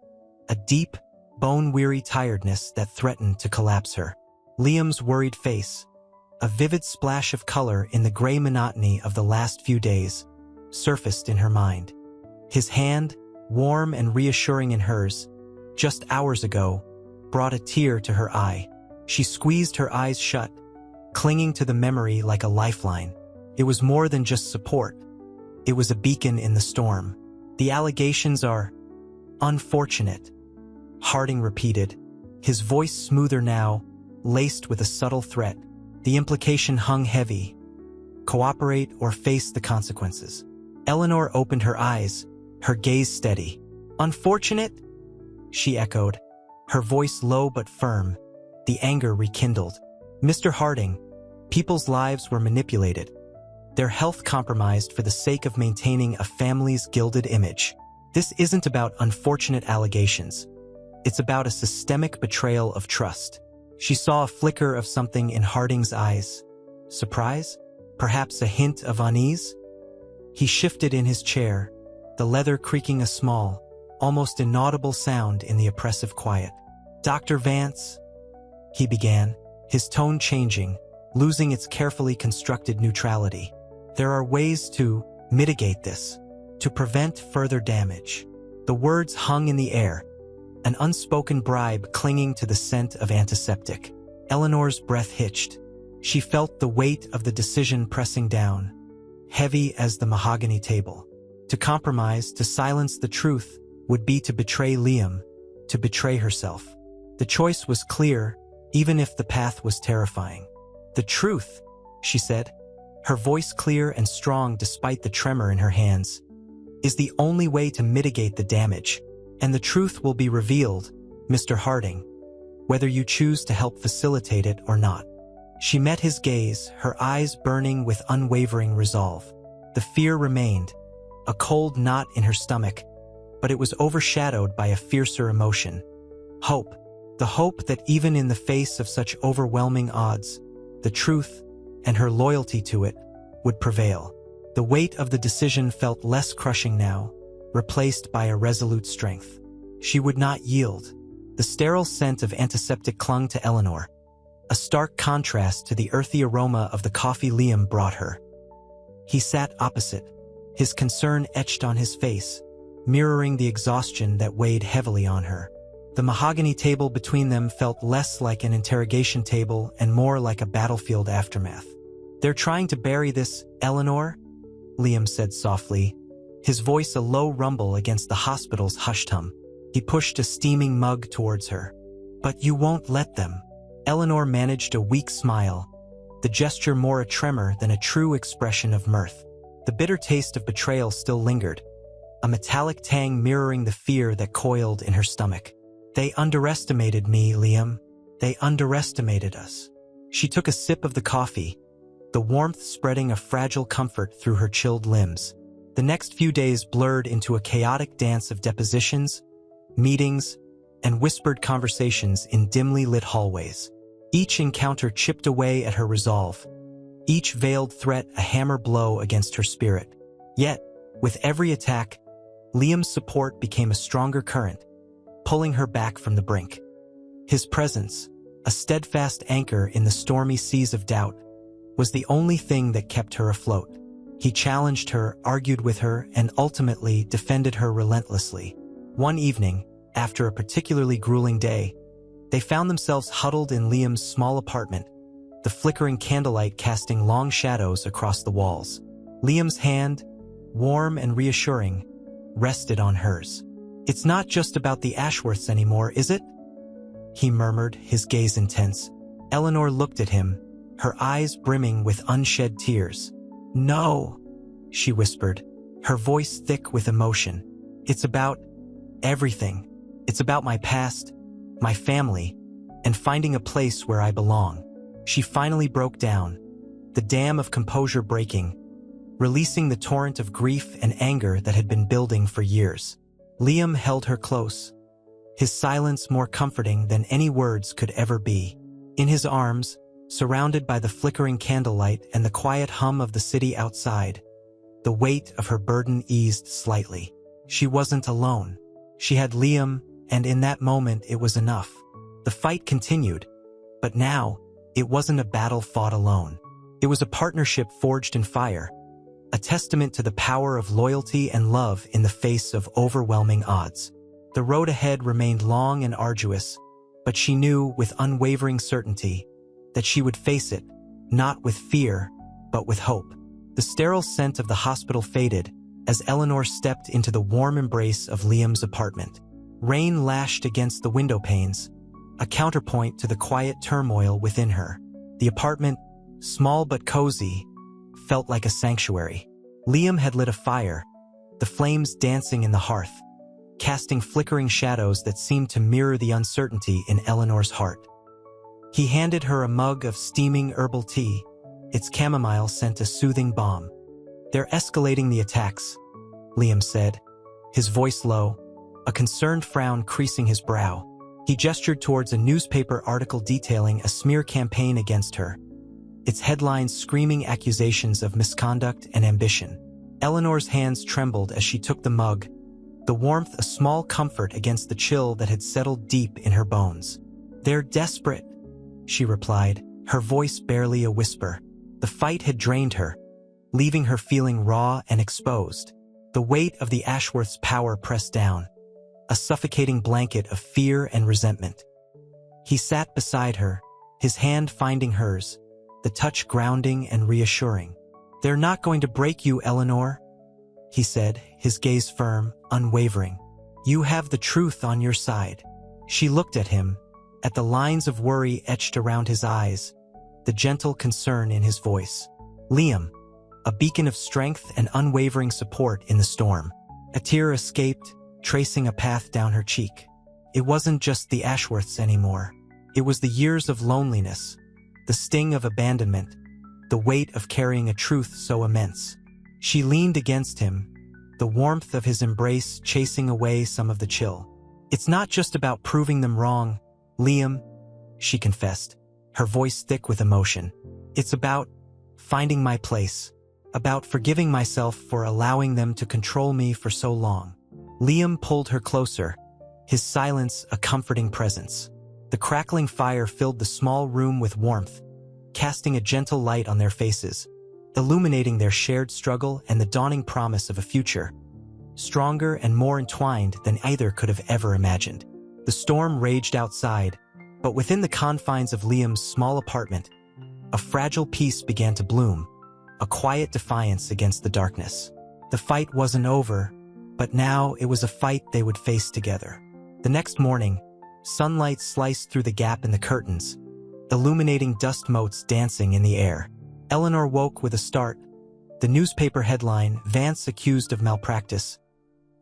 a deep, bone-weary tiredness that threatened to collapse her. Liam's worried face, a vivid splash of color in the gray monotony of the last few days, surfaced in her mind. His hand, warm and reassuring in hers, just hours ago, brought a tear to her eye. She squeezed her eyes shut, clinging to the memory like a lifeline. It was more than just support. It was a beacon in the storm. The allegations are unfortunate, Harding repeated, his voice smoother now, laced with a subtle threat. The implication hung heavy. Cooperate or face the consequences. Eleanor opened her eyes, her gaze steady. Unfortunate? She echoed, her voice low but firm, the anger rekindled. Mr. Harding, people's lives were manipulated, their health compromised for the sake of maintaining a family's gilded image. This isn't about unfortunate allegations. It's about a systemic betrayal of trust. She saw a flicker of something in Harding's eyes. Surprise? Perhaps a hint of unease? He shifted in his chair, the leather creaking a small, almost inaudible sound in the oppressive quiet. Dr. Vance, he began, his tone changing, losing its carefully constructed neutrality. There are ways to mitigate this, to prevent further damage. The words hung in the air, an unspoken bribe clinging to the scent of antiseptic. Eleanor's breath hitched. She felt the weight of the decision pressing down, heavy as the mahogany table. To compromise, to silence the truth, would be to betray Liam, to betray herself. The choice was clear, even if the path was terrifying. The truth, she said, her voice clear and strong despite the tremor in her hands, is the only way to mitigate the damage. And the truth will be revealed, Mr. Harding, whether you choose to help facilitate it or not. She met his gaze, her eyes burning with unwavering resolve. The fear remained, a cold knot in her stomach, but it was overshadowed by a fiercer emotion. Hope. The hope that even in the face of such overwhelming odds, the truth, and her loyalty to it, would prevail. The weight of the decision felt less crushing now, replaced by a resolute strength. She would not yield. The sterile scent of antiseptic clung to Eleanor, a stark contrast to the earthy aroma of the coffee Liam brought her. He sat opposite, his concern etched on his face, mirroring the exhaustion that weighed heavily on her. The mahogany table between them felt less like an interrogation table and more like a battlefield aftermath. They're trying to bury this, Eleanor? Liam said softly, his voice a low rumble against the hospital's hushed hum. He pushed a steaming mug towards her. But you won't let them. Eleanor managed a weak smile, the gesture more a tremor than a true expression of mirth. The bitter taste of betrayal still lingered, a metallic tang mirroring the fear that coiled in her stomach. They underestimated me, Liam. They underestimated us. She took a sip of the coffee, the warmth spreading a fragile comfort through her chilled limbs. The next few days blurred into a chaotic dance of depositions, meetings, and whispered conversations in dimly lit hallways. Each encounter chipped away at her resolve, each veiled threat a hammer blow against her spirit. Yet, with every attack, Liam's support became a stronger current, pulling her back from the brink. His presence, a steadfast anchor in the stormy seas of doubt, was the only thing that kept her afloat. He challenged her, argued with her, and ultimately defended her relentlessly. One evening, after a particularly grueling day, they found themselves huddled in Liam's small apartment, the flickering candlelight casting long shadows across the walls. Liam's hand, warm and reassuring, rested on hers. "It's not just about the Ashworths anymore, is it?" he murmured, his gaze intense. Eleanor looked at him, her eyes brimming with unshed tears. "No," she whispered, her voice thick with emotion. "It's about everything. It's about my past, my family, and finding a place where I belong." She finally broke down, the dam of composure breaking, releasing the torrent of grief and anger that had been building for years. Liam held her close, his silence more comforting than any words could ever be. In his arms, surrounded by the flickering candlelight and the quiet hum of the city outside, the weight of her burden eased slightly. She wasn't alone. She had Liam, and in that moment it was enough. The fight continued, but now, it wasn't a battle fought alone. It was a partnership forged in fire, a testament to the power of loyalty and love in the face of overwhelming odds. The road ahead remained long and arduous, but she knew with unwavering certainty that she would face it, not with fear, but with hope. The sterile scent of the hospital faded as Eleanor stepped into the warm embrace of Liam's apartment. Rain lashed against the window panes, a counterpoint to the quiet turmoil within her. The apartment, small but cozy, felt like a sanctuary. Liam had lit a fire, the flames dancing in the hearth, casting flickering shadows that seemed to mirror the uncertainty in Eleanor's heart. He handed her a mug of steaming herbal tea, its chamomile sent a soothing balm. "They're escalating the attacks," Liam said, his voice low, a concerned frown creasing his brow. He gestured towards a newspaper article detailing a smear campaign against her, its headlines screaming accusations of misconduct and ambition. Eleanor's hands trembled as she took the mug, the warmth a small comfort against the chill that had settled deep in her bones. "They're desperate," she replied, her voice barely a whisper. The fight had drained her, leaving her feeling raw and exposed. The weight of the Ashworths' power pressed down, a suffocating blanket of fear and resentment. He sat beside her, his hand finding hers, the touch grounding and reassuring. "They're not going to break you, Eleanor," he said, his gaze firm, unwavering. "You have the truth on your side." She looked at him, at the lines of worry etched around his eyes, the gentle concern in his voice. Liam, a beacon of strength and unwavering support in the storm. A tear escaped, tracing a path down her cheek. It wasn't just the Ashworths anymore. It was the years of loneliness, the sting of abandonment, the weight of carrying a truth so immense. She leaned against him, the warmth of his embrace chasing away some of the chill. "It's not just about proving them wrong, Liam," she confessed, her voice thick with emotion. "It's about finding my place, about forgiving myself for allowing them to control me for so long." Liam pulled her closer, his silence a comforting presence. The crackling fire filled the small room with warmth, casting a gentle light on their faces, illuminating their shared struggle and the dawning promise of a future, stronger and more entwined than either could have ever imagined. The storm raged outside, but within the confines of Liam's small apartment, a fragile peace began to bloom, a quiet defiance against the darkness. The fight wasn't over, but now it was a fight they would face together. The next morning, sunlight sliced through the gap in the curtains, illuminating dust motes dancing in the air. Eleanor woke with a start. The newspaper headline, "Vance accused of malpractice,"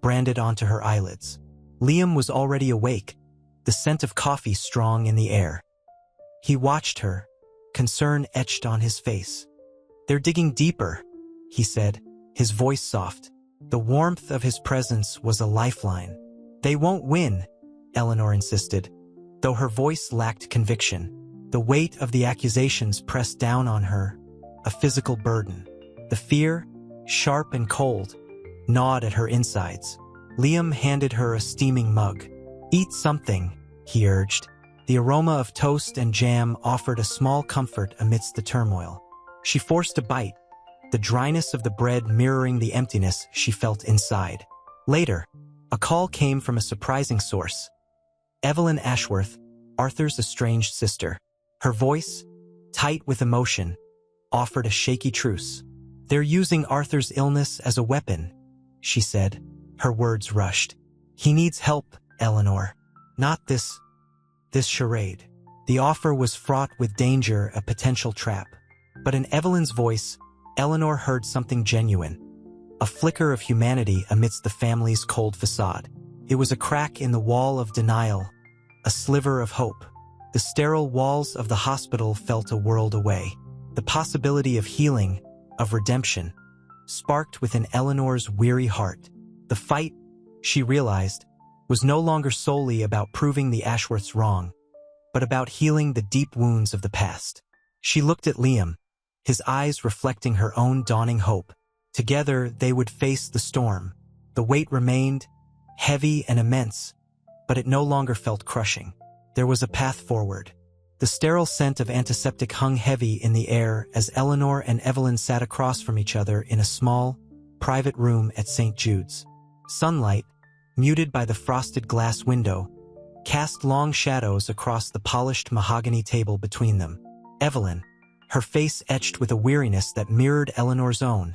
branded onto her eyelids. Liam was already awake, the scent of coffee strong in the air. He watched her, concern etched on his face. "They're digging deeper," he said, his voice soft. The warmth of his presence was a lifeline. "They won't win," Eleanor insisted, though her voice lacked conviction. The weight of the accusations pressed down on her, a physical burden. The fear, sharp and cold, gnawed at her insides. Liam handed her a steaming mug. "Eat something," he urged. The aroma of toast and jam offered a small comfort amidst the turmoil. She forced a bite, the dryness of the bread mirroring the emptiness she felt inside. Later, a call came from a surprising source. Evelyn Ashworth, Arthur's estranged sister. Her voice, tight with emotion, offered a shaky truce. "They're using Arthur's illness as a weapon," she said. Her words rushed. "He needs help, Eleanor. Not this charade." The offer was fraught with danger, a potential trap. But in Evelyn's voice, Eleanor heard something genuine. A flicker of humanity amidst the family's cold facade. It was a crack in the wall of denial, a sliver of hope. The sterile walls of the hospital felt a world away. The possibility of healing, of redemption, sparked within Eleanor's weary heart. The fight, she realized, was no longer solely about proving the Ashworths wrong, but about healing the deep wounds of the past. She looked at Liam, his eyes reflecting her own dawning hope. Together, they would face the storm. The weight remained, heavy and immense, but it no longer felt crushing. There was a path forward. The sterile scent of antiseptic hung heavy in the air as Eleanor and Evelyn sat across from each other in a small, private room at St. Jude's. Sunlight, muted by the frosted glass window, cast long shadows across the polished mahogany table between them. Evelyn, her face etched with a weariness that mirrored Eleanor's own,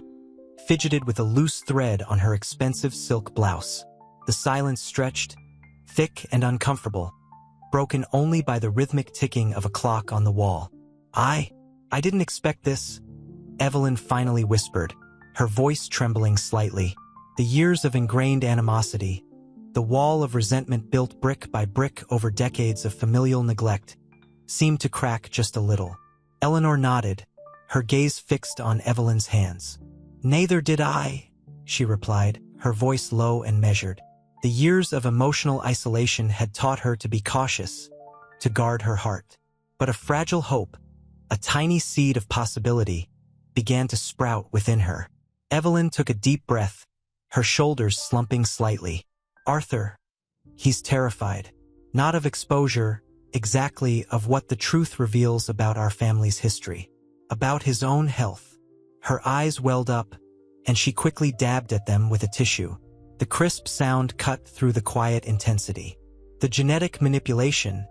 fidgeted with a loose thread on her expensive silk blouse. The silence stretched, thick and uncomfortable, broken only by the rhythmic ticking of a clock on the wall. I didn't expect this," Evelyn finally whispered, her voice trembling slightly. The years of ingrained animosity, the wall of resentment built brick by brick over decades of familial neglect, seemed to crack just a little. Eleanor nodded, her gaze fixed on Evelyn's hands. "Neither did I," she replied, her voice low and measured. The years of emotional isolation had taught her to be cautious, to guard her heart. But a fragile hope, a tiny seed of possibility, began to sprout within her. Evelyn took a deep breath, her shoulders slumping slightly. "Arthur, he's terrified. Not of exposure, exactly of what the truth reveals about our family's history. About his own health." Her eyes welled up, and she quickly dabbed at them with a tissue. The crisp sound cut through the quiet intensity. "The genetic manipulation,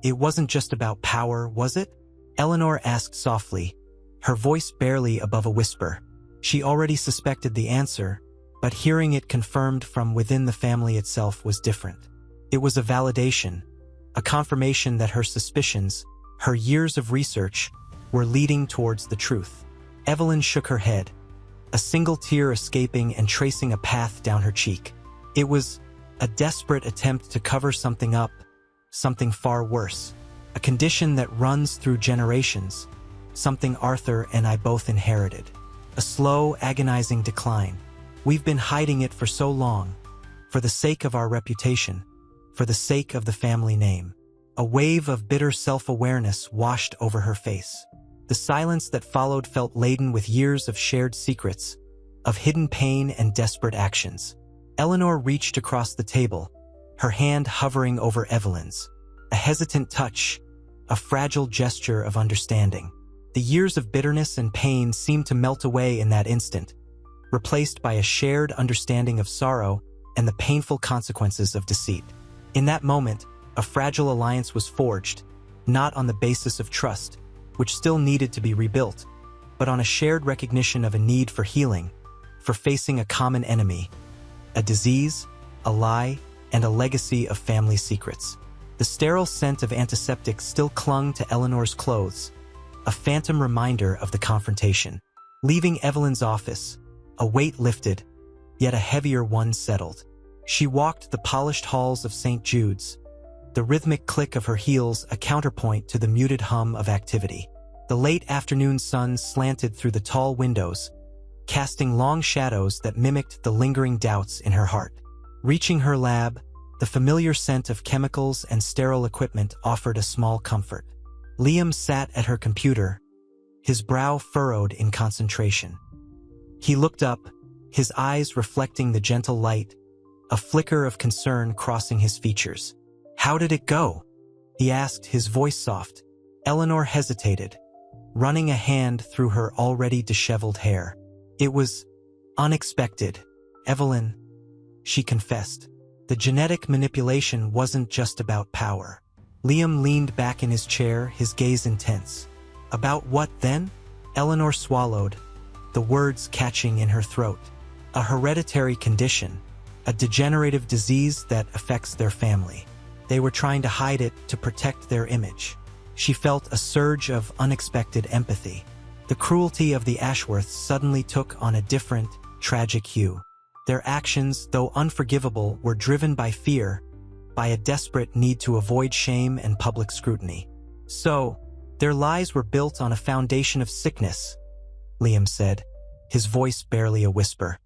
it wasn't just about power, was it?" Eleanor asked softly, her voice barely above a whisper. She already suspected the answer, but hearing it confirmed from within the family itself was different. It was a validation, a confirmation that her suspicions, her years of research, were leading towards the truth. Evelyn shook her head, a single tear escaping and tracing a path down her cheek. It was a desperate attempt to cover something up, something far worse, a condition that runs through generations, something Arthur and I both inherited. A slow, agonizing decline. We've been hiding it for so long, for the sake of our reputation, for the sake of the family name. A wave of bitter self-awareness washed over her face. The silence that followed felt laden with years of shared secrets, of hidden pain and desperate actions. Eleanor reached across the table, her hand hovering over Evelyn's. A hesitant touch, a fragile gesture of understanding. The years of bitterness and pain seemed to melt away in that instant, replaced by a shared understanding of sorrow and the painful consequences of deceit. In that moment, a fragile alliance was forged, not on the basis of trust, which still needed to be rebuilt, but on a shared recognition of a need for healing, for facing a common enemy, a disease, a lie, and a legacy of family secrets. The sterile scent of antiseptic still clung to Eleanor's clothes, a phantom reminder of the confrontation. Leaving Evelyn's office, a weight lifted, yet a heavier one settled. She walked the polished halls of St. Jude's, the rhythmic click of her heels a counterpoint to the muted hum of activity. The late afternoon sun slanted through the tall windows, casting long shadows that mimicked the lingering doubts in her heart. Reaching her lab, the familiar scent of chemicals and sterile equipment offered a small comfort. Liam sat at her computer, his brow furrowed in concentration. He looked up, his eyes reflecting the gentle light, a flicker of concern crossing his features. "How did it go?" he asked, his voice soft. Eleanor hesitated, running a hand through her already disheveled hair. "It was unexpected, Evelyn," she confessed. "The genetic manipulation wasn't just about power." Liam leaned back in his chair, his gaze intense. "About what then?" Eleanor swallowed, the words catching in her throat. "A hereditary condition, a degenerative disease that affects their family. They were trying to hide it to protect their image." She felt a surge of unexpected empathy. The cruelty of the Ashworths suddenly took on a different, tragic hue. Their actions, though unforgivable, were driven by fear, by a desperate need to avoid shame and public scrutiny. "So, their lies were built on a foundation of sickness," Liam said, his voice barely a whisper.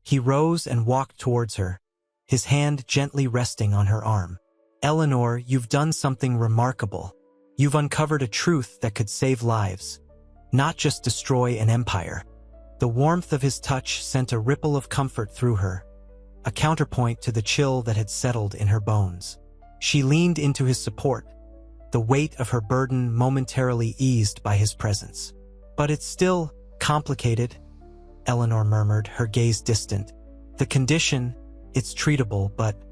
He rose and walked towards her, his hand gently resting on her arm. "Eleanor, you've done something remarkable. You've uncovered a truth that could save lives, not just destroy an empire." The warmth of his touch sent a ripple of comfort through her, a counterpoint to the chill that had settled in her bones. She leaned into his support, the weight of her burden momentarily eased by his presence. "But it's still complicated," Eleanor murmured, her gaze distant. "The condition, it's treatable, but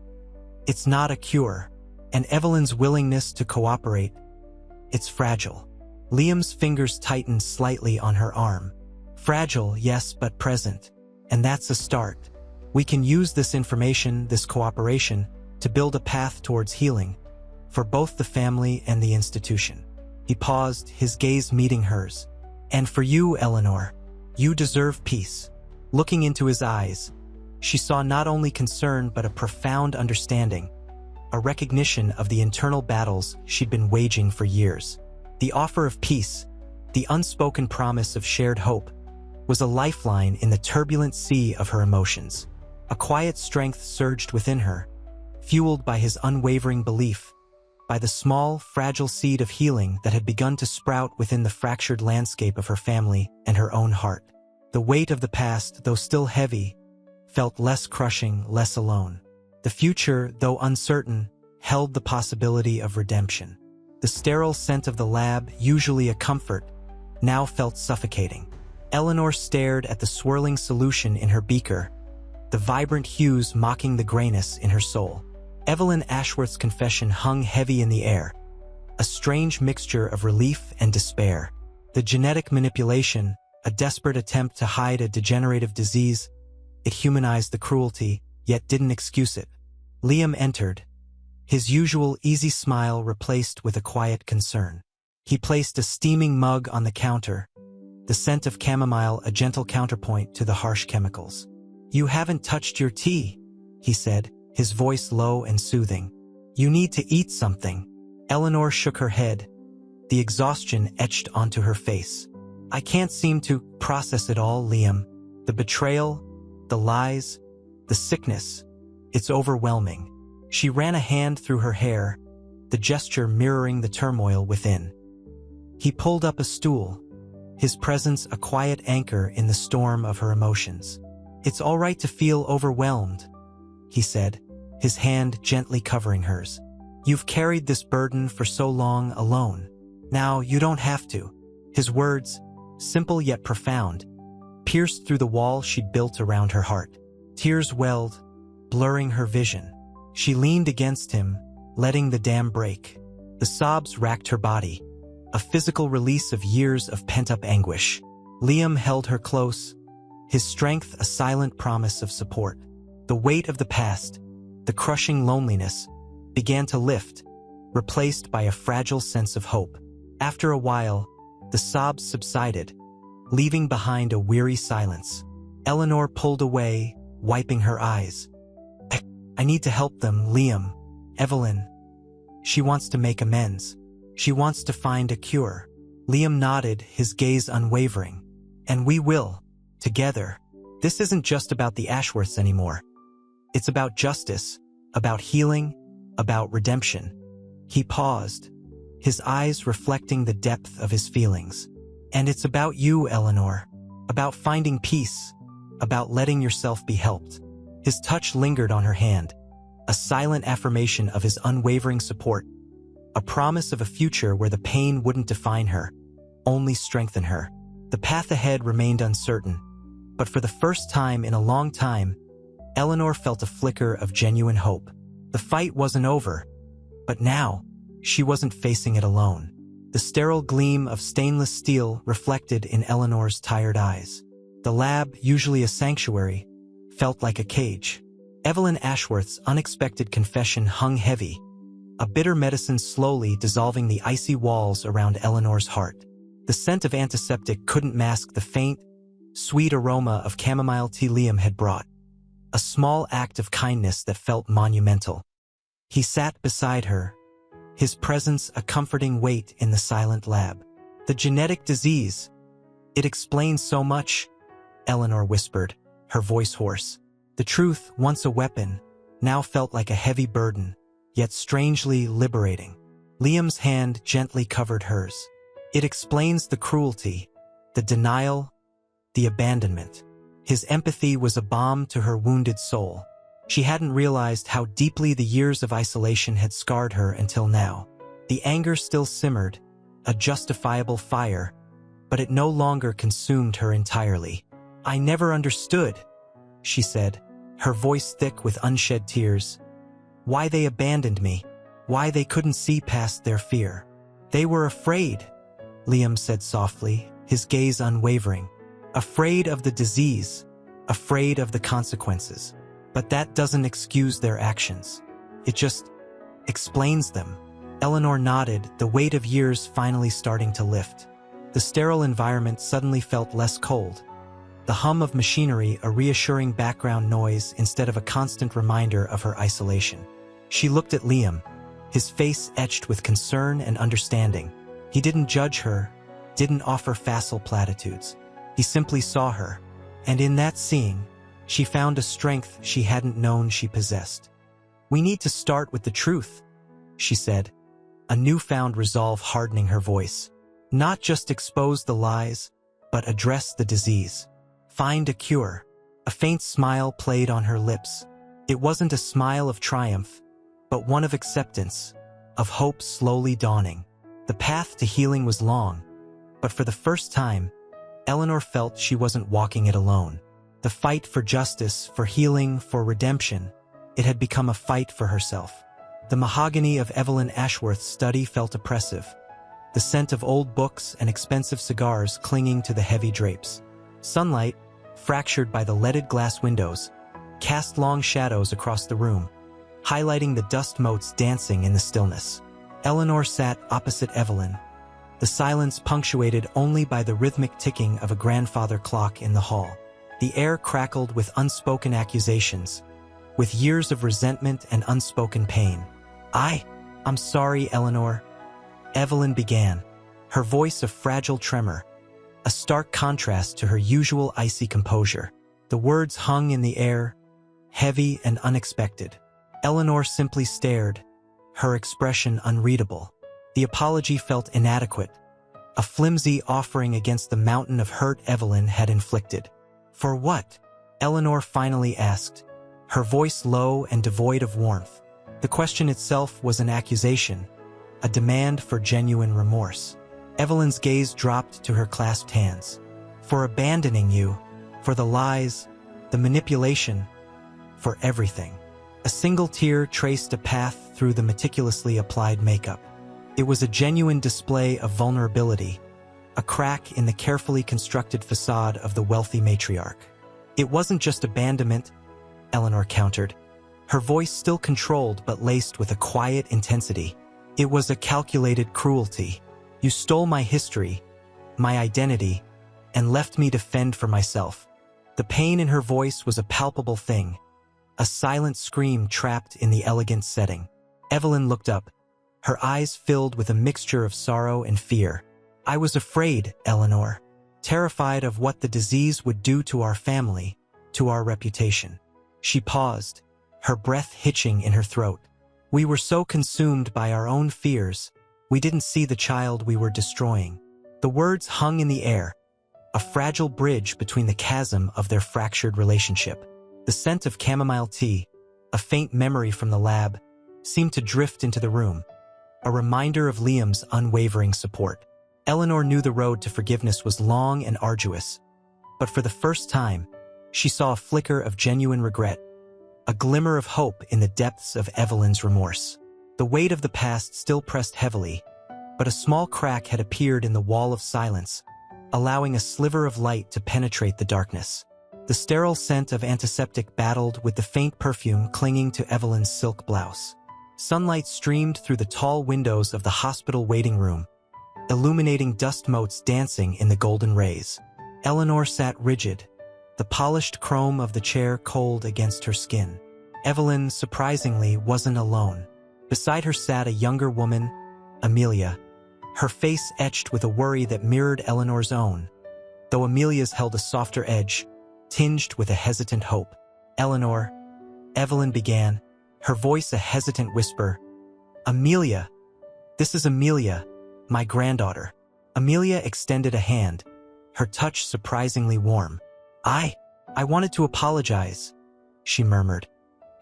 it's not a cure. And Evelyn's willingness to cooperate, it's fragile." Liam's fingers tightened slightly on her arm. "Fragile, yes, but present. And that's a start. We can use this information, this cooperation, to build a path towards healing, for both the family and the institution." He paused, his gaze meeting hers. "And for you, Eleanor, you deserve peace." Looking into his eyes, she saw not only concern but a profound understanding, a recognition of the internal battles she'd been waging for years. The offer of peace, the unspoken promise of shared hope, was a lifeline in the turbulent sea of her emotions. A quiet strength surged within her, fueled by his unwavering belief, by the small, fragile seed of healing that had begun to sprout within the fractured landscape of her family and her own heart. The weight of the past, though still heavy, felt less crushing, less alone. The future, though uncertain, held the possibility of redemption. The sterile scent of the lab, usually a comfort, now felt suffocating. Eleanor stared at the swirling solution in her beaker, the vibrant hues mocking the grayness in her soul. Evelyn Ashworth's confession hung heavy in the air, a strange mixture of relief and despair. The genetic manipulation, a desperate attempt to hide a degenerative disease, it humanized the cruelty, yet didn't excuse it. Liam entered, his usual easy smile replaced with a quiet concern. He placed a steaming mug on the counter, the scent of chamomile a gentle counterpoint to the harsh chemicals. "You haven't touched your tea," he said, his voice low and soothing. "You need to eat something." Eleanor shook her head, the exhaustion etched onto her face. "I can't seem to process it all, Liam. The betrayal, the lies, the sickness. It's overwhelming." She ran a hand through her hair, the gesture mirroring the turmoil within. He pulled up a stool, his presence a quiet anchor in the storm of her emotions. "It's all right to feel overwhelmed," he said, his hand gently covering hers. "You've carried this burden for so long alone. Now you don't have to." His words, simple yet profound, pierced through the wall she'd built around her heart. Tears welled, blurring her vision. She leaned against him, letting the dam break. The sobs racked her body, a physical release of years of pent-up anguish. Liam held her close, his strength a silent promise of support. The weight of the past, the crushing loneliness, began to lift, replaced by a fragile sense of hope. After a while, the sobs subsided, leaving behind a weary silence. Eleanor pulled away, wiping her eyes. I need to help them, Liam. Evelyn. She wants to make amends. She wants to find a cure. Liam nodded, his gaze unwavering. And we will, together. This isn't just about the Ashworths anymore. It's about justice, about healing, about redemption. He paused, his eyes reflecting the depth of his feelings. And it's about you, Eleanor. About finding peace, about letting yourself be helped. His touch lingered on her hand, a silent affirmation of his unwavering support, a promise of a future where the pain wouldn't define her, only strengthen her. The path ahead remained uncertain, but for the first time in a long time, Eleanor felt a flicker of genuine hope. The fight wasn't over, but now, she wasn't facing it alone. The sterile gleam of stainless steel reflected in Eleanor's tired eyes. The lab, usually a sanctuary, felt like a cage. Evelyn Ashworth's unexpected confession hung heavy, a bitter medicine slowly dissolving the icy walls around Eleanor's heart. The scent of antiseptic couldn't mask the faint, sweet aroma of chamomile tea Liam had brought, a small act of kindness that felt monumental. He sat beside her, his presence a comforting weight in the silent lab. The genetic disease. It explains so much, Eleanor whispered, her voice hoarse. The truth, once a weapon, now felt like a heavy burden, yet strangely liberating. Liam's hand gently covered hers. It explains the cruelty, the denial, the abandonment. His empathy was a balm to her wounded soul. She hadn't realized how deeply the years of isolation had scarred her until now. The anger still simmered, a justifiable fire, but it no longer consumed her entirely. I never understood, she said, her voice thick with unshed tears. Why they abandoned me, why they couldn't see past their fear. They were afraid, Liam said softly, his gaze unwavering. Afraid of the disease, afraid of the consequences. But that doesn't excuse their actions. It just explains them. Eleanor nodded, the weight of years finally starting to lift. The sterile environment suddenly felt less cold. The hum of machinery a reassuring background noise instead of a constant reminder of her isolation. She looked at Liam, his face etched with concern and understanding. He didn't judge her, didn't offer facile platitudes. He simply saw her, and in that seeing, she found a strength she hadn't known she possessed. We need to start with the truth, she said, a newfound resolve hardening her voice. Not just expose the lies, but address the disease. Find a cure. A faint smile played on her lips. It wasn't a smile of triumph, but one of acceptance, of hope slowly dawning. The path to healing was long, but for the first time, Eleanor felt she wasn't walking it alone. The fight for justice, for healing, for redemption, it had become a fight for herself. The mahogany of Evelyn Ashworth's study felt oppressive, the scent of old books and expensive cigars clinging to the heavy drapes. Sunlight, fractured by the leaded glass windows, cast long shadows across the room, highlighting the dust motes dancing in the stillness. Eleanor sat opposite Evelyn, the silence punctuated only by the rhythmic ticking of a grandfather clock in the hall. The air crackled with unspoken accusations, with years of resentment and unspoken pain. I'm sorry, Eleanor, Evelyn began, her voice a fragile tremor, a stark contrast to her usual icy composure. The words hung in the air, heavy and unexpected. Eleanor simply stared, her expression unreadable. The apology felt inadequate, a flimsy offering against the mountain of hurt Evelyn had inflicted. For what? Eleanor finally asked, her voice low and devoid of warmth. The question itself was an accusation, a demand for genuine remorse. Evelyn's gaze dropped to her clasped hands. For abandoning you, for the lies, the manipulation, for everything. A single tear traced a path through the meticulously applied makeup. It was a genuine display of vulnerability, a crack in the carefully constructed facade of the wealthy matriarch. "It wasn't just abandonment," Eleanor countered, her voice still controlled but laced with a quiet intensity. "It was a calculated cruelty. You stole my history, my identity, and left me to fend for myself." The pain in her voice was a palpable thing, a silent scream trapped in the elegant setting. Evelyn looked up, her eyes filled with a mixture of sorrow and fear. "I was afraid, Eleanor, terrified of what the disease would do to our family, to our reputation." She paused, her breath hitching in her throat. "We were so consumed by our own fears, we didn't see the child we were destroying." The words hung in the air, a fragile bridge between the chasm of their fractured relationship. The scent of chamomile tea, a faint memory from the lab, seemed to drift into the room, a reminder of Liam's unwavering support. Eleanor knew the road to forgiveness was long and arduous, but for the first time, she saw a flicker of genuine regret, a glimmer of hope in the depths of Evelyn's remorse. The weight of the past still pressed heavily, but a small crack had appeared in the wall of silence, allowing a sliver of light to penetrate the darkness. The sterile scent of antiseptic battled with the faint perfume clinging to Evelyn's silk blouse. Sunlight streamed through the tall windows of the hospital waiting room, illuminating dust motes dancing in the golden rays. Eleanor sat rigid, the polished chrome of the chair cold against her skin. Evelyn, surprisingly, wasn't alone. Beside her sat a younger woman, Amelia, her face etched with a worry that mirrored Eleanor's own, though Amelia's held a softer edge, tinged with a hesitant hope. "Eleanor," Evelyn began, her voice a hesitant whisper. "Amelia, this is Amelia, my granddaughter." Amelia extended a hand, her touch surprisingly warm. I wanted to apologize," she murmured,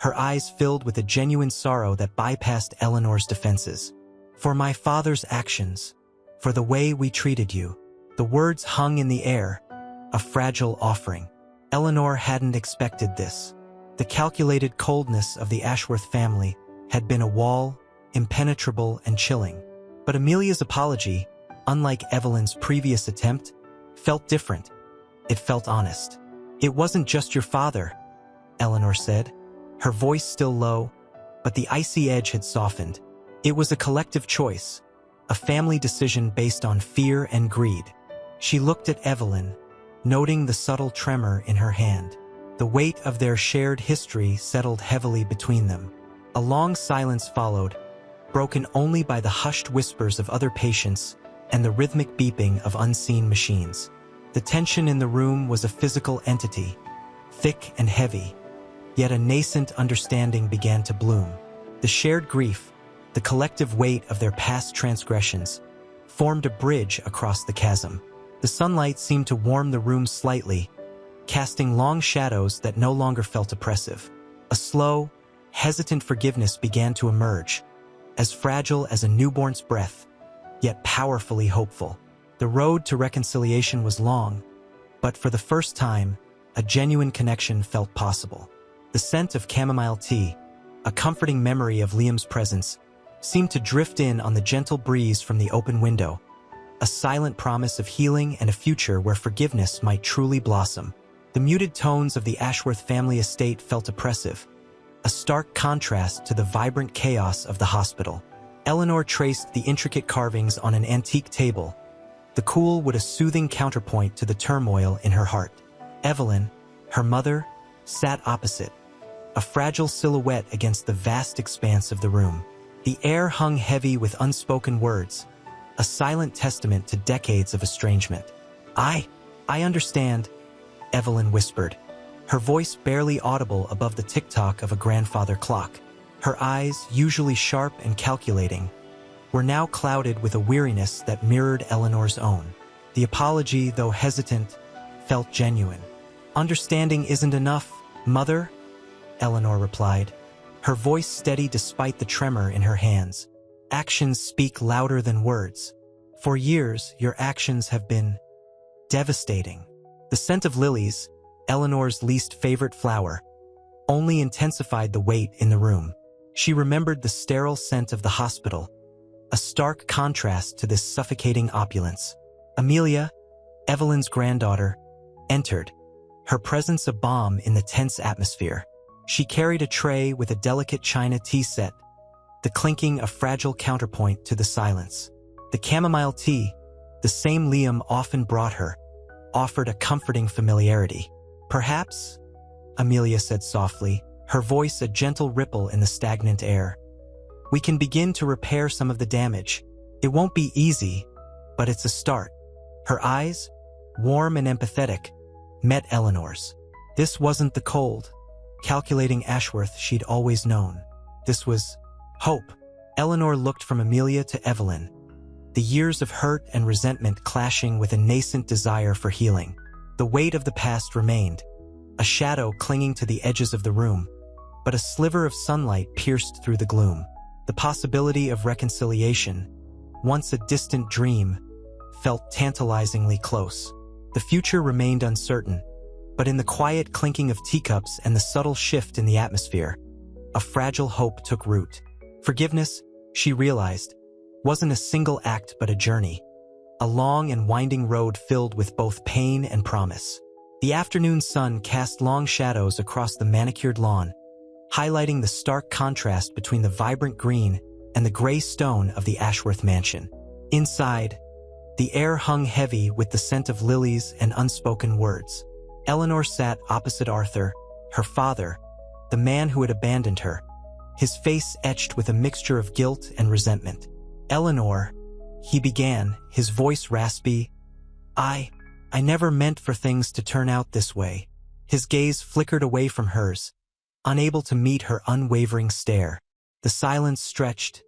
her eyes filled with a genuine sorrow that bypassed Eleanor's defenses. "For my father's actions, for the way we treated you." The words hung in the air, a fragile offering. Eleanor hadn't expected this. The calculated coldness of the Ashworth family had been a wall, impenetrable and chilling. But Amelia's apology, unlike Evelyn's previous attempt, felt different. It felt honest. "It wasn't just your father," Eleanor said, her voice still low, but the icy edge had softened. "It was a collective choice, a family decision based on fear and greed." She looked at Evelyn, noting the subtle tremor in her hand. The weight of their shared history settled heavily between them. A long silence followed, broken only by the hushed whispers of other patients and the rhythmic beeping of unseen machines. The tension in the room was a physical entity, thick and heavy, yet a nascent understanding began to bloom. The shared grief, the collective weight of their past transgressions, formed a bridge across the chasm. The sunlight seemed to warm the room slightly, casting long shadows that no longer felt oppressive. A slow, hesitant forgiveness began to emerge, as fragile as a newborn's breath, yet powerfully hopeful. The road to reconciliation was long, but for the first time, a genuine connection felt possible. The scent of chamomile tea, a comforting memory of Liam's presence, seemed to drift in on the gentle breeze from the open window, a silent promise of healing and a future where forgiveness might truly blossom. The muted tones of the Ashworth family estate felt oppressive, a stark contrast to the vibrant chaos of the hospital. Eleanor traced the intricate carvings on an antique table, the cool wood a soothing counterpoint to the turmoil in her heart. Evelyn, her mother, sat opposite, a fragile silhouette against the vast expanse of the room. The air hung heavy with unspoken words, a silent testament to decades of estrangement. I understand," Evelyn whispered, her voice barely audible above the tick-tock of a grandfather clock. Her eyes, usually sharp and calculating, were now clouded with a weariness that mirrored Eleanor's own. The apology, though hesitant, felt genuine. "Understanding isn't enough, Mother," Eleanor replied, her voice steady despite the tremor in her hands. "Actions speak louder than words. For years, your actions have been devastating." The scent of lilies, Eleanor's least favorite flower, only intensified the weight in the room. She remembered the sterile scent of the hospital, a stark contrast to this suffocating opulence. Amelia, Evelyn's granddaughter, entered, her presence a balm in the tense atmosphere. She carried a tray with a delicate china tea set, the clinking a fragile counterpoint to the silence. The chamomile tea, the same Liam often brought her, offered a comforting familiarity. "Perhaps," Amelia said softly, her voice a gentle ripple in the stagnant air, "we can begin to repair some of the damage. It won't be easy, but it's a start." Her eyes, warm and empathetic, met Eleanor's. This wasn't the cold, calculating Ashworth she'd always known. This was hope. Eleanor looked from Amelia to Evelyn, the years of hurt and resentment clashing with a nascent desire for healing. The weight of the past remained, a shadow clinging to the edges of the room, but a sliver of sunlight pierced through the gloom. The possibility of reconciliation, once a distant dream, felt tantalizingly close. The future remained uncertain, but in the quiet clinking of teacups and the subtle shift in the atmosphere, a fragile hope took root. Forgiveness, she realized, wasn't a single act but a journey, a long and winding road filled with both pain and promise. The afternoon sun cast long shadows across the manicured lawn, highlighting the stark contrast between the vibrant green and the gray stone of the Ashworth mansion. Inside, the air hung heavy with the scent of lilies and unspoken words. Eleanor sat opposite Arthur, her father, the man who had abandoned her, his face etched with a mixture of guilt and resentment. "Eleanor," he began, his voice raspy, I never meant for things to turn out this way." His gaze flickered away from hers, unable to meet her unwavering stare. The silence stretched,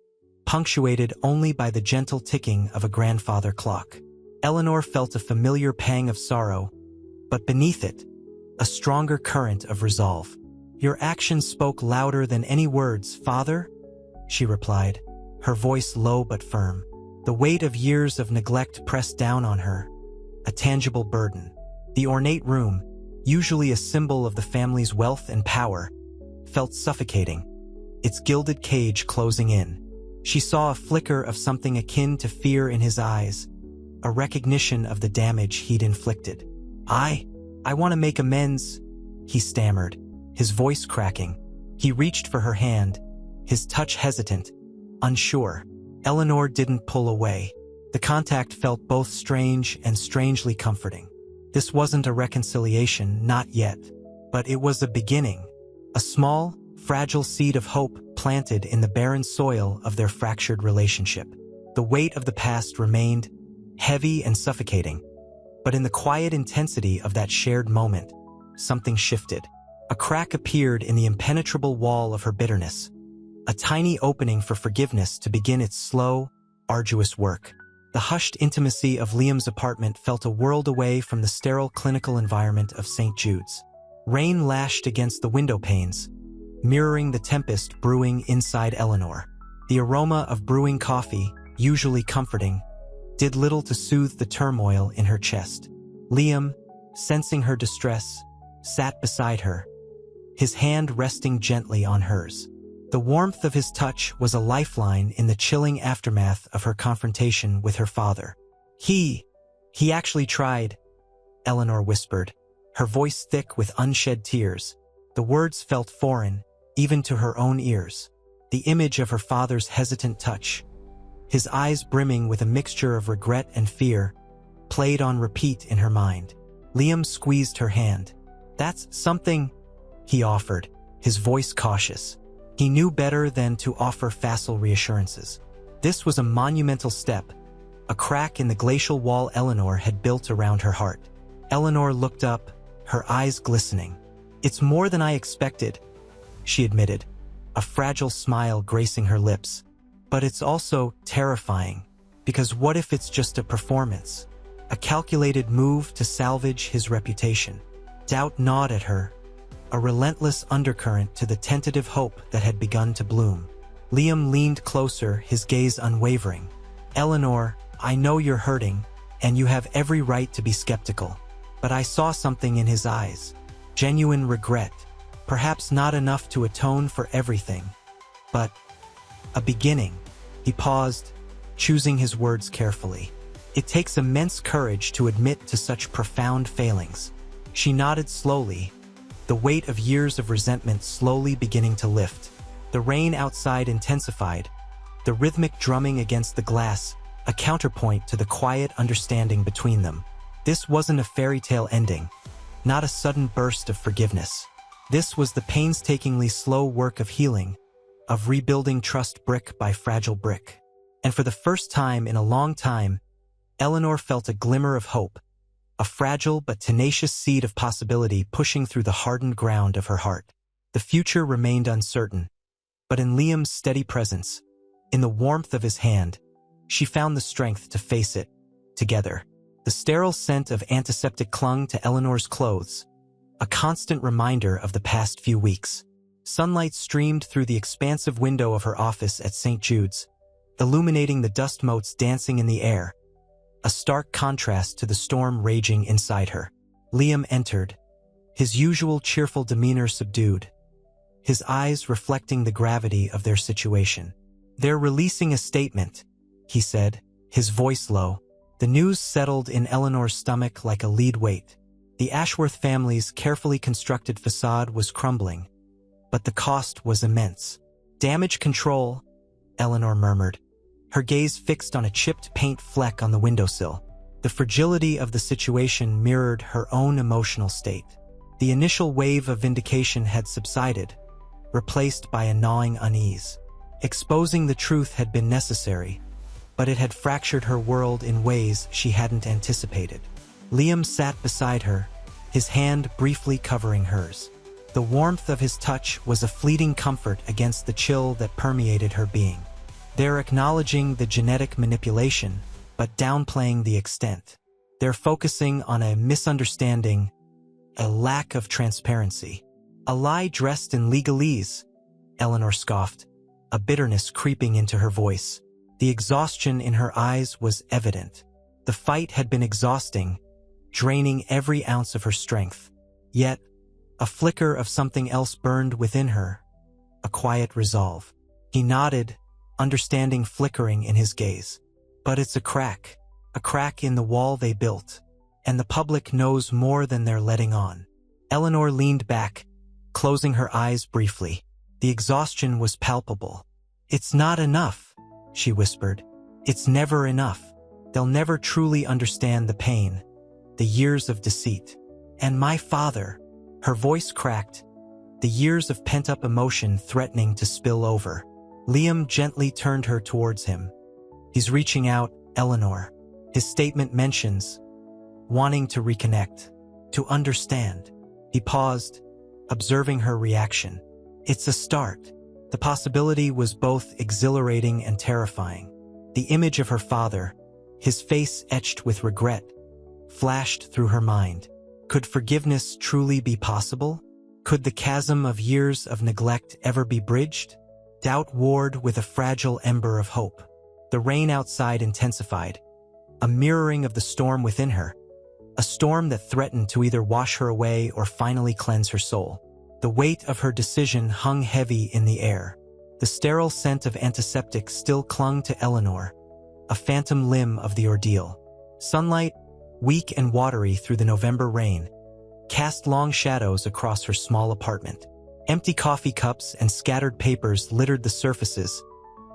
punctuated only by the gentle ticking of a grandfather clock. Eleanor felt a familiar pang of sorrow, but beneath it, a stronger current of resolve. "Your actions spoke louder than any words, Father," she replied, her voice low but firm. The weight of years of neglect pressed down on her, a tangible burden. The ornate room, usually a symbol of the family's wealth and power, felt suffocating, its gilded cage closing in. She saw a flicker of something akin to fear in his eyes, a recognition of the damage he'd inflicted. I want to make amends," he stammered, his voice cracking. He reached for her hand, his touch hesitant, unsure. Eleanor didn't pull away. The contact felt both strange and strangely comforting. This wasn't a reconciliation, not yet, but it was a beginning, a small, fragile seed of hope planted in the barren soil of their fractured relationship. The weight of the past remained, heavy and suffocating, but in the quiet intensity of that shared moment, something shifted. A crack appeared in the impenetrable wall of her bitterness, a tiny opening for forgiveness to begin its slow, arduous work. The hushed intimacy of Liam's apartment felt a world away from the sterile clinical environment of St. Jude's. Rain lashed against the window panes, mirroring the tempest brewing inside Eleanor. The aroma of brewing coffee, usually comforting, did little to soothe the turmoil in her chest. Liam, sensing her distress, sat beside her, his hand resting gently on hers. The warmth of his touch was a lifeline in the chilling aftermath of her confrontation with her father. He actually tried," Eleanor whispered, her voice thick with unshed tears. The words felt foreign, even to her own ears. The image of her father's hesitant touch, his eyes brimming with a mixture of regret and fear, played on repeat in her mind. Liam squeezed her hand. "That's something," he offered, his voice cautious. He knew better than to offer facile reassurances. This was a monumental step, a crack in the glacial wall Eleanor had built around her heart. Eleanor looked up, her eyes glistening. "It's more than I expected," she admitted, a fragile smile gracing her lips. "But it's also terrifying, because what if it's just a performance? A calculated move to salvage his reputation?" Doubt gnawed at her, a relentless undercurrent to the tentative hope that had begun to bloom. Liam leaned closer, his gaze unwavering. "Eleanor, I know you're hurting, and you have every right to be skeptical. But I saw something in his eyes. Genuine regret. Perhaps not enough to atone for everything. But a beginning." He paused, choosing his words carefully. It takes immense courage to admit to such profound failings. She nodded slowly, the weight of years of resentment slowly beginning to lift. The rain outside intensified, the rhythmic drumming against the glass, a counterpoint to the quiet understanding between them. This wasn't a fairy tale ending, not a sudden burst of forgiveness. This was the painstakingly slow work of healing, of rebuilding trust brick by fragile brick. And for the first time in a long time, Eleanor felt a glimmer of hope, a fragile but tenacious seed of possibility pushing through the hardened ground of her heart. The future remained uncertain, but in Liam's steady presence, in the warmth of his hand, she found the strength to face it, together. The sterile scent of antiseptic clung to Eleanor's clothes, a constant reminder of the past few weeks. Sunlight streamed through the expansive window of her office at St. Jude's, illuminating the dust motes dancing in the air, a stark contrast to the storm raging inside her. Liam entered, his usual cheerful demeanor subdued, his eyes reflecting the gravity of their situation. "They're releasing a statement," he said, his voice low. The news settled in Eleanor's stomach like a lead weight. The Ashworth family's carefully constructed facade was crumbling, but the cost was immense. "Damage control," Eleanor murmured, her gaze fixed on a chipped paint fleck on the windowsill. The fragility of the situation mirrored her own emotional state. The initial wave of vindication had subsided, replaced by a gnawing unease. Exposing the truth had been necessary, but it had fractured her world in ways she hadn't anticipated. Liam sat beside her, his hand briefly covering hers. The warmth of his touch was a fleeting comfort against the chill that permeated her being. They're acknowledging the genetic manipulation, but downplaying the extent. They're focusing on a misunderstanding, a lack of transparency. "A lie dressed in legalese," Eleanor scoffed, a bitterness creeping into her voice. The exhaustion in her eyes was evident. The fight had been exhausting, draining every ounce of her strength. Yet, a flicker of something else burned within her, a quiet resolve. He nodded, understanding flickering in his gaze. "But it's a crack in the wall they built, and the public knows more than they're letting on." Eleanor leaned back, closing her eyes briefly. The exhaustion was palpable. "It's not enough," she whispered. "It's never enough. They'll never truly understand the pain, the years of deceit. And my father," her voice cracked, the years of pent-up emotion threatening to spill over. Liam gently turned her towards him. "He's reaching out, Eleanor." His statement mentions wanting to reconnect, to understand. He paused, observing her reaction. It's a start. The possibility was both exhilarating and terrifying. The image of her father, his face etched with regret, flashed through her mind. Could forgiveness truly be possible? Could the chasm of years of neglect ever be bridged? Doubt warred with a fragile ember of hope. The rain outside intensified, a mirroring of the storm within her, a storm that threatened to either wash her away or finally cleanse her soul. The weight of her decision hung heavy in the air. The sterile scent of antiseptic still clung to Eleanor, a phantom limb of the ordeal. Sunlight, weak and watery through the November rain, cast long shadows across her small apartment. Empty coffee cups and scattered papers littered the surfaces,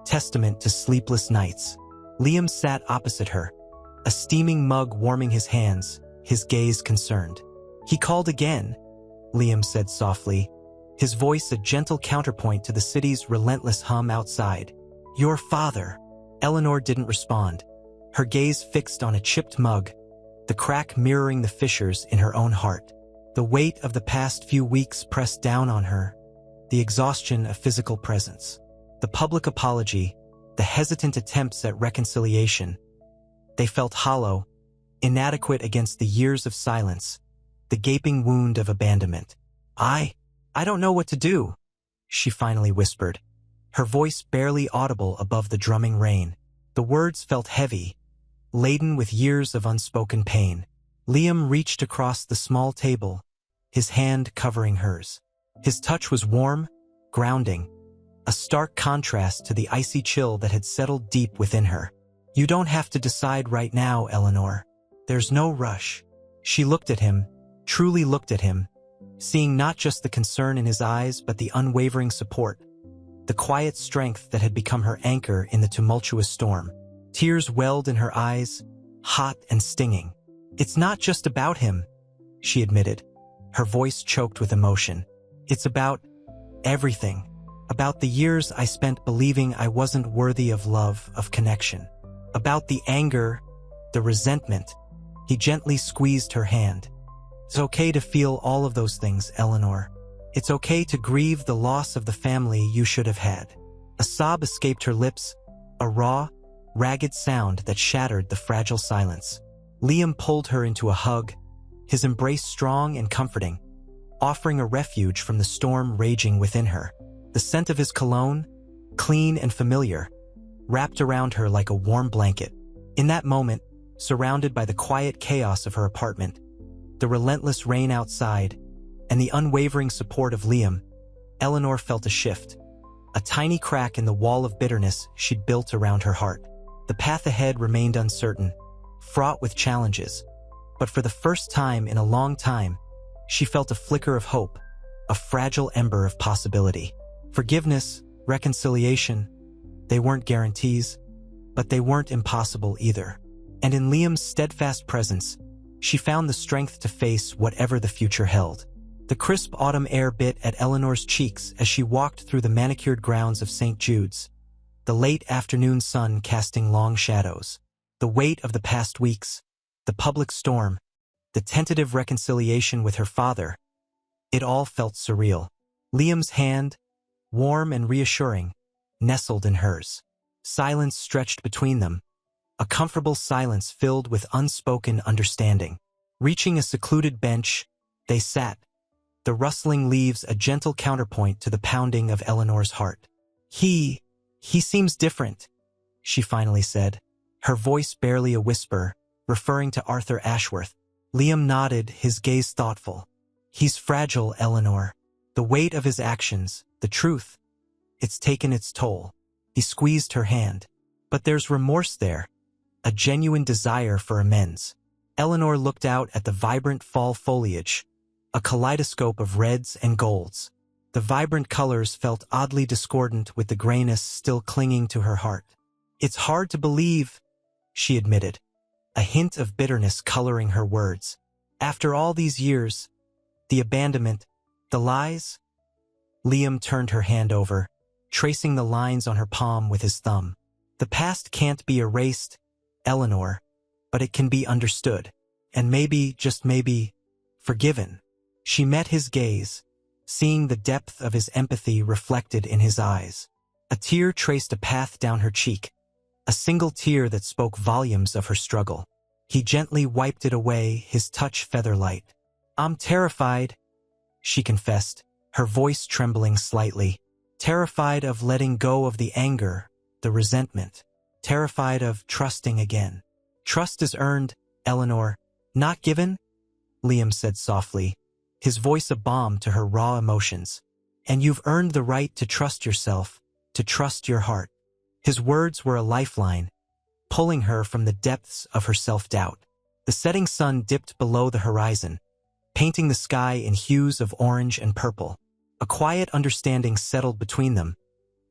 testament to sleepless nights. Liam sat opposite her, a steaming mug warming his hands, his gaze concerned. "He called again," Liam said softly, his voice a gentle counterpoint to the city's relentless hum outside. "Your father." Eleanor didn't respond, her gaze fixed on a chipped mug, the crack mirroring the fissures in her own heart. The weight of the past few weeks pressed down on her, the exhaustion of physical presence. The public apology, the hesitant attempts at reconciliation. They felt hollow, inadequate against the years of silence, the gaping wound of abandonment. I don't know what to do," she finally whispered, her voice barely audible above the drumming rain. The words felt heavy, laden with years of unspoken pain. Liam reached across the small table, his hand covering hers. His touch was warm, grounding, a stark contrast to the icy chill that had settled deep within her. You don't have to decide right now, Eleanor. There's no rush. She looked at him, truly looked at him, seeing not just the concern in his eyes but the unwavering support, the quiet strength that had become her anchor in the tumultuous storm. Tears welled in her eyes, hot and stinging. It's not just about him, she admitted, her voice choked with emotion. It's about everything. About the years I spent believing I wasn't worthy of love, of connection. About the anger, the resentment. He gently squeezed her hand. It's okay to feel all of those things, Eleanor. It's okay to grieve the loss of the family you should have had. A sob escaped her lips, a raw, ragged sound that shattered the fragile silence. Liam pulled her into a hug, his embrace strong and comforting, offering a refuge from the storm raging within her. The scent of his cologne, clean and familiar, wrapped around her like a warm blanket. In that moment, surrounded by the quiet chaos of her apartment, the relentless rain outside, and the unwavering support of Liam, Eleanor felt a shift, a tiny crack in the wall of bitterness she'd built around her heart. The path ahead remained uncertain, fraught with challenges, but for the first time in a long time, she felt a flicker of hope, a fragile ember of possibility. Forgiveness, reconciliation, they weren't guarantees, but they weren't impossible either. And in Liam's steadfast presence, she found the strength to face whatever the future held. The crisp autumn air bit at Eleanor's cheeks as she walked through the manicured grounds of St. Jude's, the late afternoon sun casting long shadows. The weight of the past weeks, the public storm, the tentative reconciliation with her father, it all felt surreal. Liam's hand, warm and reassuring, nestled in hers. Silence stretched between them, a comfortable silence filled with unspoken understanding. Reaching a secluded bench, they sat, the rustling leaves a gentle counterpoint to the pounding of Eleanor's heart. He seems different, she finally said, her voice barely a whisper, referring to Arthur Ashworth. Liam nodded, his gaze thoughtful. He's fragile, Eleanor. The weight of his actions, the truth, it's taken its toll. He squeezed her hand. But there's remorse there, a genuine desire for amends. Eleanor looked out at the vibrant fall foliage, a kaleidoscope of reds and golds. The vibrant colors felt oddly discordant with the grayness still clinging to her heart. It's hard to believe, she admitted, a hint of bitterness coloring her words. After all these years, the abandonment, the lies? Liam turned her hand over, tracing the lines on her palm with his thumb. The past can't be erased, Eleanor, but it can be understood. And maybe, just maybe, forgiven. She met his gaze, seeing the depth of his empathy reflected in his eyes. A tear traced a path down her cheek, a single tear that spoke volumes of her struggle. He gently wiped it away, his touch feather-light. I'm terrified, she confessed, her voice trembling slightly. Terrified of letting go of the anger, the resentment. Terrified of trusting again. Trust is earned, Eleanor, not given, Liam said softly, his voice a balm to her raw emotions. And you've earned the right to trust yourself, to trust your heart. His words were a lifeline, pulling her from the depths of her self-doubt. The setting sun dipped below the horizon, painting the sky in hues of orange and purple. A quiet understanding settled between them,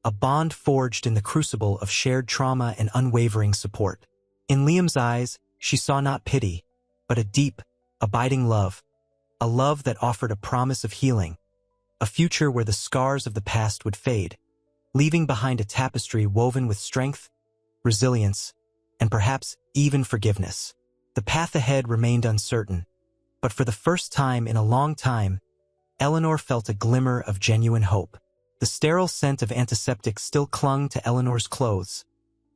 a bond forged in the crucible of shared trauma and unwavering support. In Liam's eyes, she saw not pity, but a deep, abiding love, a love that offered a promise of healing, a future where the scars of the past would fade, leaving behind a tapestry woven with strength, resilience, and perhaps even forgiveness. The path ahead remained uncertain, but for the first time in a long time, Eleanor felt a glimmer of genuine hope. The sterile scent of antiseptic still clung to Eleanor's clothes,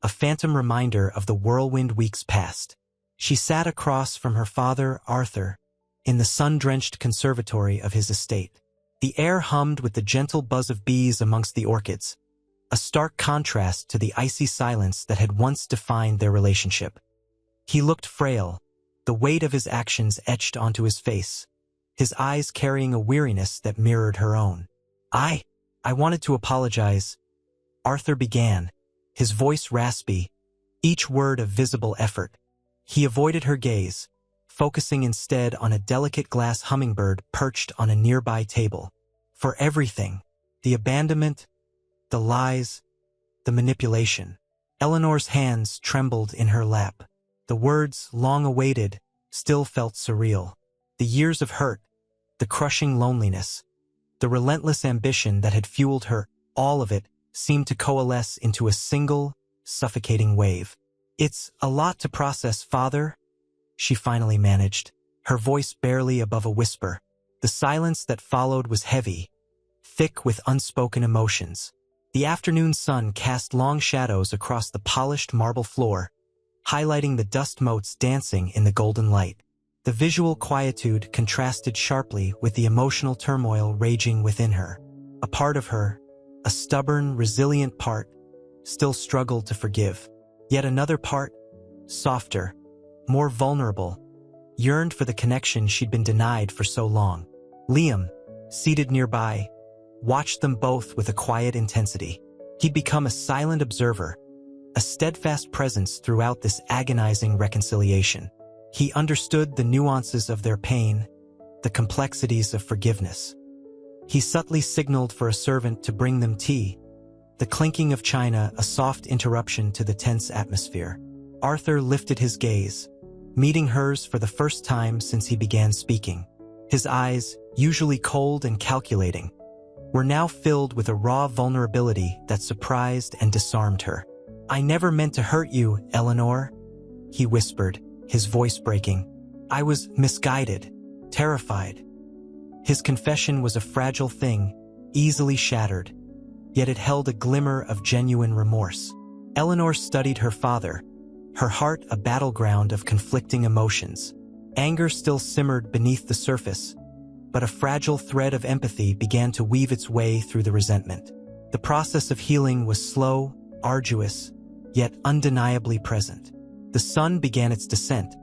a phantom reminder of the whirlwind weeks past. She sat across from her father, Arthur, in the sun-drenched conservatory of his estate. The air hummed with the gentle buzz of bees amongst the orchids, a stark contrast to the icy silence that had once defined their relationship. He looked frail, the weight of his actions etched onto his face, his eyes carrying a weariness that mirrored her own. I wanted to apologize, Arthur began, his voice raspy, each word a visible effort. He avoided her gaze, focusing instead on a delicate glass hummingbird perched on a nearby table. For everything, the abandonment, the lies, the manipulation, Eleanor's hands trembled in her lap. The words, long awaited, still felt surreal. The years of hurt, the crushing loneliness, the relentless ambition that had fueled her, all of it seemed to coalesce into a single, suffocating wave. "It's a lot to process, Father," she finally managed, her voice barely above a whisper. The silence that followed was heavy, thick with unspoken emotions. The afternoon sun cast long shadows across the polished marble floor, highlighting the dust motes dancing in the golden light. The visual quietude contrasted sharply with the emotional turmoil raging within her. A part of her, a stubborn, resilient part, still struggled to forgive. Yet another part, softer, more vulnerable, yearned for the connection she'd been denied for so long. Liam, seated nearby, watched them both with a quiet intensity. He'd become a silent observer, a steadfast presence throughout this agonizing reconciliation. He understood the nuances of their pain, the complexities of forgiveness. He subtly signaled for a servant to bring them tea, the clinking of china a soft interruption to the tense atmosphere. Arthur lifted his gaze, meeting hers for the first time since he began speaking. His eyes, usually cold and calculating, were now filled with a raw vulnerability that surprised and disarmed her. "I never meant to hurt you, Eleanor," he whispered, his voice breaking. "I was misguided, terrified." His confession was a fragile thing, easily shattered, yet it held a glimmer of genuine remorse. Eleanor studied her father, her heart a battleground of conflicting emotions. Anger still simmered beneath the surface, but a fragile thread of empathy began to weave its way through the resentment. The process of healing was slow, arduous, yet undeniably present. The sun began its descent,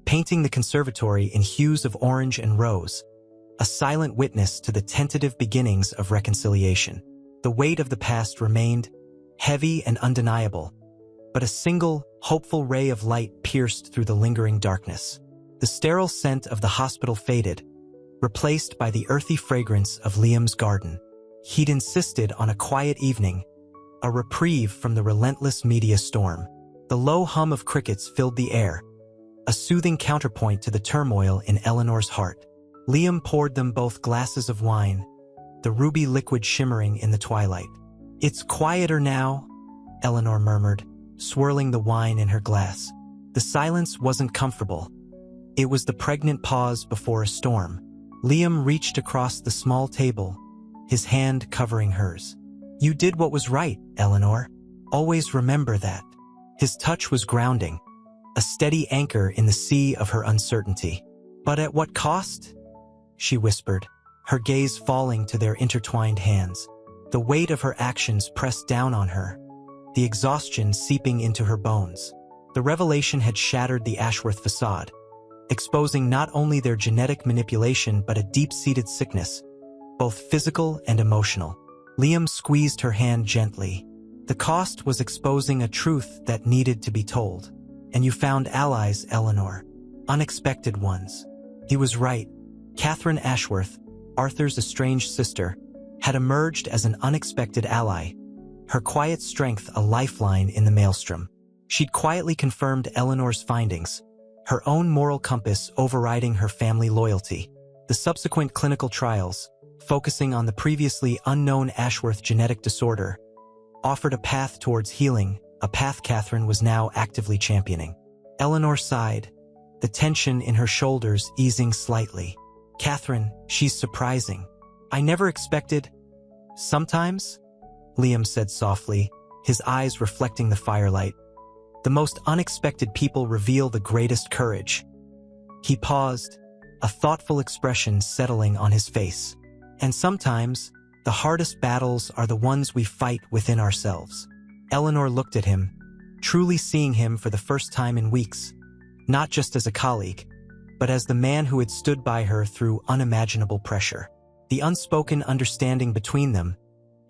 painting the conservatory in hues of orange and rose, a silent witness to the tentative beginnings of reconciliation. The weight of the past remained, heavy and undeniable, but a single, hopeful ray of light pierced through the lingering darkness. The sterile scent of the hospital faded, replaced by the earthy fragrance of Liam's garden. He'd insisted on a quiet evening, a reprieve from the relentless media storm. The low hum of crickets filled the air, a soothing counterpoint to the turmoil in Eleanor's heart. Liam poured them both glasses of wine, the ruby liquid shimmering in the twilight. "It's quieter now," Eleanor murmured, swirling the wine in her glass. The silence wasn't comfortable. It was the pregnant pause before a storm. Liam reached across the small table, his hand covering hers. "You did what was right, Eleanor. Always remember that." His touch was grounding, a steady anchor in the sea of her uncertainty. "But at what cost?" she whispered, her gaze falling to their intertwined hands. The weight of her actions pressed down on her, the exhaustion seeping into her bones. The revelation had shattered the Ashworth facade, exposing not only their genetic manipulation but a deep-seated sickness, both physical and emotional. Liam squeezed her hand gently. "The cost was exposing a truth that needed to be told. And you found allies, Eleanor. Unexpected ones." He was right. Catherine Ashworth, Arthur's estranged sister, had emerged as an unexpected ally, her quiet strength a lifeline in the maelstrom. She'd quietly confirmed Eleanor's findings, her own moral compass overriding her family loyalty. The subsequent clinical trials, focusing on the previously unknown Ashworth genetic disorder, offered a path towards healing, a path Catherine was now actively championing. Eleanor sighed, the tension in her shoulders easing slightly. "Catherine, she's surprising. I never expected—" "Sometimes," Liam said softly, his eyes reflecting the firelight, "the most unexpected people reveal the greatest courage." He paused, a thoughtful expression settling on his face. "And sometimes, the hardest battles are the ones we fight within ourselves." Eleanor looked at him, truly seeing him for the first time in weeks, not just as a colleague, but as the man who had stood by her through unimaginable pressure. The unspoken understanding between them,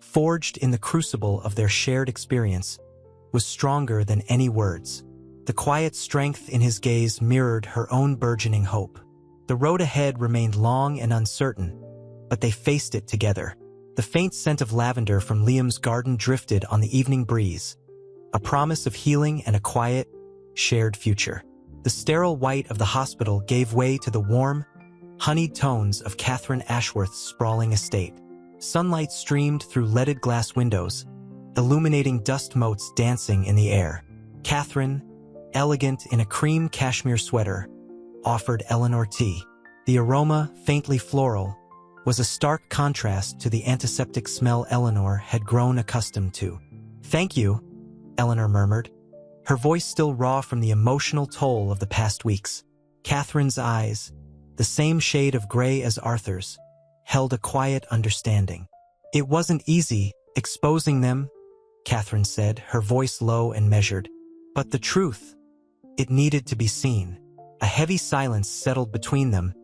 forged in the crucible of their shared experience, was stronger than any words. The quiet strength in his gaze mirrored her own burgeoning hope. The road ahead remained long and uncertain, but they faced it together. The faint scent of lavender from Liam's garden drifted on the evening breeze, a promise of healing and a quiet, shared future. The sterile white of the hospital gave way to the warm, honeyed tones of Catherine Ashworth's sprawling estate. Sunlight streamed through leaded glass windows, illuminating dust motes dancing in the air. Catherine, elegant in a cream cashmere sweater, offered Eleanor tea. The aroma, faintly floral, was a stark contrast to the antiseptic smell Eleanor had grown accustomed to. "Thank you," Eleanor murmured, her voice still raw from the emotional toll of the past weeks. Catherine's eyes, the same shade of gray as Arthur's, held a quiet understanding. "It wasn't easy, exposing them," Catherine said, her voice low and measured. "But the truth, it needed to be seen." A heavy silence settled between them,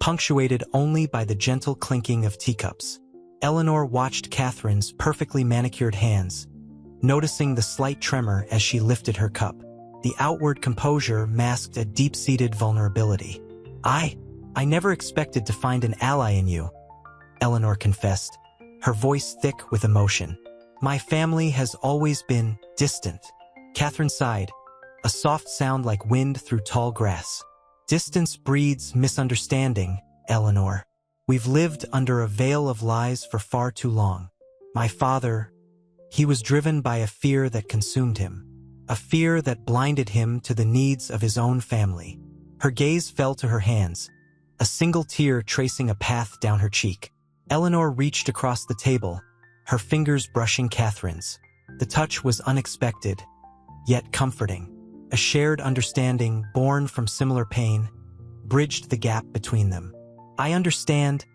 punctuated only by the gentle clinking of teacups. Eleanor watched Catherine's perfectly manicured hands, noticing the slight tremor as she lifted her cup. The outward composure masked a deep-seated vulnerability. I never expected to find an ally in you," Eleanor confessed, her voice thick with emotion. "My family has always been distant." Catherine sighed, a soft sound like wind through tall grass. "Distance breeds misunderstanding, Eleanor. We've lived under a veil of lies for far too long. My father, he was driven by a fear that consumed him, a fear that blinded him to the needs of his own family." Her gaze fell to her hands, a single tear tracing a path down her cheek. Eleanor reached across the table, her fingers brushing Catherine's. The touch was unexpected, yet comforting. A shared understanding, born from similar pain, bridged the gap between them. "I understand,"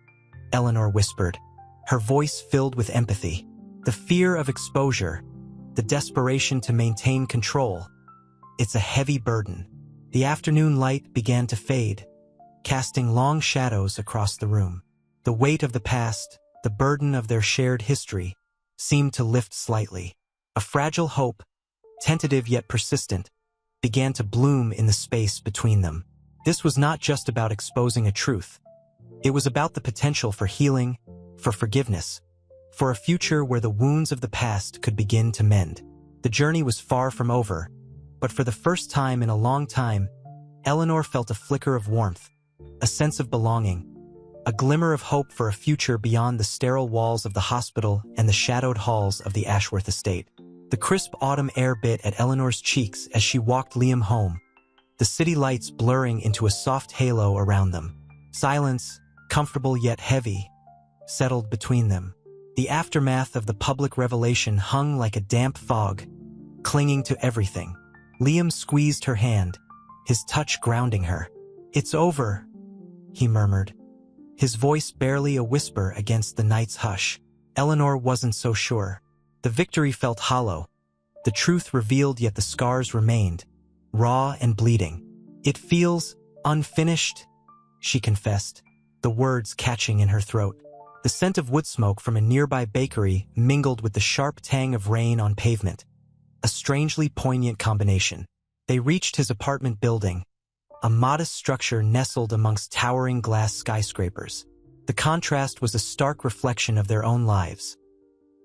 Eleanor whispered, her voice filled with empathy. "The fear of exposure, the desperation to maintain control, it's a heavy burden." The afternoon light began to fade, casting long shadows across the room. The weight of the past, the burden of their shared history, seemed to lift slightly. A fragile hope, tentative yet persistent, began to bloom in the space between them. This was not just about exposing a truth. It was about the potential for healing, for forgiveness, for a future where the wounds of the past could begin to mend. The journey was far from over, but for the first time in a long time, Eleanor felt a flicker of warmth, a sense of belonging, a glimmer of hope for a future beyond the sterile walls of the hospital and the shadowed halls of the Ashworth estate. The crisp autumn air bit at Eleanor's cheeks as she walked Liam home, the city lights blurring into a soft halo around them. Silence, comfortable yet heavy, settled between them. The aftermath of the public revelation hung like a damp fog, clinging to everything. Liam squeezed her hand, his touch grounding her. "It's over," he murmured, his voice barely a whisper against the night's hush. Eleanor wasn't so sure. The victory felt hollow, the truth revealed yet the scars remained, raw and bleeding. "It feels unfinished," she confessed, the words catching in her throat. The scent of wood smoke from a nearby bakery mingled with the sharp tang of rain on pavement, a strangely poignant combination. They reached his apartment building, a modest structure nestled amongst towering glass skyscrapers. The contrast was a stark reflection of their own lives.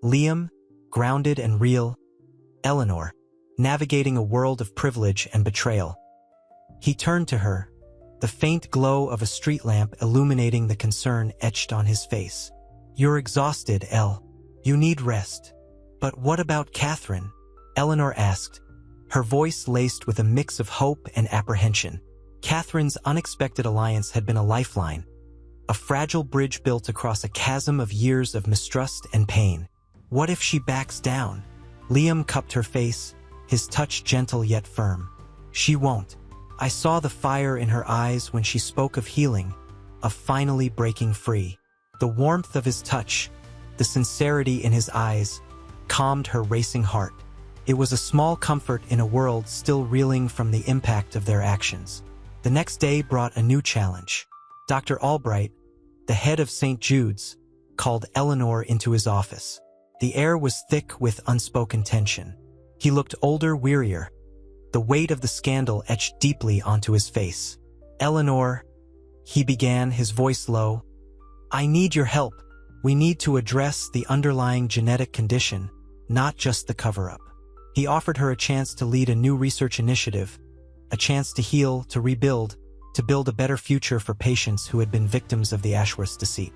Liam, grounded and real, Eleanor, navigating a world of privilege and betrayal. He turned to her, the faint glow of a street lamp illuminating the concern etched on his face. "You're exhausted, Elle. You need rest." "But what about Catherine?" Eleanor asked, her voice laced with a mix of hope and apprehension. Catherine's unexpected alliance had been a lifeline, a fragile bridge built across a chasm of years of mistrust and pain. "What if she backs down?" Liam cupped her face, his touch gentle yet firm. "She won't. I saw the fire in her eyes when she spoke of healing, of finally breaking free." The warmth of his touch, the sincerity in his eyes, calmed her racing heart. It was a small comfort in a world still reeling from the impact of their actions. The next day brought a new challenge. Dr. Albright, the head of St. Jude's, called Eleanor into his office. The air was thick with unspoken tension. He looked older, wearier, the weight of the scandal etched deeply onto his face. "Eleanor," he began, his voice low, "I need your help. We need to address the underlying genetic condition, not just the cover-up." He offered her a chance to lead a new research initiative, a chance to heal, to rebuild, to build a better future for patients who had been victims of the Ashworth's deceit.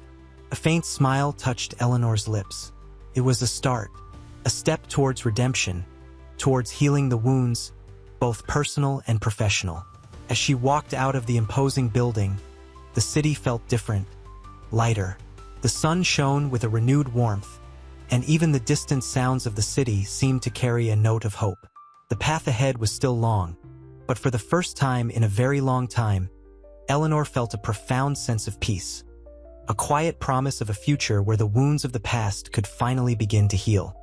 A faint smile touched Eleanor's lips. It was a start, a step towards redemption, towards healing the wounds, both personal and professional. As she walked out of the imposing building, the city felt different, lighter. The sun shone with a renewed warmth, and even the distant sounds of the city seemed to carry a note of hope. The path ahead was still long, but for the first time in a very long time, Eleanor felt a profound sense of peace, a quiet promise of a future where the wounds of the past could finally begin to heal.